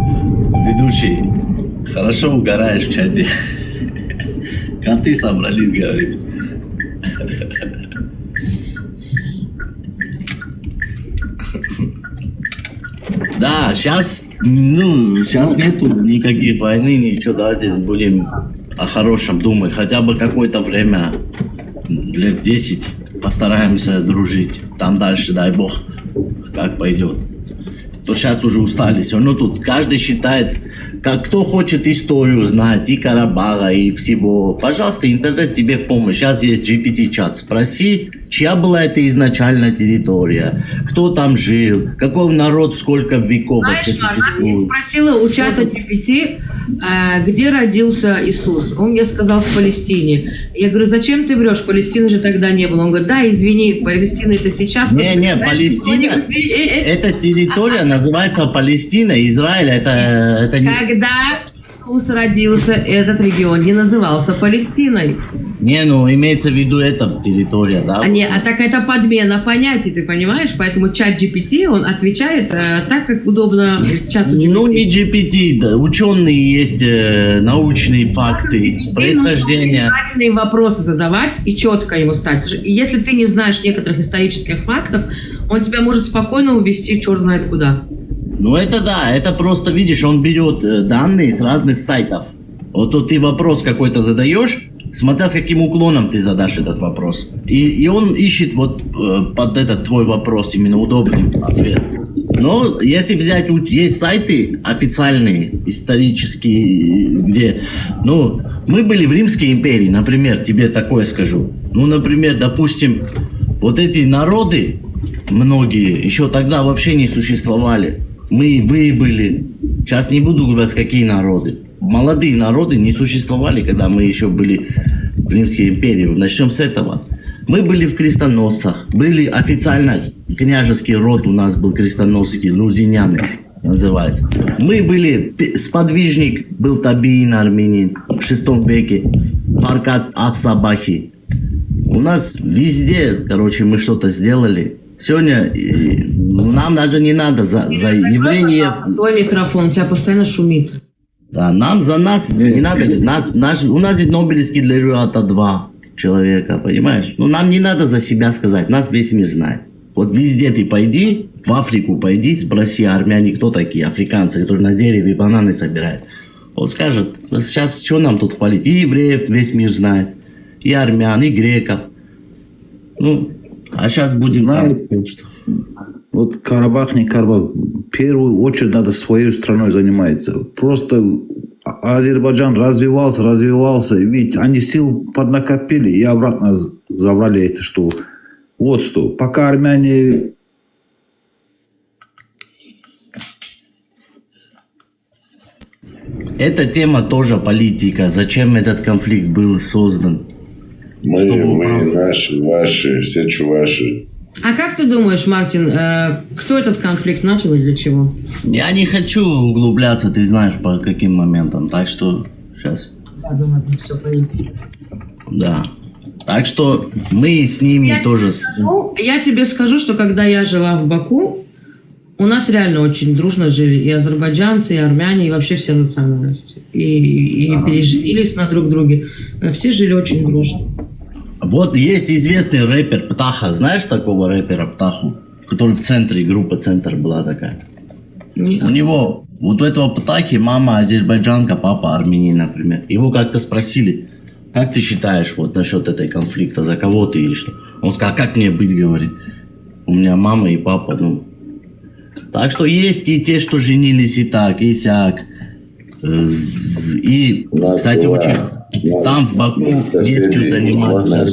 S7: ведущий? Хорошо угораешь в чате. Коты собрались, говорит. Да, сейчас нету никаких войны, ничего, давайте будем о хорошем думать. Хотя бы какое-то время, лет 10, постараемся дружить. Там дальше, дай бог, как пойдет. То сейчас уже устали все. Но тут каждый считает, как кто хочет историю знать, и Карабаха, и всего. Пожалуйста, интернет тебе в помощь. Сейчас есть GPT-чат. Спроси, чья была эта изначальная территория, кто там жил, какой народ, сколько веков вообще существует.
S11: Я спросила у чата GPT, где родился Иисус. Он мне сказал, в Палестине. Я говорю, зачем ты врешь? Палестины же тогда не было. Он говорит, да, извини, Палестина это сейчас.
S7: Не, Палестина, эта территория называется Палестина, Израиль, это не...
S11: Когда Иисус родился, этот регион не назывался Палестиной.
S7: Не, ну имеется в виду эта территория, да?
S11: Так это подмена понятий, ты понимаешь? Поэтому чат GPT, он отвечает так, как удобно чату GPT.
S7: Ну не GPT, да, ученые есть, научные факты, происхождение.
S11: Правильные вопросы задавать и четко ему стать. Если ты не знаешь некоторых исторических фактов, он тебя может спокойно увести черт знает куда.
S7: Ну это да, это просто, видишь, он берет данные с разных сайтов. Вот тут ты вопрос какой-то задаешь, смотря с каким уклоном ты задашь этот вопрос. И он ищет вот под этот твой вопрос именно удобный ответ. Но если взять, есть сайты официальные, исторические, где, ну, мы были в Римской империи, например, тебе такое скажу. Ну, например, допустим, вот эти народы, многие, еще тогда вообще не существовали. Вы были, сейчас не буду говорить, какие народы. Молодые народы не существовали, когда мы еще были в Римской империи. Начнем с этого. Мы были в крестоносцах. Были официально, княжеский род у нас был крестоносский, лузиняны называется. Мы были, сподвижник был Табиин армянин в 6 веке, Фаркат ас-Сабахи. У нас везде, короче, мы что-то сделали. Сегодня нам даже не надо за явление...
S11: Свой микрофон, у тебя постоянно шумит.
S7: Да, нам за нас не надо, у нас здесь Нобелевский лауреата 2 человека, понимаешь? Ну, нам не надо за себя сказать, нас весь мир знает. Вот везде ты пойди, в Африку пойди, спроси армяне, кто такие африканцы, которые на дереве бананы собирают. Он скажет, сейчас что нам тут хвалить? И евреев весь мир знает, и армян, и греков. Ну, а сейчас будем...
S15: Знает, вот Карабах, не Карабах, в первую очередь надо своей страной заниматься. Просто Азербайджан развивался, ведь они сил поднакопили и обратно забрали это, что... Вот что, пока армяне...
S7: Эта тема тоже политика. Зачем этот конфликт был создан?
S14: Мы наши, ваши, все чуваши.
S11: А как ты думаешь, Мартин, кто этот конфликт начал и для чего?
S7: Я не хочу углубляться, ты знаешь, по каким моментам. Так что сейчас...
S11: Я думаю, все понятно.
S7: Да. Так что мы с ними тоже...
S11: Я тебе скажу, что когда я жила в Баку, у нас реально очень дружно жили и азербайджанцы, и армяне, и вообще все национальности. И переженились на друг друге. Все жили очень дружно.
S7: Вот есть известный рэпер Птаха. Знаешь такого рэпера Птаху? Который в центре, группа «Центр» была такая.
S11: Нет.
S7: У него, вот у этого Птахи мама азербайджанка, папа армянин, например. Его как-то спросили, как ты считаешь вот насчет этой конфликта, за кого ты или что? Он сказал, как мне быть, говорит. У меня мама и папа, ну. Так что есть и те, что женились и так, и сяк. И, кстати, очень... Там в Баку есть что заниматься.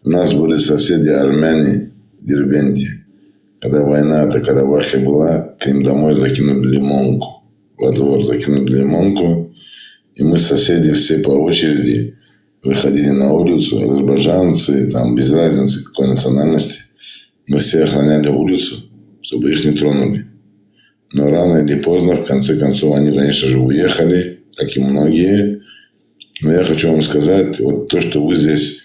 S14: У нас были соседи армяне в Дербенте. Когда война в Карабахе была, к ним домой закинули лимонку. Во двор закинули лимонку. И мы соседи все по очереди выходили на улицу, азербайджанцы, там, без разницы какой национальности, мы все охраняли улицу, чтобы их не тронули. Но рано или поздно, в конце концов, они, конечно же, уехали, как и многие. Но я хочу вам сказать, вот то, что вы здесь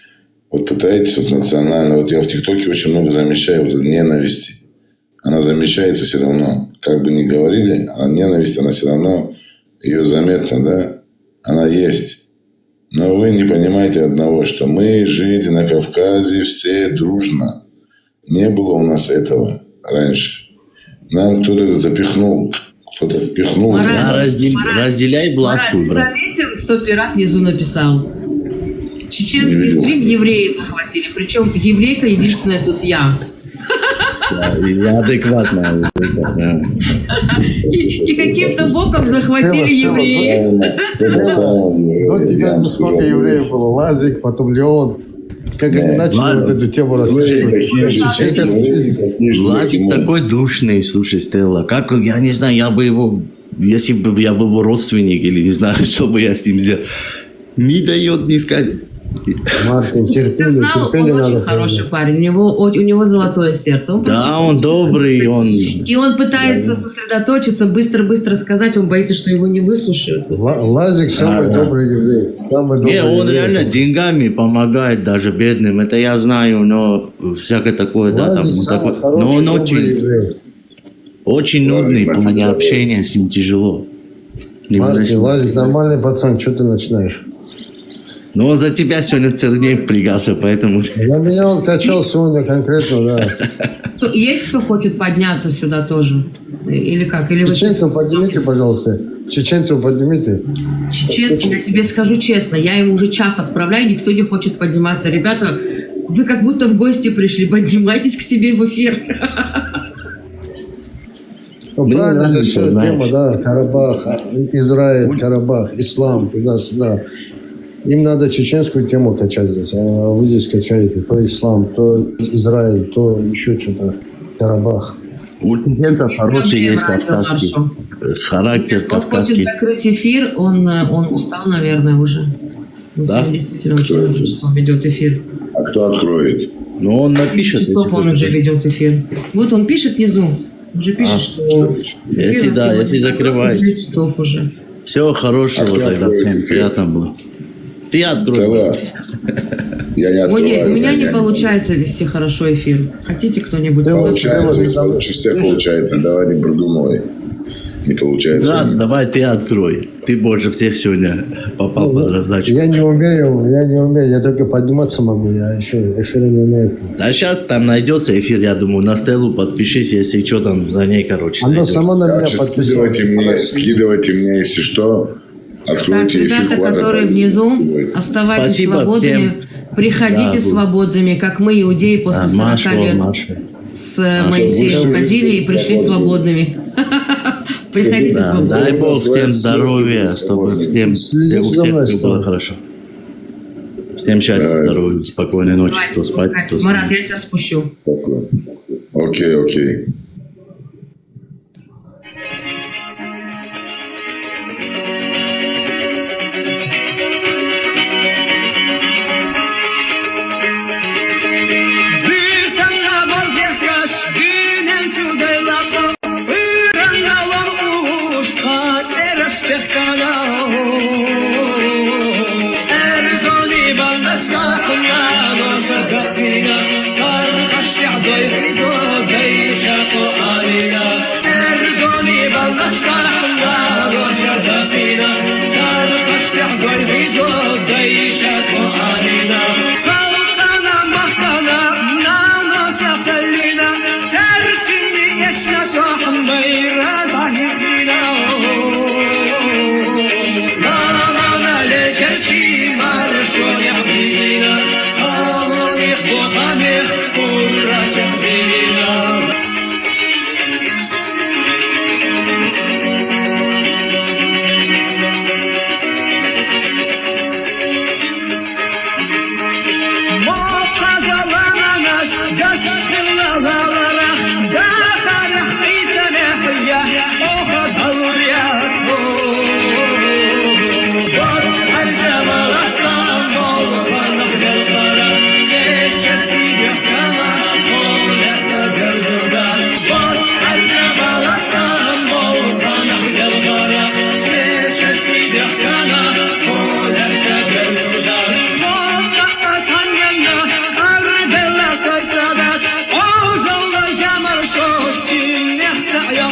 S14: вот пытаетесь вот национально, вот я в ТикТоке очень много замечаю вот ненависти. Она замечается все равно. Как бы ни говорили, а ненависть, она все равно, ее заметно, да? Она есть. Но вы не понимаете одного, что мы жили на Кавказе все дружно. Не было у нас этого раньше. Нам кто-то запихнул, кто-то впихнул.
S7: Разделяй власть, брат.
S11: Заметил, что пират внизу написал? Чеченский стрим евреи захватили. Причем еврейка единственная тут я.
S7: Я адекватно.
S11: И каким-то боком захватили евреи.
S3: До тебя сколько евреев было? Лазик, потом Леон. Как они начали вот эту тему рассматривать?
S7: Лазик такой душный, слушай, Стелла. Как, я не знаю, я бы его, если бы я был его родственник, или не знаю, что бы я с ним сделал, не дает не сказать.
S3: Мартин,
S11: Ты знал, он очень хороший парень, у него золотое сердце.
S7: Он добрый,
S11: И он пытается сосредоточиться, быстро-быстро сказать, он боится, что его не выслушают.
S3: Лазик самый добрый еврей.
S7: Он реально деньгами помогает даже бедным, это я знаю, но всякое такое, да, там. Но он очень нудный, в плане общения с ним тяжело.
S3: Мартин, Лазик нормальный пацан, что ты начинаешь?
S7: Ну, он за тебя сегодня целый день впрягался, поэтому...
S3: За меня он качал сегодня конкретно, да.
S11: Есть кто хочет подняться сюда тоже? Или как? Или
S3: чеченцев поднимите, пожалуйста. Чеченцев поднимите.
S11: Чеченцев, я тебе скажу честно, я ему уже час отправляю, никто не хочет подниматься. Ребята, вы как будто в гости пришли, поднимайтесь к себе в эфир.
S3: Ну, правильно, это все тема, да, Карабах, Израиль, Карабах, ислам, туда-сюда. Им надо чеченскую тему качать здесь, а вы здесь качаете то ислам, то Израиль, то еще что-то, Карабах.
S7: У чеченцев хороший есть кавказский характер,
S11: Он хочет закрыть эфир, он устал, наверное, уже.
S7: Да?
S11: Действительно, очень много часов ведет эфир.
S14: А кто откроет?
S7: Ну, он напишет.
S11: Часов он уже ведет эфир. Вот он пишет внизу, уже пишет, что...
S7: Если закрывает.
S11: 9 часов уже.
S7: Всего хорошего тогда, всем приятно было. Ты открой.
S14: Я не открываю.
S11: У меня не получается вести хорошо эфир. Хотите кто-нибудь?
S14: Получается, у всех получается. Давай не придумывай. Не получается.
S7: Да, давай ты открой. Ты больше всех сегодня попал под раздачу.
S3: Я не умею. Я только подниматься могу. Я еще эфир не умею.
S7: А сейчас там найдется эфир, я думаю. На Стеллу подпишись, если что там за ней, короче.
S3: Она сама на меня подписывается.
S14: Скидывайте мне, если что. Откройте эфир.
S11: Ребята, которые внизу, оставайтесь
S7: Спасибо
S11: свободными.
S7: всем.
S11: Приходите свободными, как мы, иудеи, после 40 лет с Моисеем ходили и пришли свободными. Приходите свободными.
S7: Дай Бог всем здоровья, чтобы всем у всех было хорошо. Всем счастья, здоровья, спокойной ночи. Кто спать, кто спать.
S11: Марат, я тебя спущу.
S14: Окей.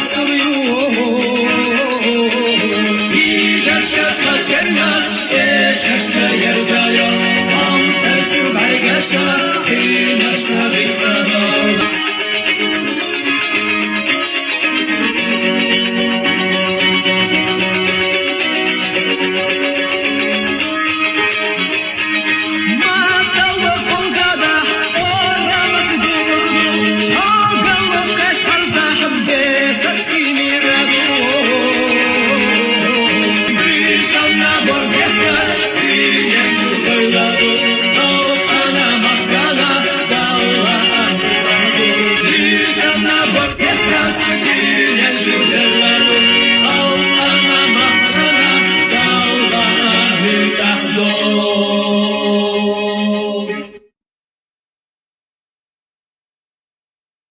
S13: которую